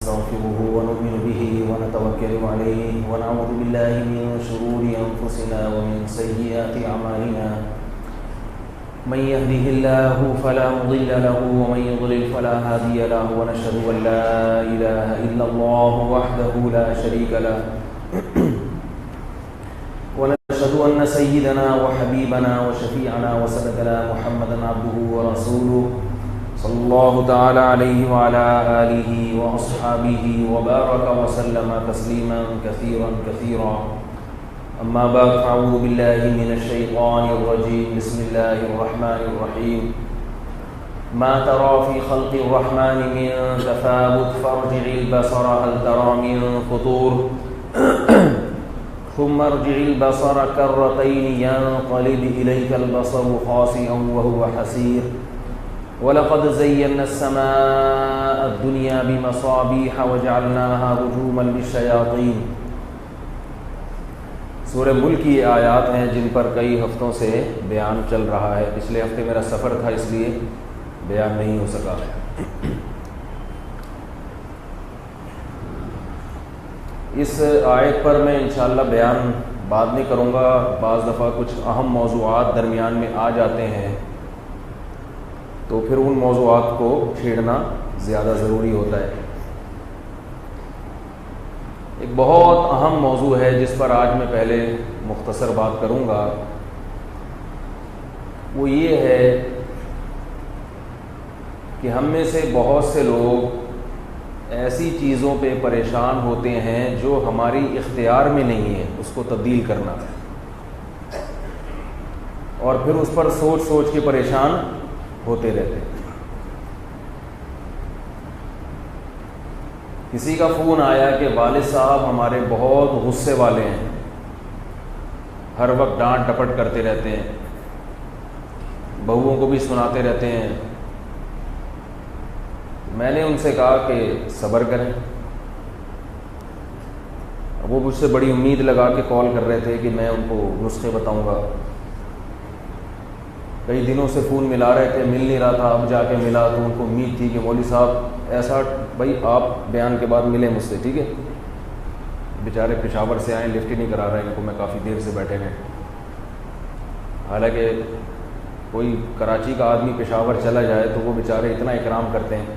نستغفره ونؤمن به ونتوكل عليه ونعوذ بالله من شرور أنفسنا ومن سيئات أعمالنا من يهده الله فلا مضل له ومن يضلل فلا هادي له ونشهد أن لا إله إلا الله وحده لا شريك له ونشهد أن سيدنا وحبيبنا وشفيعنا وسندنا محمدا عبده ورسوله صلى الله تعالى عليه وعلى آله وأصحابه وبارك وسلم تسليما كثيرا كثيرا أما بعد فأعوذ بالله من الشيطان الرجيم بسم الله الرحمن الرحيم ما ترى في خلق الرحمن من تفاوت فارجع البصر هل ترى من فطور ثم ارجع البصر كرتين ينقلب إليك البصر خاسئا وهو حسير وَلَقَدْ زَيَّنَّا السَّمَاءَ الدُّنْيَا بِمَصَابِيحَ وَجَعَلْنَاهَا رُجُومًا لِلشَّيَاطِينِ۔ سورہ ملک کی آیات ہیں جن پر کئی ہفتوں سے بیان چل رہا ہے۔ پچھلے ہفتے میرا سفر تھا اس لیے بیان نہیں ہو سکا۔ اس آیت پر میں انشاءاللہ بیان بعد میں کروں گا۔ بعض دفعہ کچھ اہم موضوعات درمیان میں آ جاتے ہیں تو پھر ان موضوعات کو چھیڑنا زیادہ ضروری ہوتا ہے۔ ایک بہت اہم موضوع ہے جس پر آج میں پہلے مختصر بات کروں گا، وہ یہ ہے کہ ہم میں سے بہت سے لوگ ایسی چیزوں پہ پریشان ہوتے ہیں جو ہماری اختیار میں نہیں ہے اس کو تبدیل کرنا، اور پھر اس پر سوچ سوچ کے پریشان ہوتے رہتے ہیں۔ کسی کا فون آیا کہ والد صاحب ہمارے بہت غصے والے ہیں، ہر وقت ڈانٹ ڈپٹ کرتے رہتے ہیں، بہوؤں کو بھی سناتے رہتے ہیں۔ میں نے ان سے کہا کہ صبر کریں۔ وہ مجھ سے بڑی امید لگا کے کال کر رہے تھے کہ میں ان کو نسخے بتاؤں گا۔ کئی دنوں سے فون ملا رہے تھے، مل نہیں رہا تھا، اب جا کے ملا تو ان کو امید تھی کہ مولوی صاحب ایسا، بھائی آپ بیان کے بعد ملیں مجھ سے، ٹھیک ہے؟ بیچارے پشاور سے آئے، لفٹ ہی نہیں کرا رہے ان کو، میں کافی دیر سے بیٹھے ہیں۔ حالانکہ کوئی کراچی کا آدمی پشاور چلا جائے تو وہ بیچارے اتنا اکرام کرتے ہیں۔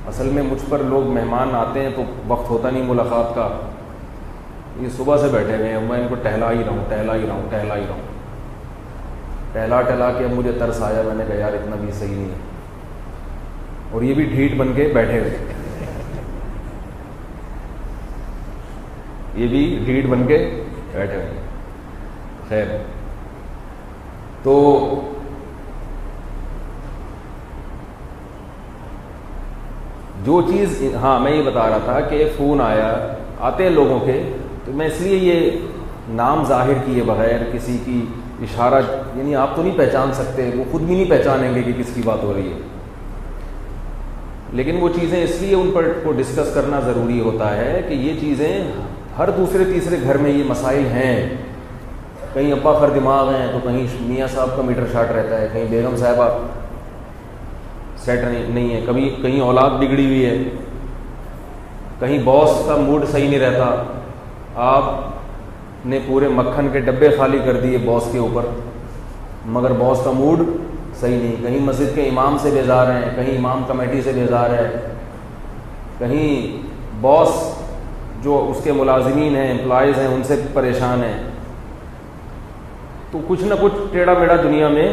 اصل میں مجھ پر لوگ مہمان آتے ہیں تو وقت ہوتا نہیں ملاقات کا، یہ صبح سے بیٹھے ہوئے ہیں، میں ان کو ٹہلا ہی رہا ہوں ٹہلا کے اب مجھے ترس آیا، میں نے کہا یار اتنا بھی صحیح نہیں ہے، اور یہ بھی ڈھیٹ بن کے بیٹھے ہوئے، خیر تو جو چیز، ہاں میں یہ بتا رہا تھا کہ فون آتے ہیں لوگوں کے، تو میں اس لیے یہ نام ظاہر کیے بغیر کسی کی اشارہ، یعنی آپ تو نہیں پہچان سکتے، وہ خود بھی نہیں پہچانیں گے کہ کس کی بات ہو رہی ہے، لیکن وہ چیزیں اس لیے ان پر کو ڈسکس کرنا ضروری ہوتا ہے کہ یہ چیزیں ہر دوسرے تیسرے گھر میں یہ مسائل ہیں۔ کہیں ابا خر دماغ ہیں تو کہیں میاں صاحب کا میٹر شاٹ رہتا ہے، کہیں بیگم صاحبہ سیٹ نہیں ہے، کبھی کہیں اولاد بگڑی ہوئی ہے، کہیں باس کا موڈ صحیح نہیں رہتا، آپ نے پورے مکھن کے ڈبے خالی کر دیے باس کے اوپر، مگر باس کا موڈ صحیح نہیں، کہیں مسجد کے امام سے بیزار ہیں، کہیں امام کمیٹی سے بیزار ہے، کہیں باس جو اس کے ملازمین ہیں، امپلائیز ہیں، ان سے پریشان ہیں، تو کچھ نہ کچھ ٹیڑھا میڑھا دنیا میں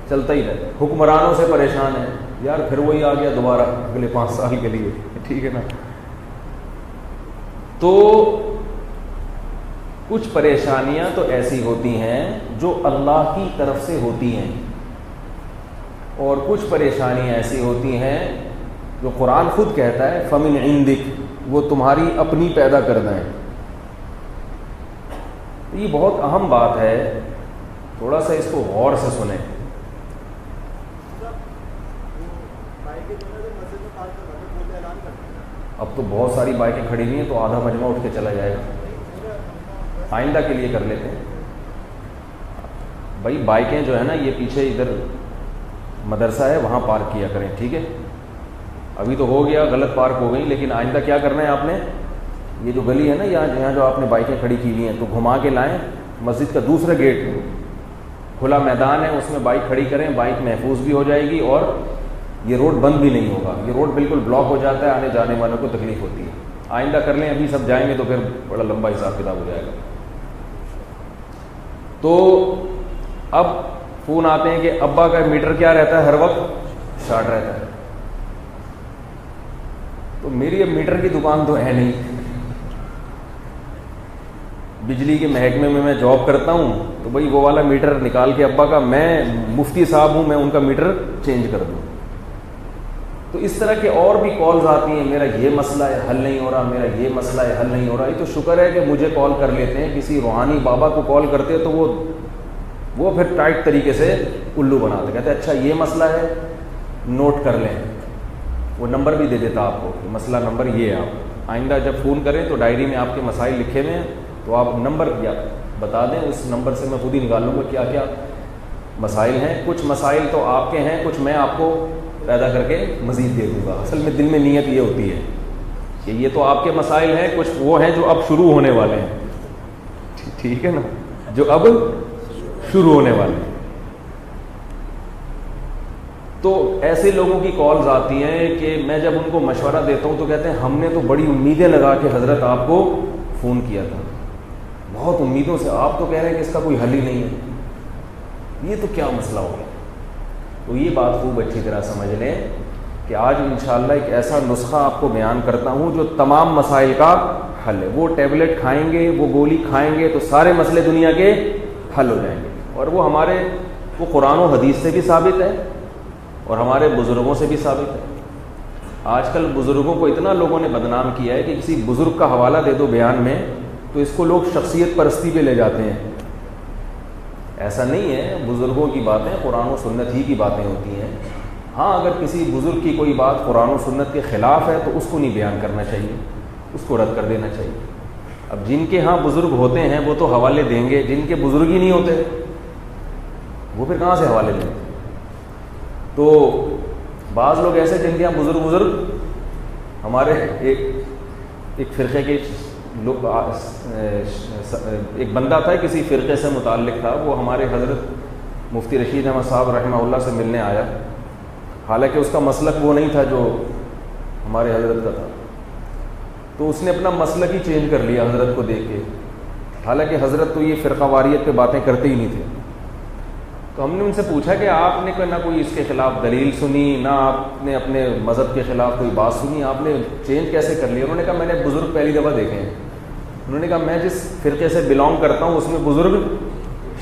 چلتا ہی رہتا ہے۔ حکمرانوں سے پریشان ہیں، یار پھر وہی آ گیا دوبارہ اگلے 5 سال کے لیے، ٹھیک ہے نا؟ تو کچھ پریشانیاں تو ایسی ہوتی ہیں جو اللہ کی طرف سے ہوتی ہیں، اور کچھ پریشانیاں ایسی ہوتی ہیں جو قرآن خود کہتا ہے فَمِنْ عِنْدِكَ، وہ تمہاری اپنی پیدا کرنا ہے۔ یہ بہت اہم بات ہے، تھوڑا سا اس کو غور سے سنیں۔ اب تو بہت ساری بائکیں کھڑی ہوئی ہیں تو آدھا مجمع اٹھ کے چلا جائے گا، آئندہ کے لیے کر لیتے ہیں بھائی۔ بائکیں جو ہے نا یہ پیچھے ادھر مدرسہ ہے وہاں پارک کیا کریں، ٹھیک ہے؟ ابھی تو ہو گیا, غلط پارک ہو گئی, لیکن آئندہ کیا کرنا ہے آپ نے, یہ جو گلی ہے نا یہاں جو آپ نے بائکیں کھڑی کی ہوئی ہیں, تو گھما کے لائیں, مسجد کا دوسرا گیٹ کھلا میدان ہے, اس میں بائک کھڑی کریں, بائک محفوظ بھی ہو جائے گی اور یہ روڈ بند بھی نہیں ہوگا. یہ روڈ بالکل بلاک ہو جاتا ہے, آنے جانے والوں کو تکلیف ہوتی ہے. آئندہ کر لیں, ابھی سب جائیں گے تو پھر بڑا لمبا حساب کتاب ہو جائے گا. تو اب فون آتے ہیں کہ ابا کا میٹر کیا رہتا ہے, ہر وقت شارٹ رہتا ہے. تو میری اب میٹر کی دکان تو ہے نہیں, بجلی کے محکمے میں جاب کرتا ہوں, تو بھائی وہ والا میٹر نکال کے ابا کا, میں مفتی صاحب ہوں, میں ان کا میٹر چینج کر دوں. تو اس طرح کے اور بھی کالز آتی ہیں, میرا یہ مسئلہ ہے حل نہیں ہو رہا, میرا یہ مسئلہ ہے حل نہیں ہو رہا. یہ تو شکر ہے کہ مجھے کال کر لیتے ہیں, کسی روحانی بابا کو کال کرتے تو وہ پھر ٹائٹ طریقے سے الو بناتے, کہتے اچھا یہ مسئلہ ہے, نوٹ کر لیں. وہ نمبر بھی دے دیتا آپ کو, مسئلہ نمبر یہ ہے, آپ آئندہ جب فون کریں تو ڈائری میں آپ کے مسائل لکھے ہوئے ہیں, تو آپ نمبر یا بتا دیں, اس نمبر سے میں خود ہی نکال لوں گا کیا کیا مسائل ہیں. کچھ مسائل تو آپ کے ہیں, کچھ میں آپ کو پیدا کر کے مزید دے دوں گا. اصل میں دل میں نیت یہ ہوتی ہے کہ یہ تو آپ کے مسائل ہیں, کچھ وہ ہیں جو اب شروع ہونے والے ہیں, ٹھیک ہے نا, جو اب شروع ہونے والے ہیں. تو ایسے لوگوں کی کالز آتی ہیں کہ میں جب ان کو مشورہ دیتا ہوں تو کہتے ہیں ہم نے تو بڑی امیدیں لگا کے حضرت آپ کو فون کیا تھا, بہت امیدوں سے, آپ تو کہہ رہے ہیں کہ اس کا کوئی حل ہی نہیں ہے, یہ تو کیا مسئلہ ہو گیا. تو یہ بات خوب اچھی طرح سمجھ لیں کہ آج انشاءاللہ ایک ایسا نسخہ آپ کو بیان کرتا ہوں جو تمام مسائل کا حل ہے. وہ ٹیبلٹ کھائیں گے, وہ گولی کھائیں گے تو سارے مسئلے دنیا کے حل ہو جائیں گے. اور وہ قرآن و حدیث سے بھی ثابت ہے اور ہمارے بزرگوں سے بھی ثابت ہے. آج کل بزرگوں کو اتنا لوگوں نے بدنام کیا ہے کہ کسی بزرگ کا حوالہ دے دو بیان میں تو اس کو لوگ شخصیت پرستی پہ لے جاتے ہیں. ایسا نہیں ہے, بزرگوں کی باتیں قرآن و سنت ہی کی باتیں ہوتی ہیں. ہاں اگر کسی بزرگ کی کوئی بات قرآن و سنت کے خلاف ہے تو اس کو نہیں بیان کرنا چاہیے, اس کو رد کر دینا چاہیے. اب جن کے ہاں بزرگ ہوتے ہیں وہ تو حوالے دیں گے, جن کے بزرگ ہی نہیں ہوتے وہ پھر کہاں سے حوالے دیں. تو بعض لوگ ایسے جن کے یہاں بزرگ ہمارے ایک فرقے کے ایک بندہ تھا, کسی فرقے سے متعلق تھا, وہ ہمارے حضرت مفتی رشید احمد صاحب رحمہ اللہ سے ملنے آیا. حالانکہ اس کا مسلک وہ نہیں تھا جو ہمارے حضرت کا تھا, تو اس نے اپنا مسلک ہی چینج کر لیا حضرت کو دیکھ کے. حالانکہ حضرت تو یہ فرقہ واریت پہ باتیں کرتے ہی نہیں تھے. تو ہم نے ان سے پوچھا کہ آپ نے نہ کوئی اس کے خلاف دلیل سنی, نہ آپ نے اپنے مذہب کے خلاف کوئی بات سنی, آپ نے چینج کیسے کر لیا؟ انہوں نے کہا میں نے بزرگ پہلی دفعہ دیکھے ہیں. انہوں نے کہا میں جس فرقے سے بلانگ کرتا ہوں اس میں بزرگ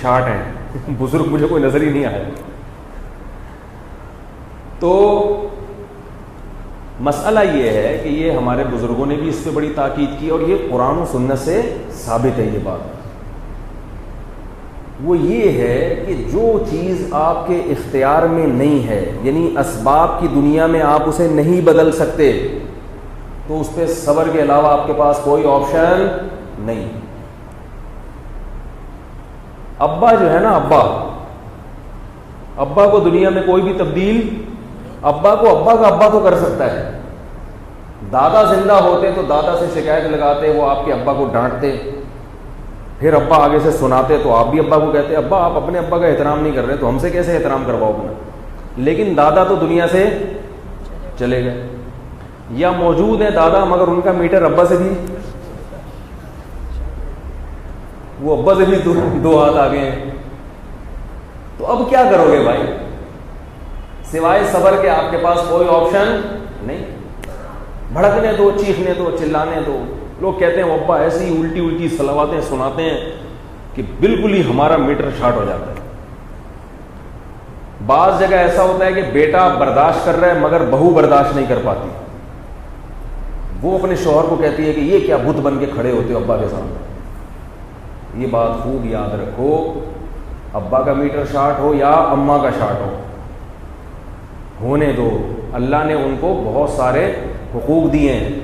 شارٹ ہیں, بزرگ مجھے کوئی نظر ہی نہیں آیا. تو مسئلہ یہ ہے کہ یہ ہمارے بزرگوں نے بھی اس پہ بڑی تاکید کی, اور یہ قرآن و سنت سے ثابت ہے. یہ بات وہ یہ ہے کہ جو چیز آپ کے اختیار میں نہیں ہے, یعنی اسباب کی دنیا میں آپ اسے نہیں بدل سکتے, تو اس پہ صبر کے علاوہ آپ کے پاس کوئی آپشن نہیں. ابا جو ہے نا, ابا کو دنیا میں کوئی بھی تبدیل, ابا کو ابا کا ابا تو کر سکتا ہے. دادا زندہ ہوتے تو دادا سے شکایت لگاتے, وہ آپ کے ابا کو ڈانٹتے, پھر ابا آگے سے سناتے تو آپ بھی ابا کو کہتے ابا آپ اپنے ابا کا احترام نہیں کر رہے تو ہم سے کیسے احترام کرواؤ اپنا. لیکن دادا تو دنیا سے چلے گئے, یا موجود ہیں دادا مگر ان کا میٹر ابا سے بھی, وہ ابا سے بھی دو ہاتھ آگے ہیں. تو اب کیا کرو گے بھائی, سوائے صبر کے آپ کے پاس کوئی آپشن نہیں. بھڑکنے دو, چیخنے دو, چلانے دو. لوگ کہتے ہیں وہ ابا ایسی الٹی صلواتیں سناتے ہیں کہ بالکل ہی ہمارا میٹر شارٹ ہو جاتا ہے. بعض جگہ ایسا ہوتا ہے کہ بیٹا برداشت کر رہا ہے مگر بہو برداشت نہیں کر پاتی, وہ اپنے شوہر کو کہتی ہے کہ یہ کیا بت بن کے کھڑے ہوتے ہو ابا کے سامنے. یہ بات خوب یاد رکھو, ابا کا میٹر شارٹ ہو یا اماں کا شارٹ ہو, ہونے دو. اللہ نے ان کو بہت سارے حقوق دیے ہیں.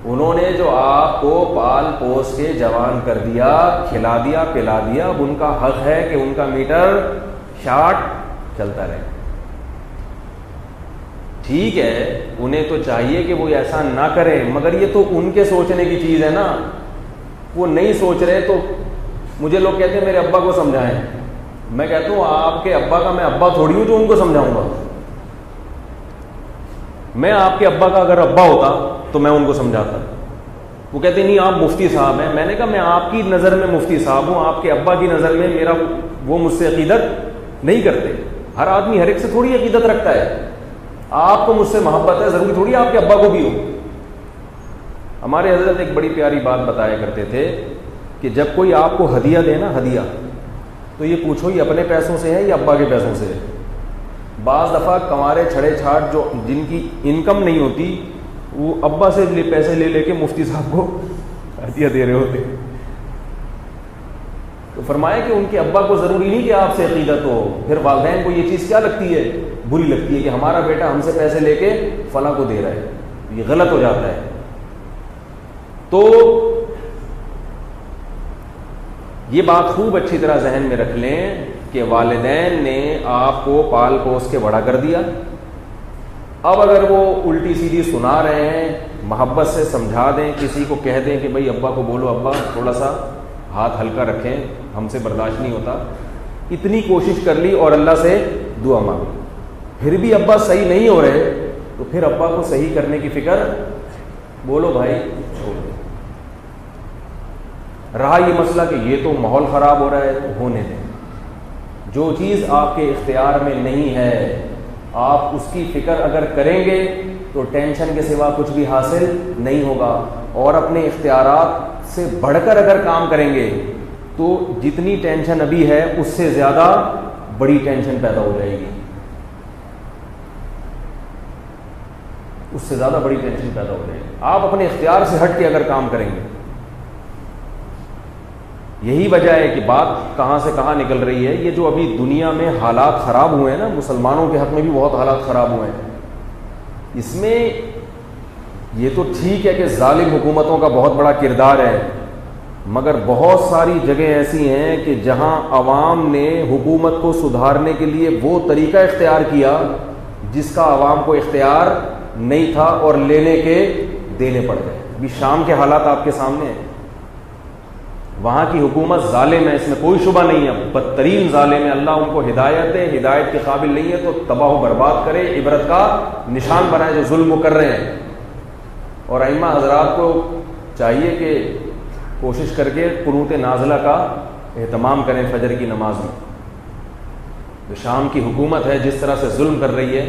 انہوں نے جو آپ کو پال پوس کے جوان کر دیا, کھلا دیا, پلا دیا, اب ان کا حق ہے کہ ان کا میٹر شارٹ چلتا رہے. ٹھیک ہے انہیں تو چاہیے کہ وہ ایسا نہ کریں، مگر یہ تو ان کے سوچنے کی چیز ہے نا، وہ نہیں سوچ رہے. تو مجھے لوگ کہتے ہیں میرے ابا کو سمجھائیں. میں کہتا ہوں آپ کے ابا کا میں ابا تھوڑی ہوں جو ان کو سمجھاؤں گا. میں آپ کے ابا کا اگر ابا ہوتا تو میں ان کو سمجھاتا. وہ کہتے نہیں آپ مفتی صاحب ہیں. میں نے کہا میں آپ کی نظر میں مفتی صاحب ہوں، آپ کے ابا کی نظر میں میرا وہ مجھ سے عقیدت نہیں کرتے. ہر آدمی ہر ایک سے تھوڑی عقیدت رکھتا ہے. آپ کو مجھ سے محبت ہے، ضروری تھوڑی آپ کے ابا کو بھی ہو. ہمارے حضرت ایک بڑی پیاری بات بتایا کرتے تھے کہ جب کوئی آپ کو ہدیہ دے نا، ہدیہ، تو یہ پوچھو یہ اپنے پیسوں سے ہے یا ابا کے پیسوں سے ہے. بعض دفعہ کنوارے چھڑے چھاٹ جو جن کی انکم نہیں ہوتی وہ ابا سے پیسے لے لے کے مفتی صاحب کو ہدیہ دے رہے ہوتے. تو فرمایا کہ ان کے ابا کو ضروری نہیں کہ آپ سے عقیدت ہو. پھر والدین کو یہ چیز کیا لگتی ہے؟ بری لگتی ہے کہ ہمارا بیٹا ہم سے پیسے لے کے فلاں کو دے رہا ہے. یہ غلط ہو جاتا ہے. تو یہ بات خوب اچھی طرح ذہن میں رکھ لیں کہ والدین نے آپ کو پال پوس کے بڑا کر دیا. اب اگر وہ الٹی سیدھی سنا رہے ہیں، محبت سے سمجھا دیں، کسی کو کہہ دیں کہ بھائی ابا کو بولو ابا تھوڑا سا ہاتھ ہلکا رکھیں، ہم سے برداشت نہیں ہوتا. اتنی کوشش کر لی اور اللہ سے دعا مانگی، پھر بھی ابا صحیح نہیں ہو رہے تو پھر ابا کو صحیح کرنے کی فکر، بولو بھائی چھوڑ دیں. رہا یہ مسئلہ کہ یہ تو ماحول خراب ہو رہا ہے، تو ہونے دیں. جو چیز آپ کے اختیار میں نہیں ہے آپ اس کی فکر اگر کریں گے تو ٹینشن کے سوا کچھ بھی حاصل نہیں ہوگا. اور اپنے اختیارات سے بڑھ کر اگر کام کریں گے تو جتنی ٹینشن ابھی ہے اس سے زیادہ بڑی ٹینشن پیدا ہو جائے گی. اس سے زیادہ بڑی ٹینشن پیدا ہو جائے گی. آپ اپنے اختیار سے ہٹ کے اگر کام کریں گے. یہی وجہ ہے کہ بات کہاں سے کہاں نکل رہی ہے. یہ جو ابھی دنیا میں حالات خراب ہوئے ہیں نا، مسلمانوں کے حق میں بھی بہت حالات خراب ہوئے ہیں. اس میں یہ تو ٹھیک ہے کہ ظالم حکومتوں کا بہت بڑا کردار ہے، مگر بہت ساری جگہیں ایسی ہیں کہ جہاں عوام نے حکومت کو سدھارنے کے لیے وہ طریقہ اختیار کیا جس کا عوام کو اختیار نہیں تھا اور لینے کے دینے پڑ گئے. ابھی شام کے حالات آپ کے سامنے ہیں. وہاں کی حکومت ظالم ہے، اس میں کوئی شبہ نہیں ہے، بدترین ظالم ہے. اللہ ان کو ہدایت دے، ہدایت کے قابل نہیں ہے تو تباہ و برباد کرے، عبرت کا نشان بنائے جو ظلم کر رہے ہیں. اور ائمہ حضرات کو چاہیے کہ کوشش کر کے قنوت نازلہ کا اہتمام کریں فجر کی نماز میں. جو شام کی حکومت ہے جس طرح سے ظلم کر رہی ہے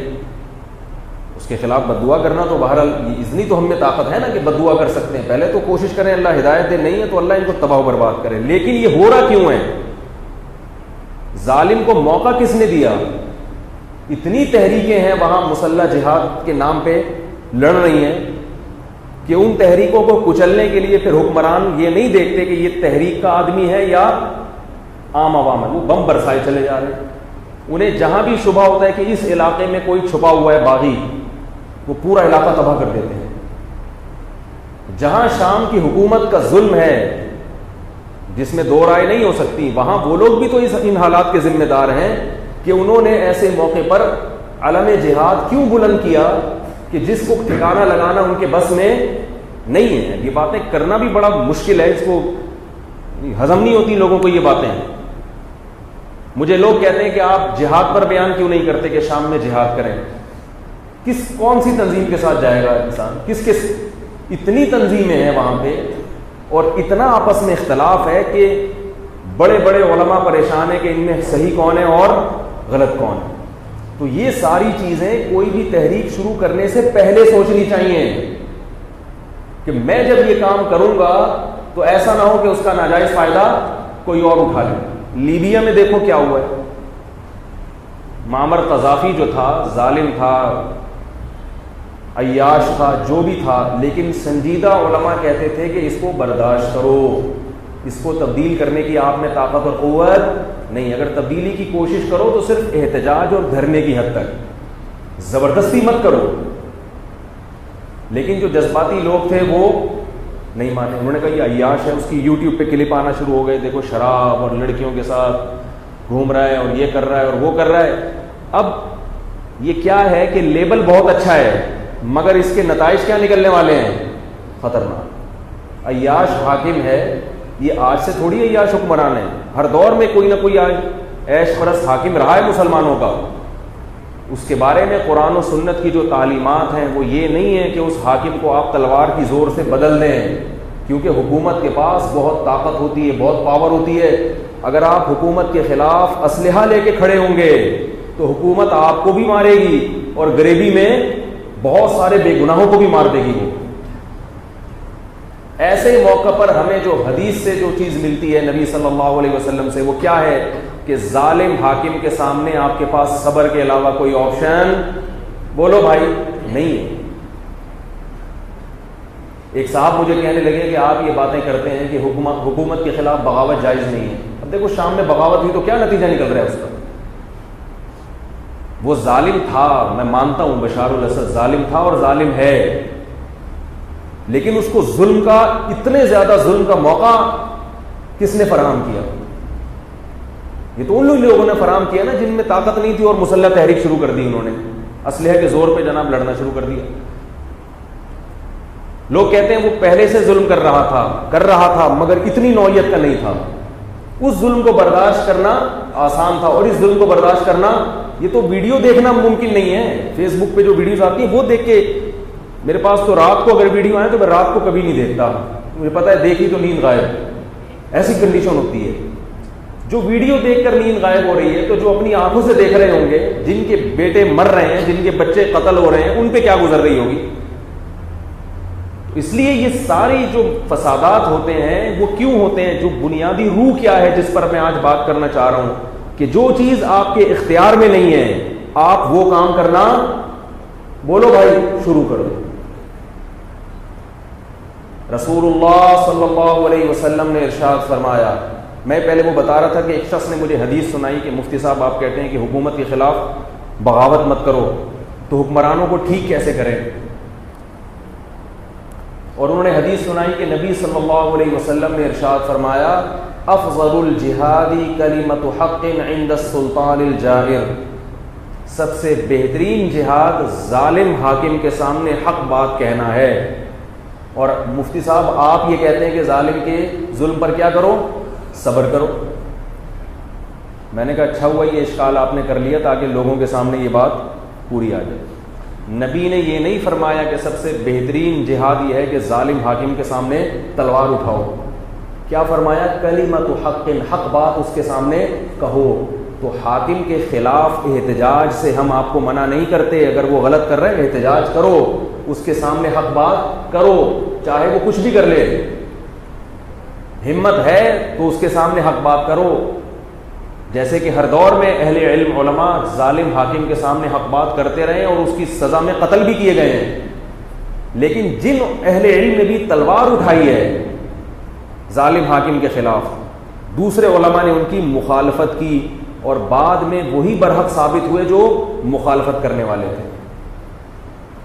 اس کے خلاف بد دعا کرنا تو بہرحال اتنی تو ہم میں طاقت ہے نا کہ بد دعا کر سکتے ہیں. پہلے تو کوشش کریں اللہ ہدایت دے، نہیں ہے تو اللہ ان کو تباہ و برباد کرے. لیکن یہ ہو رہا کیوں ہے؟ ظالم کو موقع کس نے دیا؟ اتنی تحریکیں ہیں وہاں مسلح جہاد کے نام پہ لڑ رہی ہیں کہ ان تحریکوں کو کچلنے کے لیے پھر حکمران یہ نہیں دیکھتے کہ یہ تحریک کا آدمی ہے یا عام عوام ہے، وہ بم برسائے چلے جا رہے ہیں. انہیں جہاں بھی شبہ ہوتا ہے کہ اس علاقے میں کوئی چھپا ہوا ہے باغی، وہ پورا علاقہ تباہ کر دیتے ہیں. جہاں شام کی حکومت کا ظلم ہے جس میں دو رائے نہیں ہو سکتی، وہاں وہ لوگ بھی تو ان حالات کے ذمہ دار ہیں کہ انہوں نے ایسے موقع پر علم جہاد کیوں بلند کیا کہ جس کو ٹھکانہ لگانا ان کے بس میں نہیں ہے. یہ باتیں کرنا بھی بڑا مشکل ہے، اس کو ہضم نہیں ہوتی لوگوں کو یہ باتیں. مجھے لوگ کہتے ہیں کہ آپ جہاد پر بیان کیوں نہیں کرتے کہ شام میں جہاد کریں. کون سی تنظیم کے ساتھ جائے گا انسان؟ کس اتنی تنظیمیں ہیں وہاں پہ اور اتنا آپس میں اختلاف ہے کہ بڑے بڑے علماء پریشان ہیں کہ ان میں صحیح کون ہے اور غلط کون ہے. تو یہ ساری چیزیں کوئی بھی تحریک شروع کرنے سے پہلے سوچنی چاہیے کہ میں جب یہ کام کروں گا تو ایسا نہ ہو کہ اس کا ناجائز فائدہ کوئی اور اٹھا لے. لیبیا میں دیکھو کیا ہوا ہے. معمر قذافی جو تھا ظالم تھا، عیاش تھا، جو بھی تھا، لیکن سنجیدہ علماء کہتے تھے کہ اس کو برداشت کرو، اس کو تبدیل کرنے کی آپ میں طاقت اور قوت نہیں. اگر تبدیلی کی کوشش کرو تو صرف احتجاج اور دھرنے کی حد تک، زبردستی مت کرو. لیکن جو جذباتی لوگ تھے وہ نہیں مانے. انہوں نے کہا یہ عیاش ہے، اس کی یوٹیوب پہ کلپ آنا شروع ہو گئے، دیکھو شراب اور لڑکیوں کے ساتھ گھوم رہا ہے اور یہ کر رہا ہے اور وہ کر رہا ہے. اب یہ کیا ہے کہ لیبل بہت اچھا ہے مگر اس کے نتائج کیا نکلنے والے ہیں؟ خطرناک. عیاش حاکم ہے، یہ آج سے تھوڑی عیاش حکمران ہے، ہر دور میں کوئی نہ کوئی عیش پرست حاکم رہا ہے مسلمانوں کا. اس کے بارے میں قرآن و سنت کی جو تعلیمات ہیں وہ یہ نہیں ہے کہ اس حاکم کو آپ تلوار کی زور سے بدل دیں، کیونکہ حکومت کے پاس بہت طاقت ہوتی ہے، بہت پاور ہوتی ہے. اگر آپ حکومت کے خلاف اسلحہ لے کے کھڑے ہوں گے تو حکومت آپ کو بھی مارے گی اور غریبی میں بہت سارے بے گناہوں کو بھی مار دے گی. ایسے موقع پر ہمیں جو حدیث سے جو چیز ملتی ہے نبی صلی اللہ علیہ وسلم سے، وہ کیا ہے کہ ظالم حاکم کے سامنے آپ کے پاس صبر کے علاوہ کوئی آپشن، بولو بھائی، نہیں ہے. ایک صاحب مجھے کہنے لگے کہ آپ یہ باتیں کرتے ہیں کہ حکومت کے خلاف بغاوت جائز نہیں ہے. اب دیکھو شام میں بغاوت ہوئی تو کیا نتیجہ نکل رہا ہے اس کا؟ وہ ظالم تھا، میں مانتا ہوں بشار الاسد ظالم تھا اور ظالم ہے، لیکن اس کو ظلم کا، اتنے زیادہ ظلم کا موقع کس نے فراہم کیا؟ یہ تو ان لوگوں نے فراہم کیا نا جن میں طاقت نہیں تھی اور مسلح تحریک شروع کر دی انہوں نے، اسلحے کے زور پہ جناب لڑنا شروع کر دیا. لوگ کہتے ہیں وہ پہلے سے ظلم کر رہا تھا مگر اتنی نوعیت کا نہیں تھا. اس ظلم کو برداشت کرنا آسان تھا، اور اس ظلم کو برداشت کرنا، یہ تو ویڈیو دیکھنا ممکن نہیں ہے. فیس بک پہ جو ویڈیوز آتی ہیں وہ دیکھ کے، میرے پاس تو رات کو اگر ویڈیو آئے تو میں رات کو کبھی نہیں دیکھتا، مجھے پتا ہے دیکھی تو نیند غائب، ایسی کنڈیشن ہوتی ہے. جو ویڈیو دیکھ کر نیند غائب ہو رہی ہے تو جو اپنی آنکھوں سے دیکھ رہے ہوں گے، جن کے بیٹے مر رہے ہیں، جن کے بچے قتل ہو رہے ہیں، ان پہ کیا گزر رہی ہوگی. اس لیے یہ ساری جو فسادات ہوتے ہیں وہ کیوں ہوتے ہیں؟ جو بنیادی روح کیا ہے جس پر میں آج بات کرنا چاہ رہا ہوں، کہ جو چیز آپ کے اختیار میں نہیں ہے آپ وہ کام کرنا، بولو بھائی، شروع کر دو. رسول اللہ صلی اللہ علیہ وسلم نے ارشاد فرمایا، میں پہلے وہ بتا رہا تھا کہ ایک شخص نے مجھے حدیث سنائی کہ مفتی صاحب آپ کہتے ہیں کہ حکومت کے خلاف بغاوت مت کرو، تو حکمرانوں کو ٹھیک کیسے کریں؟ اور انہوں نے حدیث سنائی کہ نبی صلی اللہ علیہ وسلم نے ارشاد فرمایا، افضل الجہاد کلمۃ حق عند السلطان الجائر، سب سے بہترین جہاد ظالم حاکم کے سامنے حق بات کہنا ہے. اور مفتی صاحب آپ یہ کہتے ہیں کہ ظالم کے ظلم پر کیا کرو؟ صبر کرو. میں نے کہا اچھا ہوا یہ اشکال آپ نے کر لیا تاکہ لوگوں کے سامنے یہ بات پوری آ جائے. نبی نے یہ نہیں فرمایا کہ سب سے بہترین جہاد یہ ہے کہ ظالم حاکم کے سامنے تلوار اٹھاؤ. کیا فرمایا؟ کلمۃ حق، حق بات اس کے سامنے کہو. تو حاکم کے خلاف احتجاج سے ہم آپ کو منع نہیں کرتے، اگر وہ غلط کر رہے ہیں احتجاج کرو، اس کے سامنے حق بات کرو، چاہے وہ کچھ بھی کر لے. ہمت ہے تو اس کے سامنے حق بات کرو. جیسے کہ ہر دور میں اہل علم علماء ظالم حاکم کے سامنے حق بات کرتے رہے اور اس کی سزا میں قتل بھی کیے گئے ہیں. لیکن جن اہل علم نے بھی تلوار اٹھائی ہے ظالم حاکم کے خلاف، دوسرے علماء نے ان کی مخالفت کی اور بعد میں وہی برحق ثابت ہوئے جو مخالفت کرنے والے تھے.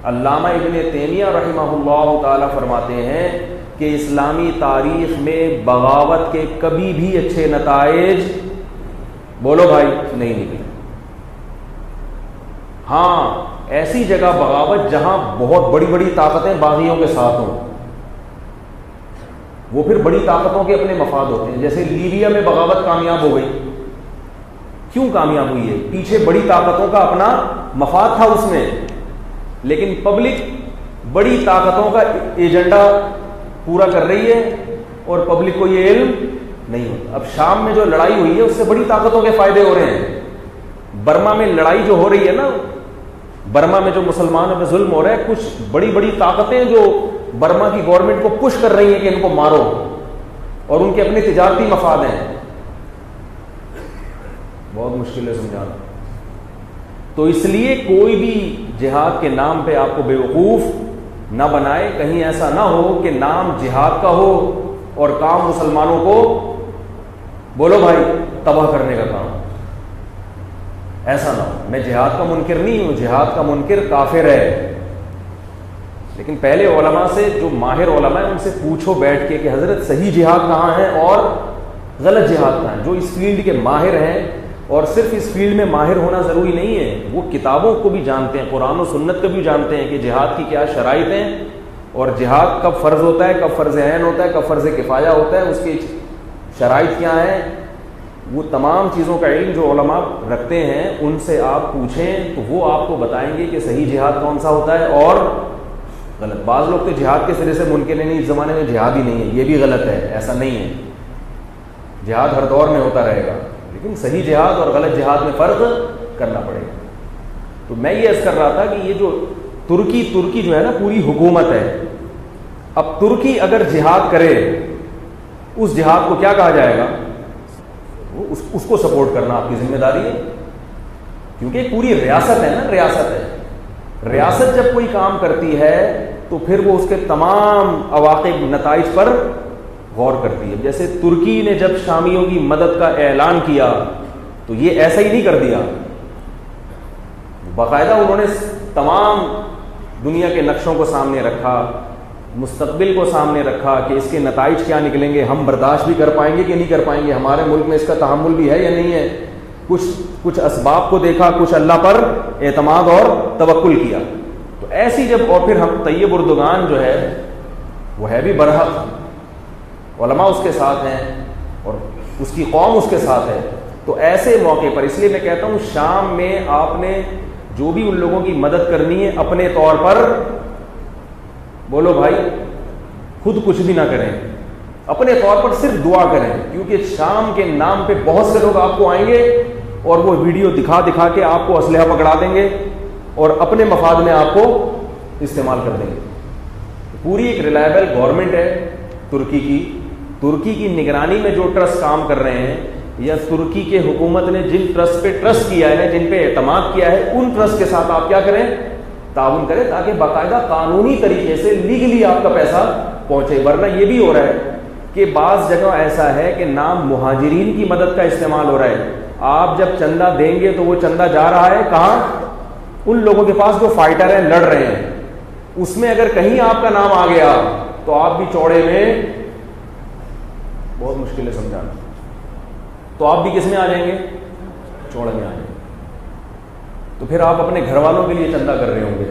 علامہ ابن تیمیہ رحمہ اللہ تعالی فرماتے ہیں کہ اسلامی تاریخ میں بغاوت کے کبھی بھی اچھے نتائج، بولو بھائی، نہیں نکلے. ہاں ایسی جگہ بغاوت جہاں بہت بڑی بڑی طاقتیں باغیوں کے ساتھ ہوں، وہ پھر بڑی طاقتوں کے اپنے مفاد ہوتے ہیں. جیسے لیبیا میں بغاوت کامیاب ہو گئی، کیوں کامیاب ہوئی ہے؟ پیچھے بڑی طاقتوں کا اپنا مفاد تھا اس میں، لیکن پبلک بڑی طاقتوں کا ایجنڈا پورا کر رہی ہے اور پبلک کو یہ علم نہیں ہوتا. اب شام میں جو لڑائی ہوئی ہے اس سے بڑی طاقتوں کے فائدے ہو رہے ہیں. برما میں لڑائی جو ہو رہی ہے نا، برما میں جو مسلمانوں پہ ظلم ہو رہا ہے، کچھ بڑی بڑی طاقتیں جو برما کی گورنمنٹ کو پش کر رہی ہیں کہ ان کو مارو، اور ان کے اپنے تجارتی مفاد ہیں. بہت مشکل ہے سمجھانا. تو اس لیے کوئی بھی جہاد کے نام پہ آپ کو بیوقوف نہ بنائے. کہیں ایسا نہ ہو کہ نام جہاد کا ہو اور کام مسلمانوں کو، بولو بھائی، تباہ کرنے کا کام. ایسا نہ ہو. میں جہاد کا منکر نہیں ہوں، جہاد کا منکر کافر ہے، لیکن پہلے علماء سے، جو ماہر علماء ہیں، ان سے پوچھو بیٹھ کے کہ حضرت صحیح جہاد کہاں ہے اور غلط جہاد کہاں ہے. جو اس فیلڈ کے ماہر ہیں اور صرف اس فیلڈ میں ماہر ہونا ضروری نہیں ہے، وہ کتابوں کو بھی جانتے ہیں، قرآن و سنت کو بھی جانتے ہیں کہ جہاد کی کیا شرائط ہیں، اور جہاد کب فرض ہوتا ہے، کب فرض عین ہوتا ہے، کب فرض کفایہ ہوتا ہے، اس کی شرائط کیا ہیں، وہ تمام چیزوں کا علم جو علماء رکھتے ہیں ان سے آپ پوچھیں تو وہ آپ کو بتائیں گے کہ صحیح جہاد کون سا ہوتا ہے اور غلط۔ بعض لوگ تو جہاد کے سرے سے منکر نہیں، اس زمانے میں جہاد ہی نہیں ہے، یہ بھی غلط ہے، ایسا نہیں ہے، جہاد ہر دور میں ہوتا رہے گا، لیکن صحیح جہاد اور غلط جہاد میں فرق کرنا پڑے گا۔ تو میں یہ عرض کر رہا تھا کہ یہ جو ترکی جو ہے نا پوری حکومت ہے، اب ترکی اگر جہاد کرے اس جہاد کو کیا کہا جائے گا؟ اس کو سپورٹ کرنا آپ کی ذمہ داری ہے، کیونکہ پوری ریاست ہے نا، ریاست ہے، ریاست جب کوئی کام کرتی ہے تو پھر وہ اس کے تمام عواقب نتائج پر غور کرتی ہے۔ جیسے ترکی نے جب شامیوں کی مدد کا اعلان کیا تو یہ ایسا ہی نہیں کر دیا، باقاعدہ انہوں نے تمام دنیا کے نقشوں کو سامنے رکھا، مستقبل کو سامنے رکھا کہ اس کے نتائج کیا نکلیں گے، ہم برداشت بھی کر پائیں گے کہ نہیں کر پائیں گے، ہمارے ملک میں اس کا تحمل بھی ہے یا نہیں ہے، کچھ اسباب کو دیکھا، کچھ اللہ پر اعتماد اور توکل کیا۔ تو ایسی جب، اور پھر ہم طیب اردگان جو ہے وہ ہے بھی برحق، علماء اس کے ساتھ ہیں اور اس کی قوم اس کے ساتھ ہے، تو ایسے موقع پر اس لیے میں کہتا ہوں شام میں آپ نے جو بھی ان لوگوں کی مدد کرنی ہے اپنے طور پر بولو بھائی، خود کچھ بھی نہ کریں، اپنے طور پر صرف دعا کریں، کیونکہ شام کے نام پہ بہت سے لوگ آپ کو آئیں گے اور وہ ویڈیو دکھا دکھا کے آپ کو اسلحہ پکڑا دیں گے اور اپنے مفاد میں آپ کو استعمال کر دیں گے۔ پوری ایک ریلائبل گورنمنٹ ہے ترکی کی نگرانی میں جو ٹرسٹ کام کر رہے ہیں، یا ترکی کے حکومت نے جن ٹرسٹ پہ ٹرسٹ کیا ہے، جن پہ اعتماد کیا ہے، ان ٹرسٹ کے ساتھ آپ کیا کریں، تعاون کریں، تاکہ باقاعدہ قانونی طریقے سے لیگلی آپ کا پیسہ پہنچے۔ ورنہ یہ بھی ہو رہا ہے کہ بعض جگہ ایسا ہے کہ نام مہاجرین کی مدد کا استعمال ہو رہا ہے، آپ جب چندہ دیں گے تو وہ چندہ جا رہا ہے کہاں؟ ان لوگوں کے پاس جو فائٹر ہیں، لڑ رہے ہیں، اس میں اگر کہیں آپ کا نام آ گیا تو آپ بھی چوڑے میں، بہت مشکل ہے سمجھانا، تو آپ بھی کس میں آ جائیں گے؟ چوڑے میں آ جائیں گے۔ تو پھر آپ اپنے گھر والوں کے لیے چندہ کر رہے ہوں گے،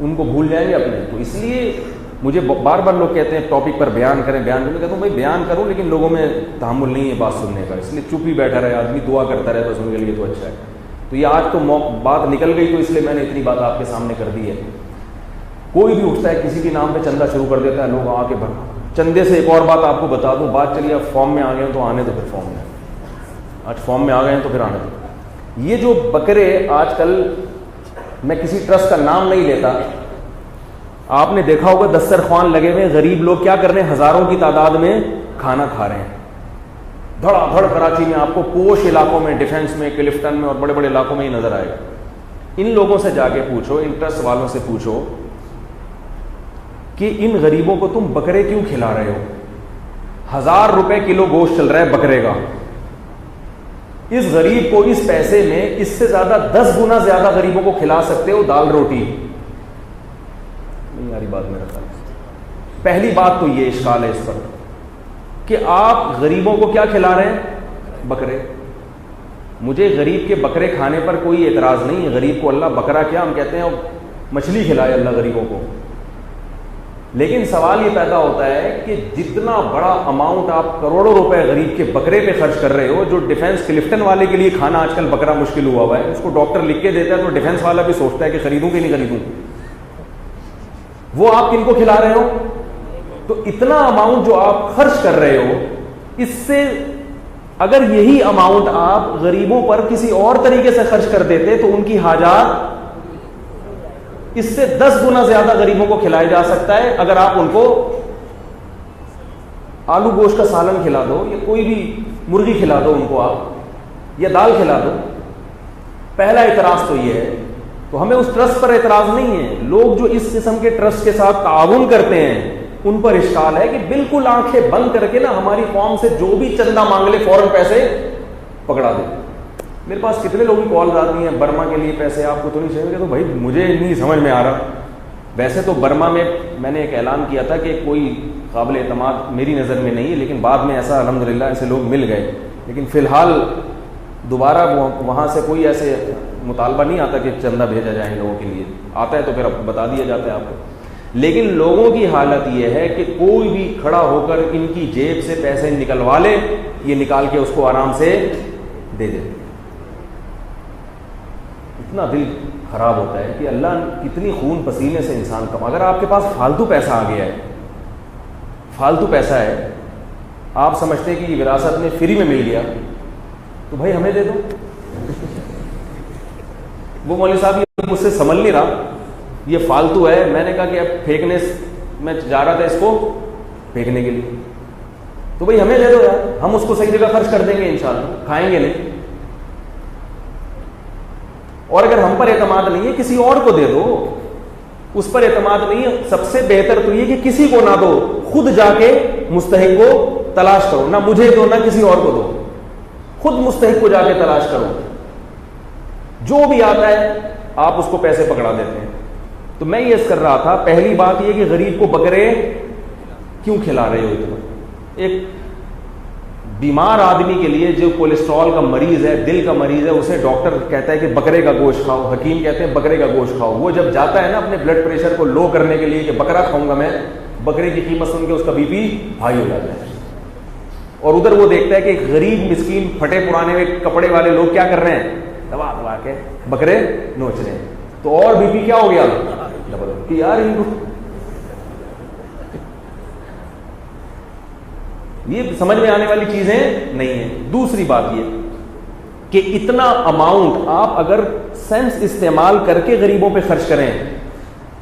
ان کو بھول جائیں گے اپنے۔ تو اس لیے مجھے بار بار لوگ کہتے ہیں ٹاپک پر بیان کریں، میں کہتا ہوں بھائی بیان کروں لیکن لوگوں میں تحمل نہیں ہے بات سننے کا، اس لیے چپ ہی بیٹھا رہے آدمی، دعا کرتا رہے بس، ان کے لیے تو اچھا ہے۔ تو یہ آج تو بات نکل گئی تو اس لیے میں نے اتنی بات آپ کے سامنے کر دی ہے۔ کوئی بھی اٹھتا ہے کسی بھی نام پہ چندہ شروع کر دیتا ہے، لوگ آ کے چندے سے۔ ایک اور بات آپ کو بتا دوں، بات چلیے اب فارم میں آ گئے تو آنے دو، پھر فارم میں آج فارم میں آ گئے ہیں تو پھر آنے دو۔ یہ جو بکرے آج کل، میں کسی ٹرسٹ کا نام نہیں لیتا، آپ نے دیکھا ہوگا دسترخوان لگے ہوئے، غریب لوگ کیا کر رہے ہیں، ہزاروں کی تعداد میں کھانا کھا رہے ہیں، دھڑا دھڑ۔ کراچی میں آپ کو پوش علاقوں میں، ڈیفینس میں، کلفٹن میں اور بڑے بڑے علاقوں میں یہ نظر آئے گا۔ ان لوگوں سے جا کے پوچھو، ان ٹرسٹ والوں سے پوچھو کہ ان غریبوں کو تم بکرے کیوں کھلا رہے ہو؟ 1000 روپے کلو گوشت چل رہا ہے بکرے کا، اس غریب کو اس پیسے میں اس سے زیادہ 10 گنا زیادہ غریبوں کو کھلا سکتے ہو دال روٹی۔ نہیں یاری بات میرا خیال۔ پہلی بات تو یہ اشکال ہے اس پر کہ آپ غریبوں کو کیا کھلا رہے ہیں؟ بکرے۔ مجھے غریب کے بکرے کھانے پر کوئی اعتراض نہیں ہے، غریب کو اللہ بکرا کیا، ہم کہتے ہیں مچھلی کھلائے اللہ غریبوں کو، لیکن سوال یہ پیدا ہوتا ہے کہ جتنا بڑا اماؤنٹ آپ کروڑوں روپے غریب کے بکرے پہ خرچ کر رہے ہو، جو ڈیفینس کلفٹن والے کے لیے کھانا آج کل بکرا مشکل ہوا ہے، اس کو ڈاکٹر لکھ کے دیتا ہے تو ڈیفینس والا بھی سوچتا ہے کہ خریدوں کہ نہیں خریدوں، وہ آپ کن کو کھلا رہے ہو؟ تو اتنا اماؤنٹ جو آپ خرچ کر رہے ہو، اس سے اگر یہی اماؤنٹ آپ غریبوں پر کسی اور طریقے سے خرچ کر دیتے تو ان کی حاجات اس سے 10 گنا زیادہ غریبوں کو کھلایا جا سکتا ہے۔ اگر آپ ان کو آلو گوشت کا سالن کھلا دو یا کوئی بھی مرغی کھلا دو ان کو، آپ یا دال کھلا دو۔ پہلا اعتراض تو یہ ہے، تو ہمیں اس ٹرسٹ پر اعتراض نہیں ہے، لوگ جو اس قسم کے ٹرسٹ کے ساتھ تعاون کرتے ہیں ان پر اشکال ہے کہ بالکل آنکھیں بند کر کے نا ہماری قوم سے جو بھی چندہ مانگ لے فوراً پیسے پکڑا دے۔ میرے پاس کتنے لوگوں کی کال آتی ہیں، برما کے لیے پیسے آپ کو تو نہیں چاہیے، تو بھائی مجھے نہیں سمجھ میں آ رہا۔ ویسے تو برما میں نے ایک اعلان کیا تھا کہ کوئی قابل اعتماد میری نظر میں نہیں ہے، لیکن بعد میں ایسا الحمدللہ ایسے لوگ مل گئے لیکن فی الحال دوبارہ وہاں سے کوئی ایسے مطالبہ نہیں آتا کہ چندہ بھیجا جائے ان لوگوں کے لیے. آتا ہے تو پھر بتا دیا جاتا ہے آپ کو. لیکن لوگوں کی حالت یہ ہے کہ کوئی بھی کھڑا ہو کر ان کی جیب سے پیسے نکلوا لے, یہ نکال کے اس کو آرام سے دے دے. اتنا دل خراب ہوتا ہے کہ اللہ کتنی خون پسینے سے انسان کما. اگر آپ کے پاس فالتو پیسہ آ گیا ہے, فالتو پیسہ ہے, آپ سمجھتے ہیں کہ یہ وراثت میں فری میں مل گیا, تو بھائی ہمیں دے دو. وہ مولوی صاحب یہ مجھ سے سنبھل نہیں رہا, یہ فالتو ہے. میں نے کہا کہ اب پھینکنے میں جا رہا تھا اس کو پھینکنے کے لیے, تو بھائی ہمیں دے دو یار, ہم اس کو صحیح جگہ خرچ کر دیں گے انشاءاللہ, کھائیں گے نہیں. اور اگر ہم پر اعتماد نہیں ہے کسی اور کو دے دو. اس پر اعتماد نہیں ہے, سب سے بہتر تو یہ کہ کسی کو نہ دو, خود جا کے مستحق کو تلاش کرو. نہ مجھے دو نہ کسی اور کو دو, خود مستحق کو جا کے تلاش کرو. جو بھی آتا ہے آپ اس کو پیسے پکڑا دیتے ہیں. تو میں یہ کر رہا تھا, پہلی بات یہ کہ غریب کو بکرے کیوں کھلا رہے ہو اتنا. ایک بیمار آدمی کے لیے جو کولیسٹرول کا مریض ہے, دل کا مریض ہے, اسے ڈاکٹر کہتا ہے کہ بکرے کا گوشت کھاؤ, حکیم کہتے ہیں بکرے کا گوشت کھاؤ. وہ جب جاتا ہے نا اپنے بلڈ پریشر کو لو کرنے کے لیے کہ بکرا کھاؤں گا میں, بکرے کی قیمت سن کے اس کا بی پی ہائی ہو جاتا ہے. اور ادھر وہ دیکھتا ہے کہ غریب مسکین پھٹے پرانے کپڑے والے لوگ کیا کر رہے ہیں, دبا دبا کے بکرے نوچ رہے ہیں. تو اور بی پی کیا ہو گیا کہ یار ان کو یہ سمجھ میں آنے والی چیزیں نہیں ہیں. دوسری بات یہ کہ اتنا اماؤنٹ آپ اگر سینس استعمال کر کے غریبوں پہ خرچ کریں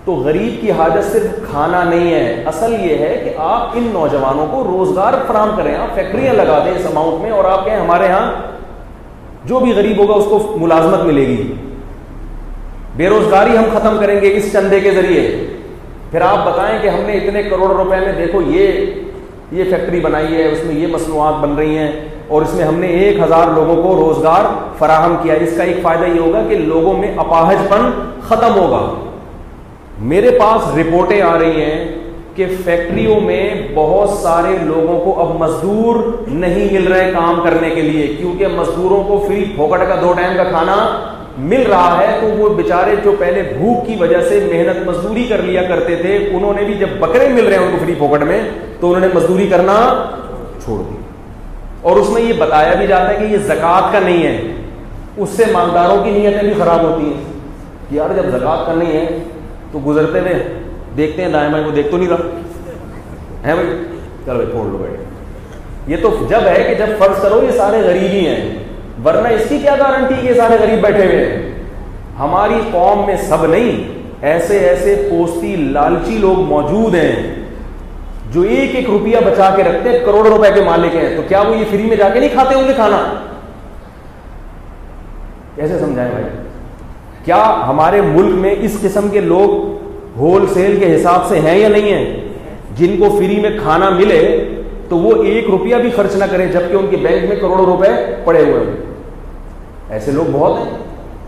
تو غریب کی حاجت صرف کھانا نہیں ہے, اصل یہ ہے کہ آپ ان نوجوانوں کو روزگار فراہم کریں. آپ فیکٹریاں لگا دیں اس اماؤنٹ میں اور آپ کہیں ہمارے ہاں جو بھی غریب ہوگا اس کو ملازمت ملے گی. بے روزگاری ہم ختم کریں گے اس چندے کے ذریعے. پھر آپ بتائیں کہ ہم نے اتنے کروڑ روپے میں دیکھو یہ فیکٹری بنائی ہے, اس میں یہ مصنوعات بن رہی ہیں اور اس میں ہم نے 1000 لوگوں کو روزگار فراہم کیا. اس کا ایک فائدہ یہ ہوگا کہ لوگوں میں اپاہج پن ختم ہوگا. میرے پاس رپورٹیں آ رہی ہیں کہ فیکٹریوں میں بہت سارے لوگوں کو اب مزدور نہیں مل رہے کام کرنے کے لیے, کیونکہ مزدوروں کو فری پھوکٹ کا 2 ٹائم کا کھانا مل رہا ہے. تو وہ بیچارے جو پہلے بھوک کی وجہ سے محنت مزدوری کر لیا کرتے تھے, انہوں نے بھی جب بکرے مل رہے ہیں ان کو فری پھوکٹ میں تو انہوں نے مزدوری کرنا چھوڑ دی. اور اس میں یہ بتایا بھی جاتا ہے کہ یہ زکوٰۃ کا نہیں ہے. اس سے مالداروں کی نیتیں بھی خراب ہوتی ہیں کہ یار جب زکوٰۃ کا نہیں ہے تو گزرتے ہوئے دیکھتے ہیں دائیں بائیں, کو دیکھ تو نہیں رہا ہے بھائی, چلو بھائی پھوڑ لو بیٹھے. یہ تو جب ہے کہ جب فرض کرو یہ سارے غریب ہی ہیں, ورنہ اس کی کیا گارنٹی کہ یہ سارے غریب بیٹھے ہوئے ہیں. ہماری قوم میں سب نہیں, ایسے ایسے پوستی لالچی لوگ موجود ہیں جو 1-1 روپیہ بچا کے رکھتے ہیں, کروڑوں روپے کے مالک ہیں. تو کیا وہ یہ فری میں جا کے نہیں کھاتے ہوں گے کھانا؟ کیسے سمجھائیں بھائی؟ کیا ہمارے ملک میں اس قسم کے لوگ ہول سیل کے حساب سے ہیں یا نہیں ہیں, جن کو فری میں کھانا ملے تو وہ 1 روپیہ بھی خرچ نہ کریں جبکہ ان کے بینک میں کروڑوں روپے پڑے ہوئے ہیں؟ ایسے لوگ بہت ہیں,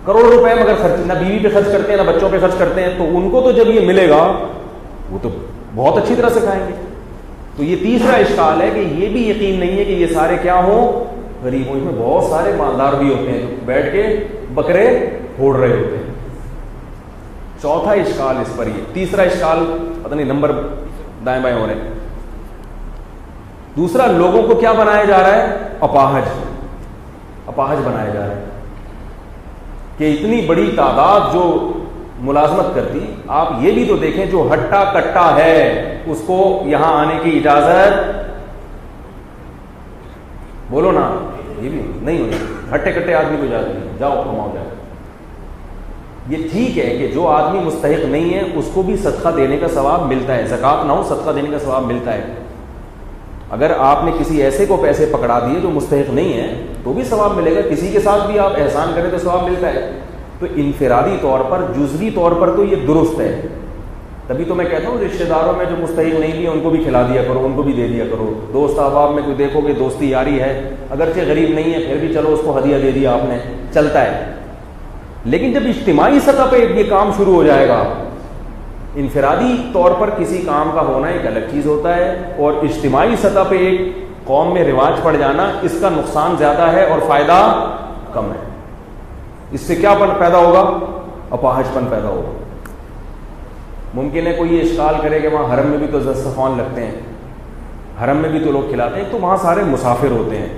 کروڑوں روپے مگر خرچ نہ بیوی پہ خرچ کرتے ہیں نہ بچوں پہ خرچ کرتے ہیں. تو ان کو تو جب یہ ملے گا وہ تو بہت اچھی طرح سے کھائیں گے. تو یہ تیسرا اشکال ہے کہ یہ بھی یقین نہیں ہے کہ یہ سارے کیا ہوں, غریب ہوں. اس میں بہت سارے مالدار بھی ہوتے ہیں جو بیٹھ کے بکرے پھوڑ رہے ہوتے ہیں. چوتھا اشکال اس پر, یہ تیسرا اشکال پتہ نہیں نمبر دائیں بائیں ہو رہے ہیں. دوسرا, لوگوں کو کیا بنایا جا رہا ہے؟ اپاہج بنایا جا رہا ہے کہ اتنی بڑی تعداد جو ملازمت کرتی. آپ یہ بھی تو دیکھیں جو ہٹا کٹا ہے اس کو یہاں آنے کی اجازت بولو نا, یہ بھی نہیں ہوتی. ہٹے کٹے آدمی کو اجازت نہیں, جاؤ کماؤ جاؤ. یہ ٹھیک ہے کہ جو آدمی مستحق نہیں ہے اس کو بھی صدقہ دینے کا ثواب ملتا ہے, زکوٰۃ نہ ہو صدقہ دینے کا ثواب ملتا ہے. اگر آپ نے کسی ایسے کو پیسے پکڑا دیے جو مستحق نہیں ہے تو بھی ثواب ملے گا. کسی کے ساتھ بھی آپ احسان کریں تو ثواب ملتا ہے. تو انفرادی طور پر, جزوی طور پر تو یہ درست ہے. تبھی تو میں کہتا ہوں رشتہ داروں میں جو مستحق نہیں بھی ان کو بھی کھلا دیا کرو, ان کو بھی دے دیا کرو. دوست احباب میں کوئی دیکھو کہ دوستی یاری ہے, اگرچہ غریب نہیں ہے پھر بھی چلو اس کو ہدیہ دے دیا آپ نے, چلتا ہے. لیکن جب اجتماعی سطح پہ یہ کام شروع ہو جائے گا, انفرادی طور پر کسی کام کا ہونا ایک الگ چیز ہوتا ہے, اور اجتماعی سطح پہ ایک قوم میں رواج پڑ جانا اس کا نقصان زیادہ ہے اور فائدہ کم ہے. اس سے کیا پیدا ہوگا؟ اپاہج پن پیدا ہوگا. ممکن ہے کوئی یہ اشکال کرے کہ وہاں حرم میں بھی تو دسترخوان لگتے ہیں, حرم میں بھی تو لوگ کھلاتے ہیں, تو وہاں سارے مسافر ہوتے ہیں.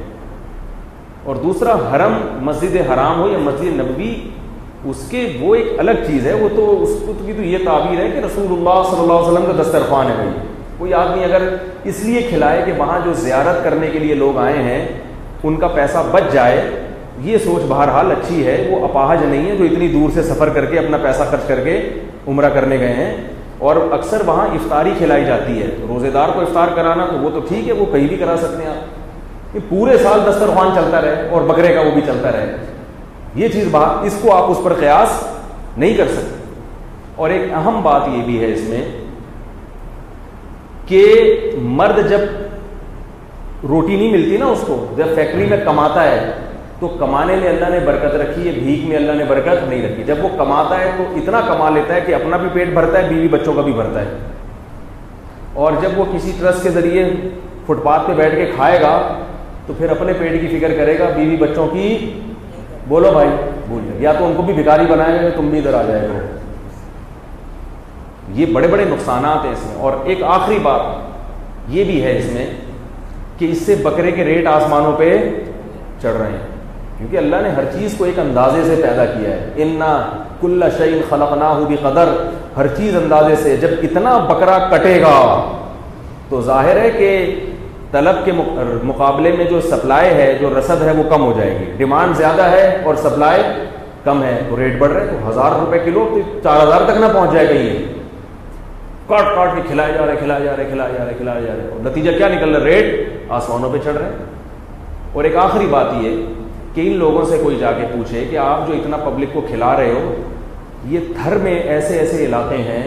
اور دوسرا, حرم مسجد حرام ہو یا مسجد نبوی, اس کے وہ ایک الگ چیز ہے. وہ تو اس کو تو یہ تعبیر ہے کہ رسول اللہ صلی اللہ علیہ وسلم کا دسترخوان ہے. بھائی کوئی آدمی اگر اس لیے کھلائے کہ وہاں جو زیارت کرنے کے لیے لوگ آئے ہیں ان کا پیسہ بچ جائے, یہ سوچ بہرحال اچھی ہے. وہ اپاہج نہیں ہے جو اتنی دور سے سفر کر کے اپنا پیسہ خرچ کر کے عمرہ کرنے گئے ہیں. اور اکثر وہاں افطاری کھلائی جاتی ہے, روزے دار کو افطار کرانا تو وہ تو ٹھیک ہے, وہ کہیں بھی کرا سکتے ہیں آپ. کہ پورے سال دسترخوان چلتا رہے اور بکرے کا وہ بھی چلتا رہے, یہ چیز اس کو آپ اس پر قیاس نہیں کر سکتے. اور ایک اہم بات یہ بھی ہے اس میں کہ مرد جب روٹی نہیں ملتی نا اس کو, جب فیکٹری میں کماتا ہے تو کمانے میں اللہ نے برکت رکھی ہے, بھیک میں اللہ نے برکت نہیں رکھی. جب وہ کماتا ہے تو اتنا کما لیتا ہے کہ اپنا بھی پیٹ بھرتا ہے, بیوی بچوں کا بھی بھرتا ہے. اور جب وہ کسی ٹرسٹ کے ذریعے فٹ پاتھ پہ بیٹھ کے کھائے گا تو پھر اپنے پیٹ کی فکر کرے گا, بیوی بچوں کی بولو بھائی بھول جائے, یا تو ان کو بھی بھکاری بنائے گا, تم بھی ادھر آ جائے گا. یہ بڑے بڑے نقصانات ہیں اس میں. اور ایک آخری بات یہ بھی ہے اس میں کہ اس سے بکرے کے ریٹ آسمانوں پہ چڑھ رہے ہیں, کیونکہ اللہ نے ہر چیز کو ایک اندازے سے پیدا کیا ہے. انا کل شیء خلقناہ بقدر, ہر چیز اندازے سے. جب اتنا بکرا کٹے گا تو ظاہر ہے کہ طلب کے مقابلے میں جو سپلائی ہے, جو رسد ہے, وہ کم ہو جائے گی. ڈیمانڈ زیادہ ہے اور سپلائی کم ہے تو ریٹ بڑھ رہے ہیں. تو 1000 روپے کلو تو 4000 تک نہ پہنچ جائے گا. یہ کاٹ کاٹ کے کھلائے جا رہے اور نتیجہ کیا نکل رہا ہے؟ ریٹ آسمانوں پہ چڑھ رہے ہیں. اور ایک آخری بات یہ کہ ان لوگوں سے کوئی جا کے پوچھے کہ آپ جو اتنا پبلک کو کھلا رہے ہو, یہ تھر میں ایسے ایسے علاقے ہیں,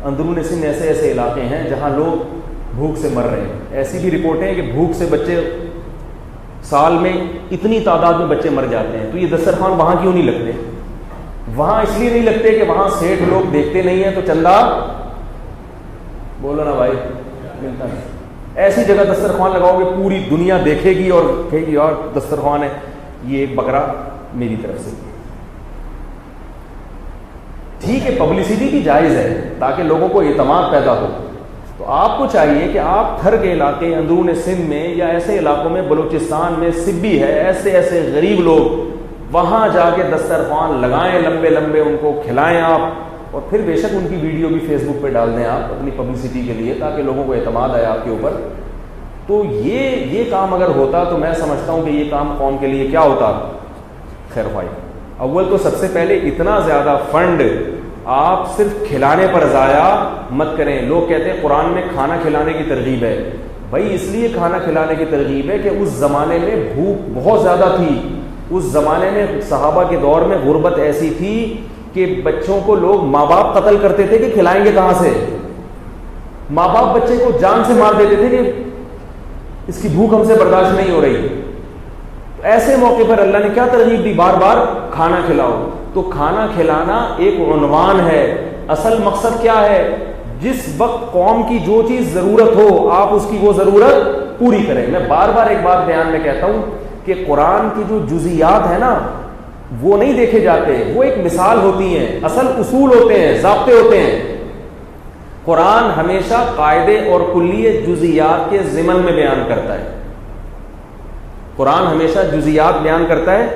اندرون سندھ ایسے ایسے علاقے ہیں جہاں لوگ بھوک سے مر رہے ہیں. ایسی بھی رپورٹیں ہیں کہ بھوک سے بچے سال میں اتنی تعداد میں بچے مر جاتے ہیں. تو یہ دسترخوان وہاں کیوں نہیں لگتے؟ وہاں اس لیے نہیں لگتے کہ وہاں سیٹھ لوگ دیکھتے نہیں ہیں تو چندہ بولو نا بھائی ملتا نہیں. ایسی جگہ دسترخوان لگاؤ گے پوری دنیا دیکھے گی اور کہے گی اور دسترخوان ہے, یہ ایک بکرا میری طرف سے. ٹھیک ہے پبلسٹی بھی جائز ہے تاکہ لوگوں کو اعتماد پیدا ہو. تو آپ کو چاہیے کہ آپ تھر کے علاقے, اندرون سندھ میں یا ایسے علاقوں میں, بلوچستان میں سبی ہے, ایسے ایسے غریب لوگ, وہاں جا کے دسترخوان لگائیں, لمبے لمبے ان کو کھلائیں آپ. اور پھر بے شک ان کی ویڈیو بھی فیس بک پہ ڈال دیں آپ اپنی پبلسٹی کے لیے تاکہ لوگوں کو اعتماد آئے آپ کے اوپر. تو یہ کام اگر ہوتا تو میں سمجھتا ہوں کہ یہ کام قوم کے لیے کیا ہوتا, خیر خواہی. اول تو سب سے پہلے اتنا زیادہ فنڈ آپ صرف کھلانے پر ضائع مت کریں. لوگ کہتے ہیں قرآن میں کھانا کھلانے کی ترغیب ہے. بھائی اس لیے کھانا کھلانے کی ترغیب ہے کہ اس زمانے میں بھوک بہت زیادہ تھی. اس زمانے میں صحابہ کے دور میں غربت ایسی تھی کہ بچوں کو لوگ ماں باپ قتل کرتے تھے کہ کھلائیں گے کہاں سے. ماں باپ بچے کو جان سے مار دیتے تھے کہ اس کی بھوک ہم سے برداشت نہیں ہو رہی. ایسے موقع پر اللہ نے کیا ترغیب دی, بار بار کھانا کھلاؤ. تو کھانا کھلانا ایک عنوان ہے. اصل مقصد کیا ہے؟ جس وقت قوم کی جو چیز ضرورت ہو آپ اس کی وہ ضرورت پوری کریں. میں بار بار ایک بات بیان میں کہتا ہوں کہ قرآن کی جو جزیات ہے نا وہ نہیں دیکھے جاتے, وہ ایک مثال ہوتی ہیں, اصل اصول ہوتے ہیں, ضابطے ہوتے ہیں. قرآن ہمیشہ قاعدے اور کلیے جزیات کے ضمن میں بیان کرتا ہے. قرآن ہمیشہ جزیات بیان کرتا ہے.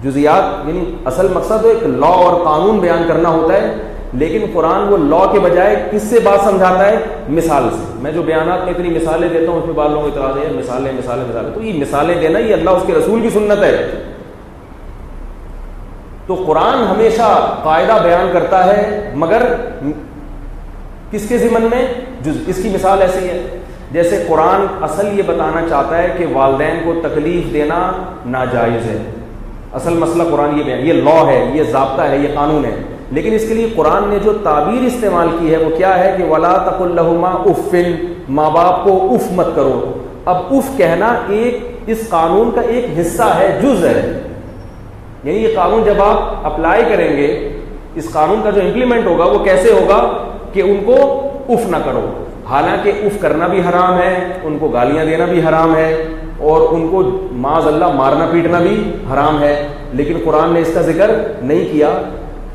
جزیات یعنی اصل مقصد ایک لا اور قانون بیان کرنا ہوتا ہے, لیکن قرآن وہ لا کے بجائے کس سے بات سمجھاتا ہے؟ مثال سے. میں جو بیانات میں اتنی مثالیں دیتا ہوں اس میں بعض لوگوں کو اعتراض ہے مثالیں. تو یہ مثالیں دینا یہ اللہ اس کے رسول کی سنت ہے. تو قرآن ہمیشہ قاعدہ بیان کرتا ہے مگر کس کے ضمن میں؟ اس کی مثال ایسی ہے جیسے قرآن اصل یہ بتانا چاہتا ہے کہ والدین کو تکلیف دینا ناجائز ہے. اصل مسئلہ قرآن یہ بیان, یہ لا ہے, یہ ضابطہ ہے, یہ قانون ہے. لیکن اس کے لیے قرآن نے جو تعبیر استعمال کی ہے وہ کیا ہے کہ وَلَا تَقُلْ لَهُمَا اُفٍّ, ماں باپ کو اف مت کرو. اب اف کہنا ایک اس قانون کا ایک حصہ ہے, جز ہے. یعنی یہ قانون جب آپ اپلائی کریں گے, اس قانون کا جو امپلیمنٹ ہوگا وہ کیسے ہوگا کہ ان کو اف نہ کرو. حالانکہ اف کرنا بھی حرام ہے، ان کو گالیاں دینا بھی حرام ہے، اور ان کو معاذ اللہ مارنا پیٹنا بھی حرام ہے، لیکن قرآن نے اس کا ذکر نہیں کیا۔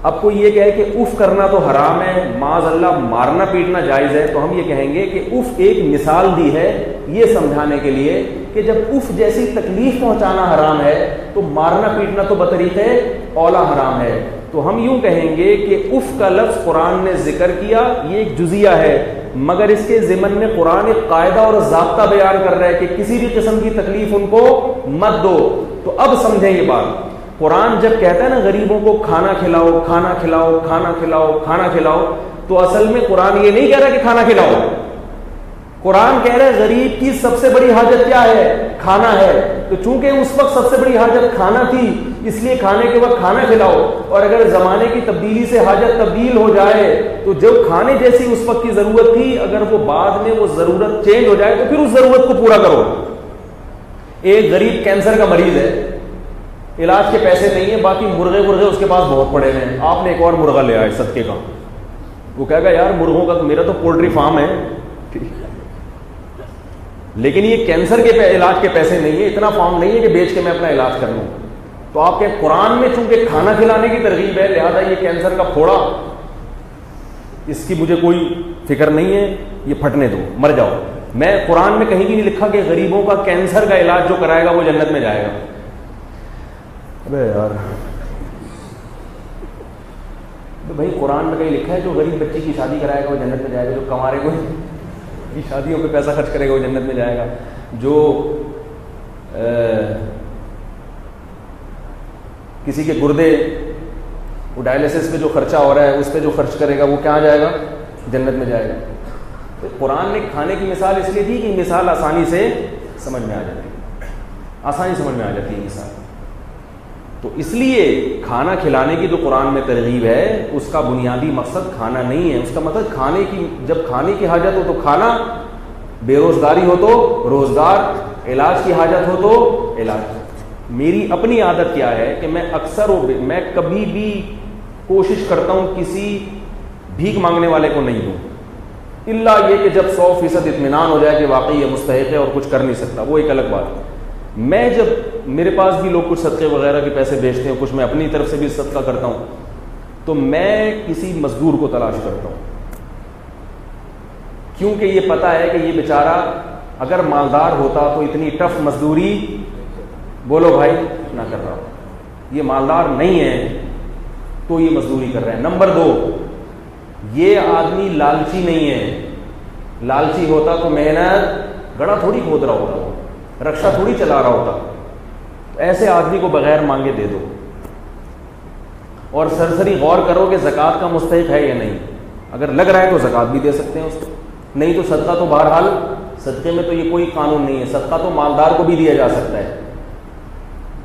اب کوئی یہ کہے کہ اف کرنا تو حرام ہے، معاذ اللہ مارنا پیٹنا جائز ہے، تو ہم یہ کہیں گے کہ اف ایک مثال دی ہے یہ سمجھانے کے لیے کہ جب اف جیسی تکلیف پہنچانا حرام ہے تو مارنا پیٹنا تو بطریق اولا حرام ہے۔ تو ہم یوں کہیں گے کہ اف کا لفظ قرآن نے ذکر کیا، یہ ایک جزیہ ہے، مگر اس کے ضمن میں قرآن ایک قاعدہ اور ضابطہ بیان کر رہا ہے کہ کسی بھی قسم کی تکلیف ان کو مت دو۔ تو اب سمجھیں یہ بات، قرآن جب کہتا ہے نا غریبوں کو کھانا کھلاؤ کھانا کھلاؤ کھانا کھلاؤ کھانا کھلاؤ، تو اصل میں قرآن یہ نہیں کہہ رہا کہ کھانا کھلاؤ، قرآن کہہ رہا ہے غریب کی سب سے بڑی حاجت کیا ہے؟ کھانا ہے۔ تو چونکہ اس وقت سب سے بڑی حاجت کھانا تھی، اس لیے کھانے کے وقت کھانا کھلاؤ، اور اگر زمانے کی تبدیلی سے حاجت تبدیل ہو جائے تو جو کھانے جیسی اس وقت کی ضرورت تھی، اگر وہ بعد میں وہ ضرورت چینج ہو جائے تو پھر اس ضرورت کو پورا کرو۔ ایک غریب کینسر کا مریض ہے، علاج کے پیسے نہیں ہیں، باقی مرغے اس کے پاس بہت پڑے ہوئے ہیں، آپ نے ایک اور مرغا لے آئے صدقے کا، وہ کہے گا یار مرغوں کا میرا تو پولٹری فارم ہے، لیکن یہ کینسر کے علاج کے پیسے نہیں ہے، اتنا فارم نہیں ہے کہ بیچ کے میں اپنا علاج کر لوں۔ تو آپ کے قرآن میں چونکہ کھانا کھلانے کی ترغیب ہے، لہذا یہ کینسر کا پھوڑا اس کی مجھے کوئی فکر نہیں ہے، یہ پھٹنے دو، مر جاؤ۔ میں قرآن میں کہیں بھی نہیں لکھا کہ غریبوں کا کینسر کا علاج جو کرائے گا وہ جنت میں جائے گا۔ ابے یار بھائی قرآن میں کہیں لکھا ہے جو غریب بچی کی شادی کرائے گا وہ جنت میں جائے گا، جو کمارے کو کی شادیوں پہ پیسہ خرچ کرے گا وہ جنت میں جائے گا، جو کسی کے گردے وہ ڈائلسس پہ جو خرچہ ہو رہا ہے اس پہ جو خرچ کرے گا وہ کہاں جائے گا؟ جنت میں جائے گا۔ تو قرآن نے کھانے کی مثال اس لیے دی کہ مثال آسانی سے سمجھ میں آ جاتی ہے، آسانی سمجھ میں آ جاتی ہے مثال۔ تو اس لیے کھانا کھلانے کی جو قرآن میں ترغیب ہے اس کا بنیادی مقصد کھانا نہیں ہے، اس کا مطلب کھانے کی، جب کھانے کی حاجت ہو تو کھانا، بے روزگاری ہو تو روزگار، علاج کی حاجت ہو تو علاج۔ میری اپنی عادت کیا ہے کہ میں اکثر میں کبھی بھی کوشش کرتا ہوں کسی بھیک مانگنے والے کو نہیں دوں، الا یہ کہ جب 100% اطمینان ہو جائے کہ واقعی یہ مستحق ہے اور کچھ کر نہیں سکتا، وہ ایک الگ بات ہے۔ میں جب میرے پاس بھی لوگ کچھ صدقے وغیرہ کے پیسے بھیجتے ہیں، کچھ میں اپنی طرف سے بھی صدقہ کرتا ہوں، تو میں کسی مزدور کو تلاش کرتا ہوں، کیونکہ یہ پتہ ہے کہ یہ بیچارہ اگر مالدار ہوتا تو اتنی ٹف مزدوری، بولو بھائی، نہ کر رہا ہو۔ یہ مالدار نہیں ہے تو یہ مزدوری کر رہے ہیں۔ نمبر 2، یہ آدمی لالچی نہیں ہے، لالچی ہوتا تو محنت گڑھا تھوڑی کھود رہا ہوتا، رکشا تھوڑی چلا رہا ہوتا۔ ایسے آدمی کو بغیر مانگے دے دو، اور سرسری غور کرو کہ زکوٰۃ کا مستحق ہے یا نہیں، اگر لگ رہا ہے تو زکوٰۃ بھی دے سکتے ہیں اس کو، نہیں تو صدقہ تو بہرحال، صدقے میں تو یہ کوئی قانون نہیں ہے، صدقہ تو مالدار کو بھی دیا جا سکتا ہے،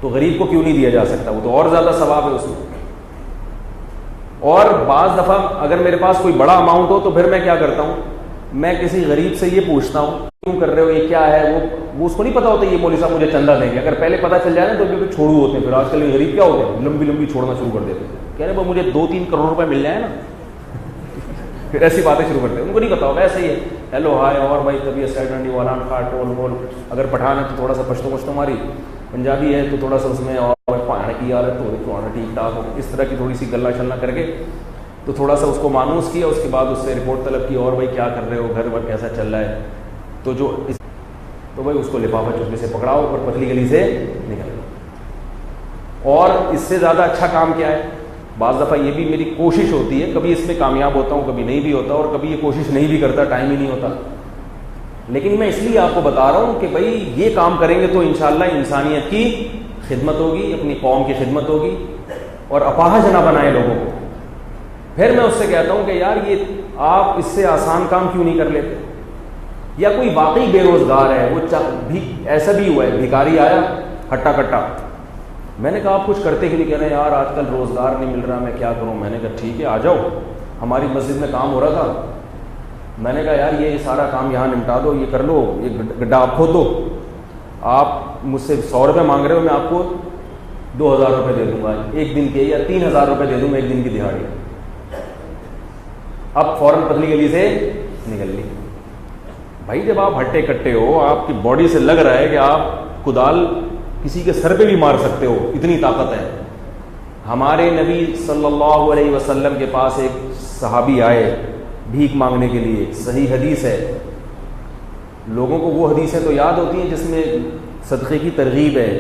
تو غریب کو کیوں نہیں دیا جا سکتا؟ وہ تو اور زیادہ ثواب ہے اس میں۔ اور بعض دفعہ اگر میرے پاس کوئی بڑا اماؤنٹ ہو تو پھر میں کیا کرتا ہوں، میں کسی غریب سے یہ پوچھتا ہوں کیوں کر رہے ہو، یہ کیا ہے، وہ اس کو نہیں پتا ہوتا یہ مولوی صاحب مجھے چندہ دیں گے، اگر پہلے پتہ چل جائے نا تو پھر چھوڑو ہوتے ہیں، پھر آج کل غریب کیا ہوتے ہیں، لمبی چھوڑنا شروع کر دیتے ہیں، کہہ رہے بھائی مجھے 2-3 کروڑ روپے مل جائے نا، پھر ایسی باتیں شروع کرتے ہیں، ان کو نہیں پتا ہوگا ایسے ہی ہے، ہیلو ہائے، اور بھائی طبیعت سائڈ رنڈی والا ٹول بول، اگر پٹھان ہے تو تھوڑا سا پشتو ماری، پنجابی ہے تو تھوڑا سا اس میں اور پہاڑ کی حالت تو ٹھیک ٹھاک ہو، اس طرح کی تھوڑی سی گلا شلنا کر کے تو تھوڑا سا اس کو مانوس کیا، اس کے بعد اس سے رپورٹ طلب کی، اور بھائی کیا کر رہے ہو، گھر ور کیسا چل رہا ہے، تو بھائی اس کو لفافہ چپکے سے پکڑاؤ اور پتلی گلی سے نکل۔ اور اس سے زیادہ اچھا کام کیا ہے؟ بعض دفعہ یہ بھی میری کوشش ہوتی ہے، کبھی اس میں کامیاب ہوتا ہوں کبھی نہیں بھی ہوتا، اور کبھی یہ کوشش نہیں بھی کرتا، ٹائم ہی نہیں ہوتا، لیکن میں اس لیے آپ کو بتا رہا ہوں کہ بھائی یہ کام کریں گے تو انشاءاللہ انسانیت کی خدمت ہوگی، اپنی قوم کی خدمت ہوگی، اور اپاہج نہ بنائے لوگوں کو۔ پھر میں اس سے کہتا ہوں کہ یار یہ آپ اس سے آسان کام کیوں نہیں کر لیتے؟ یا کوئی واقعی بے روزگار ہے، وہ ایسا بھی ہوا ہے، بھکاری آیا ہٹا کٹا، میں نے کہا آپ کچھ کرتے ہی نہیں، کہہ رہے ہیں یار آج کل روزگار نہیں مل رہا، میں کیا کروں؟ میں نے کہا ٹھیک ہے آ جاؤ، ہماری مسجد میں کام ہو رہا تھا، میں نے کہا یار یہ سارا کام یہاں نمٹا دو، یہ کر لو، یہ گڈھا آپ کھود دو، آپ مجھ سے 100 روپے مانگ رہے ہو، میں آپ کو 2000 روپے دے دوں گا ایک دن کے، یا 3000 روپے دے دوں گا ایک دن کی دہاڑی۔ اب فوراً پتلی گلی سے نکل لی، بھائی جب آپ ہٹے کٹے ہو, آپ کی باڈی سے لگ رہا ہے کہ آپ کدال کسی کے سر پہ بھی مار سکتے ہو, اتنی طاقت ہے. ہمارے نبی صلی اللہ علیہ وسلم کے پاس ایک صحابی آئے بھیک مانگنے کے لیے, صحیح حدیث ہے. لوگوں کو وہ حدیثیں تو یاد ہوتی ہیں جس میں صدقے کی ترغیب ہے,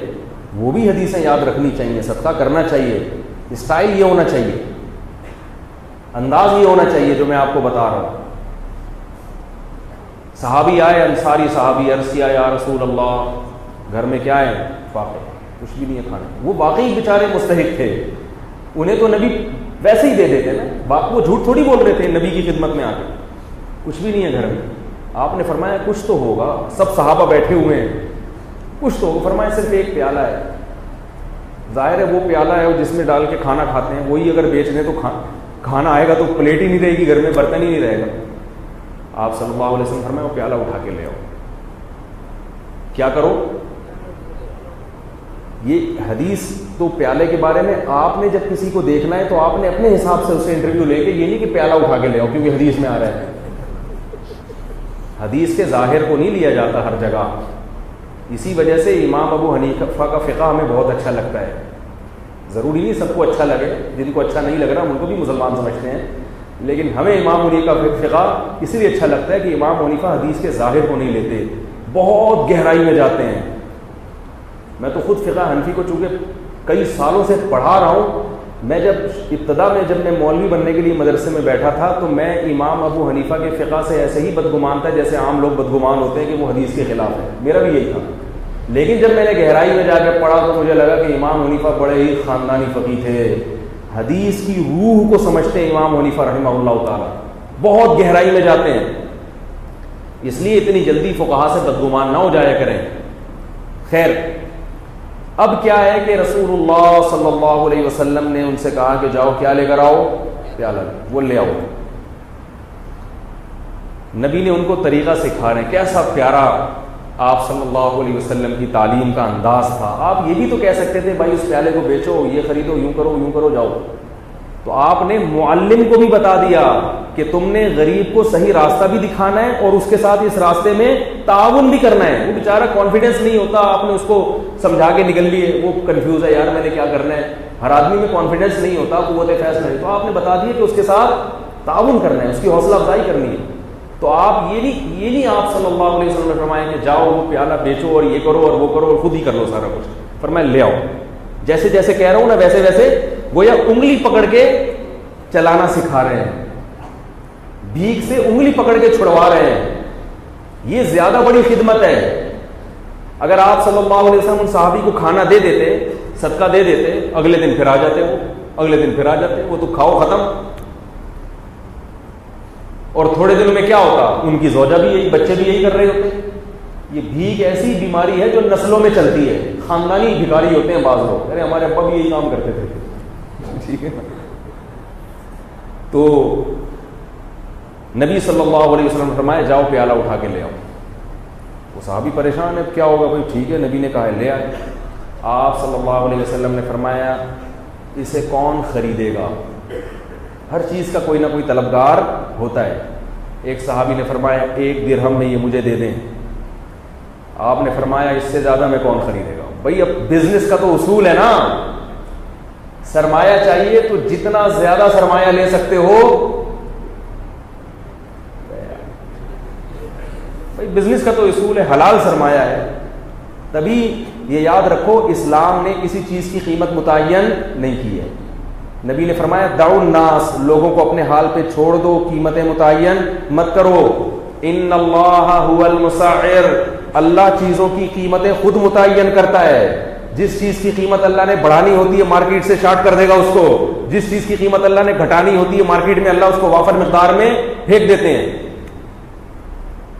وہ بھی حدیثیں یاد رکھنی چاہیے. صدقہ کرنا چاہیے, اسٹائل یہ ہونا چاہیے, انداز یہ ہونا چاہیے جو میں آپ کو بتا رہا ہوں. صحابی آئے, انصاری صحابی, عرض کیا یا رسول اللہ گھر میں کیا ہے؟ واقع کچھ بھی نہیں ہے کھانے. وہ واقعی بیچارے مستحق تھے, انہیں تو نبی ویسے ہی دے دیتے نا, وہ جھوٹ تھوڑی بول رہے تھے نبی کی خدمت میں آ کے. کچھ بھی نہیں ہے گھر میں. آپ نے فرمایا کچھ تو ہوگا, سب صحابہ بیٹھے ہوئے ہیں, کچھ تو ہوگا. فرمایا صرف ایک پیالہ ہے. ظاہر ہے وہ پیالہ ہے جس میں ڈال کے کھانا کھاتے ہیں, وہی اگر بیچ دیں تو کھانا آئے گا تو پلیٹ ہی نہیں رہے گی گھر میں, برتن ہی نہیں رہے گا. آپ صلی اللہ علیہ وسلم فرمایا وہ پیالہ اٹھا کے لے آؤ. کیا کرو؟ یہ حدیث تو پیالے کے بارے میں, آپ نے جب کسی کو دیکھنا ہے تو آپ نے اپنے حساب سے اس سے انٹرویو لے کے, یہ نہیں کہ پیالہ اٹھا کے لے آؤ کیونکہ حدیث میں آ رہا ہے. حدیث کے ظاہر کو نہیں لیا جاتا ہر جگہ. اسی وجہ سے امام ابو حنیفہ کا فقہ ہمیں بہت اچھا لگتا ہے. ضروری نہیں سب کو اچھا لگے, جن کو اچھا نہیں لگ رہا ان کو بھی مسلمان سمجھتے ہیں, لیکن ہمیں امام حنیفہ کا فقہ اس لیے اچھا لگتا ہے کہ امام حنیفہ حدیث کے ظاہر کو نہیں لیتے, بہت گہرائی میں جاتے ہیں. میں تو خود فقہ حنفی کو چونکہ کئی سالوں سے پڑھا رہا ہوں, میں جب ابتدا میں جب میں مولوی بننے کے لیے مدرسے میں بیٹھا تھا تو میں امام ابو حنیفہ کے فقہ سے ایسے ہی بدگمان تھا جیسے عام لوگ بدگمان ہوتے ہیں کہ وہ حدیث کے خلاف ہے. میرا بھی یہی تھا. لیکن جب میں نے گہرائی میں جا کے پڑھا تو مجھے لگا کہ امام حنیفہ بڑے ہی خاندانی فقیہ تھے, حدیث کی روح کو سمجھتے ہیں امام حنیفہ رحمہ اللہ تعالیٰ, بہت گہرائی میں جاتے ہیں. اس لیے اتنی جلدی فقہا سے بدگمان نہ ہو جایا کریں. خیر, اب کیا ہے کہ رسول اللہ صلی اللہ علیہ وسلم نے ان سے کہا کہ جاؤ کیا لے کر آؤ؟ پیالہ. وہ لے آؤ. نبی نے ان کو طریقہ سکھا رہے ہیں. کیسا پیارا آپ صلی اللہ علیہ وسلم کی تعلیم کا انداز تھا. آپ یہ بھی تو کہہ سکتے تھے بھائی اس پیالے کو بیچو, یہ خریدو, یوں کرو جاؤ. تو آپ نے معلم کو بھی بتا دیا کہ تم نے غریب کو صحیح راستہ بھی دکھانا ہے اور اس کے ساتھ اس راستے میں تعاون بھی کرنا ہے. وہ بیچارہ کانفیڈنس نہیں ہوتا, آپ نے اس کو سمجھا کے نکل لیے, وہ کنفیوز ہے یار میں نے کیا کرنا ہے. ہر آدمی میں کانفیڈنس نہیں ہوتا, قوت فیصلہ نہیں. تو آپ نے بتا دیا کہ اس کے ساتھ تعاون کرنا ہے, اس کی حوصلہ افزائی کرنی ہے. تو آپ یہ نہیں آپ صلی اللہ علیہ وسلم نے فرمایا کہ جاؤ وہ پیالہ بیچو اور یہ کرو اور وہ کرو اور خود ہی کر لو سارا کچھ. فرمایا لے آؤ. جیسے جیسے کہہ رہا ہوں نا ویسے ویسے گویا انگلی پکڑ کے چلانا سکھا رہے ہیں, بھیک سے انگلی پکڑ کے چھڑوا رہے ہیں. یہ زیادہ بڑی خدمت ہے. اگر آپ صلی اللہ علیہ وسلم ان صحابی کو کھانا دے دیتے, صدقہ دے دیتے, اگلے دن پھر آ جاتے, وہ تو کھاؤ ختم. اور تھوڑے دنوں میں کیا ہوتا, ان کی زوجہ بھی یہی, بچے بھی یہی کر رہے ہوتے. یہ بھیک ایسی بیماری ہے جو نسلوں میں چلتی ہے. خاندانی بھکاری ہوتے ہیں بعض لوگ, ارے ہمارے ابا بھی یہی کام کرتے تھے. ٹھیک ہے. تو نبی صلی اللہ علیہ وسلم نے فرمایا جاؤ پیالہ اٹھا کے لے آؤ. وہ صحابی پریشان ہے, کیا ہوگا بھائی؟ ٹھیک ہے, نبی نے کہا لے آئے. آپ صلی اللہ علیہ وسلم نے فرمایا اسے کون خریدے گا؟ ہر چیز کا کوئی نہ کوئی طلبگار ہوتا ہے. ایک صحابی نے فرمایا 1 درہم میں یہ مجھے دے دیں. آپ نے فرمایا اس سے زیادہ میں کون خریدے گا؟ بھائی اب بزنس کا تو اصول ہے نا, سرمایہ چاہیے تو جتنا زیادہ سرمایہ لے سکتے ہو. بھائی بزنس کا تو اصول ہے, حلال سرمایہ ہے. تبھی یہ یاد رکھو اسلام نے کسی چیز کی قیمت متعین نہیں کی ہے. نبی نے فرمایا دعوا الناس, لوگوں کو اپنے حال پہ چھوڑ دو, قیمتیں متعین مت کرو. ان اللہ هو المسعر, اللہ چیزوں کی قیمتیں خود متعین کرتا ہے. جس چیز کی قیمت اللہ نے بڑھانی ہوتی ہے مارکیٹ سے شارٹ کر دے گا اس کو, جس چیز کی قیمت اللہ نے گھٹانی ہوتی ہے مارکیٹ میں اللہ اس کو وافر مقدار میں پھینک دیتے ہیں.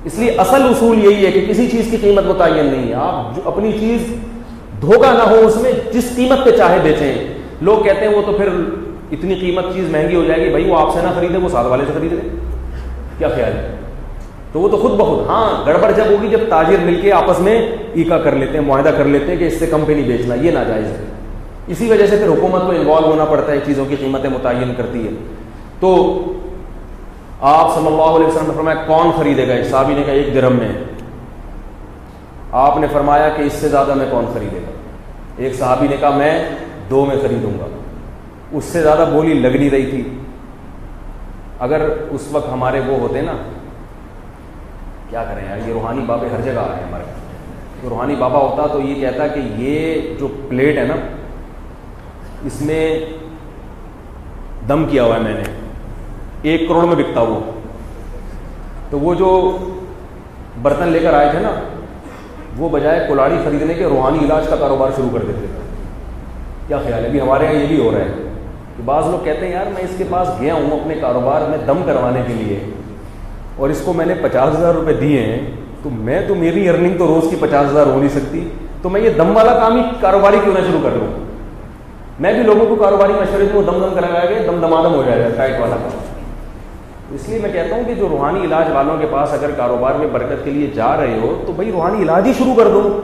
اس لیے اصل اصول یہی ہے کہ کسی چیز کی قیمت متعین نہیں ہے. آپ جو اپنی چیز دھوکہ نہ ہو, اس میں جس قیمت پہ چاہے بیچیں. لوگ کہتے ہیں وہ تو پھر اتنی قیمت چیز مہنگی ہو جائے گی. بھائی وہ آپ سے نہ خریدے, وہ ساتھ والے سے خرید لے, کیا خیال ہے؟ تو وہ تو خود بخود. ہاں گڑبڑ جب ہوگی جب تاجر مل کے آپس میں ایکا کر لیتے ہیں, معاہدہ کر لیتے ہیں کہ اس سے کم پہ نہیں بیچنا, یہ ناجائز ہے. اسی وجہ سے پھر حکومت کو انوالو ہونا پڑتا ہے, چیزوں کی قیمتیں متعین کرتی ہے. تو آپ صلی اللہ علیہ وسلم نے فرمایا کون خریدے گا؟ ایک صحابی نے کہا 1 درہم میں. آپ نے فرمایا کہ اس سے زیادہ میں کون خریدے گا؟ ایک صحابی نے کہا میں 2 میں خریدوں گا. اس سے زیادہ بولی لگ نہیں رہی تھی. اگر اس وقت ہمارے وہ ہوتے نا، کیا کریں یار، یہ روحانی بابے ہر جگہ آ رہے ہیں ہمارے. تو روحانی بابا ہوتا تو یہ کہتا کہ یہ جو پلیٹ ہے نا، اس میں دم کیا ہوا ہے میں نے، 1 کروڑ میں بکتا وہ. تو وہ جو برتن لے کر آئے تھے نا، وہ بجائے کلاڑی خریدنے کے روحانی علاج کا کاروبار شروع کر دیتے تھے. کیا خیال ہے؟ ابھی ہمارے یہاں یہ بھی ہو رہا ہے کہ بعض لوگ کہتے ہیں یار میں اس کے پاس گیا ہوں اپنے کاروبار میں دم کروانے کے لیے، اور اس کو میں نے 50,000 روپے دیے ہیں، تو میری ارننگ تو روز کی 50,000 ہو نہیں سکتی، تو میں یہ دم والا کام ہی کاروباری کیوں نہ شروع کر لوں. میں بھی لوگوں کو کاروباری مشورے دوں، دم کروایا گیا، دمادم ہو جائے گا ٹائٹ والا کام. اس لیے میں کہتا ہوں کہ جو روحانی علاج والوں کے پاس اگر کاروبار میں برکت کے لیے جا رہے ہو تو بھائی روحانی علاج ہی شروع کر دو،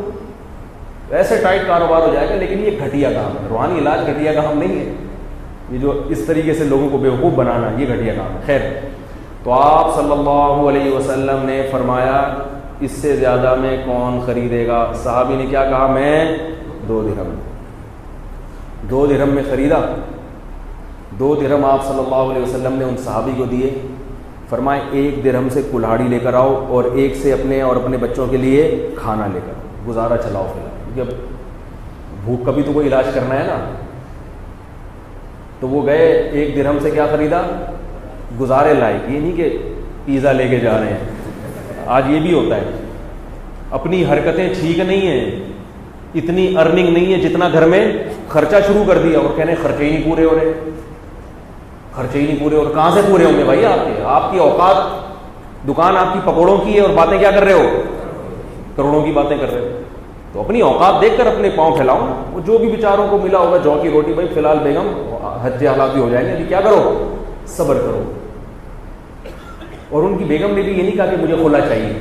ایسے ٹائٹ کاروبار ہو جائے گا. لیکن یہ گھٹیا کام ہے، روحانی علاج گھٹیا کام نہیں ہے. یہ جو اس طریقے سے لوگوں کو بیوقوف بنانا یہ گھٹیا کام ہے. خیر، تو آپ صلی اللہ علیہ وسلم نے فرمایا اس سے زیادہ میں کون خریدے گا؟ صحابی نے کیا کہا؟ میں 2 درہم. 2 درہم میں خریدا. 2 درہم آپ صلی اللہ علیہ وسلم نے ان صحابی کو دیے. فرمائے 1 درہم سے کلہاڑی لے کر آؤ اور 1 سے اپنے اور اپنے بچوں کے لیے کھانا لے کر آؤ، گزارا چلاؤ فی الحال، کیونکہ اب بھوک کا بھی تو کوئی علاج کرنا ہے نا. تو وہ گئے 1 درہم سے کیا خریدا؟ گزارے لائق. یہ نہیں کہ پیزا لے کے جا رہے ہیں. آج یہ بھی ہوتا ہے، اپنی حرکتیں ٹھیک نہیں ہیں، اتنی ارننگ نہیں ہے جتنا گھر میں خرچہ شروع کر دیا، اور کہنے خرچے ہی نہیں پورے ہو رہے، خرچے ہی نہیں پورے. اور کہاں سے پورے ہوں گے بھائی؟ آپ کی اوقات، دکان آپ کی پکوڑوں کی ہے اور باتیں کیا کر رہے ہو؟ کروڑوں کی باتیں کر رہے ہو. تو اپنی اوقات دیکھ کر اپنے پاؤں پھیلاؤ. وہ جو بھی بیچاروں کو ملا ہوگا جو کی روٹی، بھائی فی الحال بیگم حج حالات بھی ہو جائیں گے، ابھی کیا کرو؟ صبر کرو. اور ان کی بیگم نے بھی یہ نہیں کہا کہ مجھے خلا چاہیے.